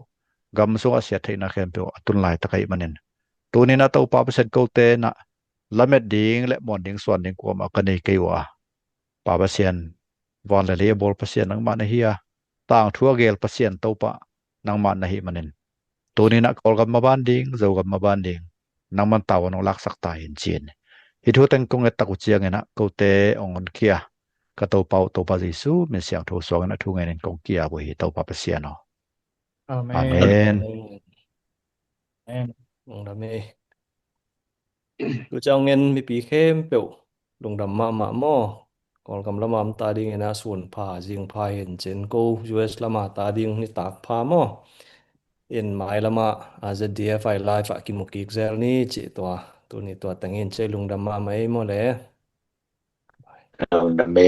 gam sunga sia theina khem pe atun lai takai manen tunina to pa basian ko te na lamet ding le mon ding swan ding ko ma kanei keiwa pa basian van le bol pasien nang ma na hiya tang thua gel pasien to pa nang ma na hi manen tunina kolgam ma banding zogam ma banding nang man taw nong lak sak ta hin chin hi thu teng kong et taku chiang ena ko te ongon kia ka to pau to pa jisu min siang tho so na thu ngai nen kong kia bo hi to pa pasien no Amen. amen Amen. Mong dame tu chang ngen mi pi khem pe lung dam ma mo kol kam lamam ta ding ena sun pha jing pha hen chen ko US lama ta ding ni tak pha mo in mai lama ZDF ai live akin mukik zel ni chi to tu ni to tangin che lungdam ma mai mo le Lungdam be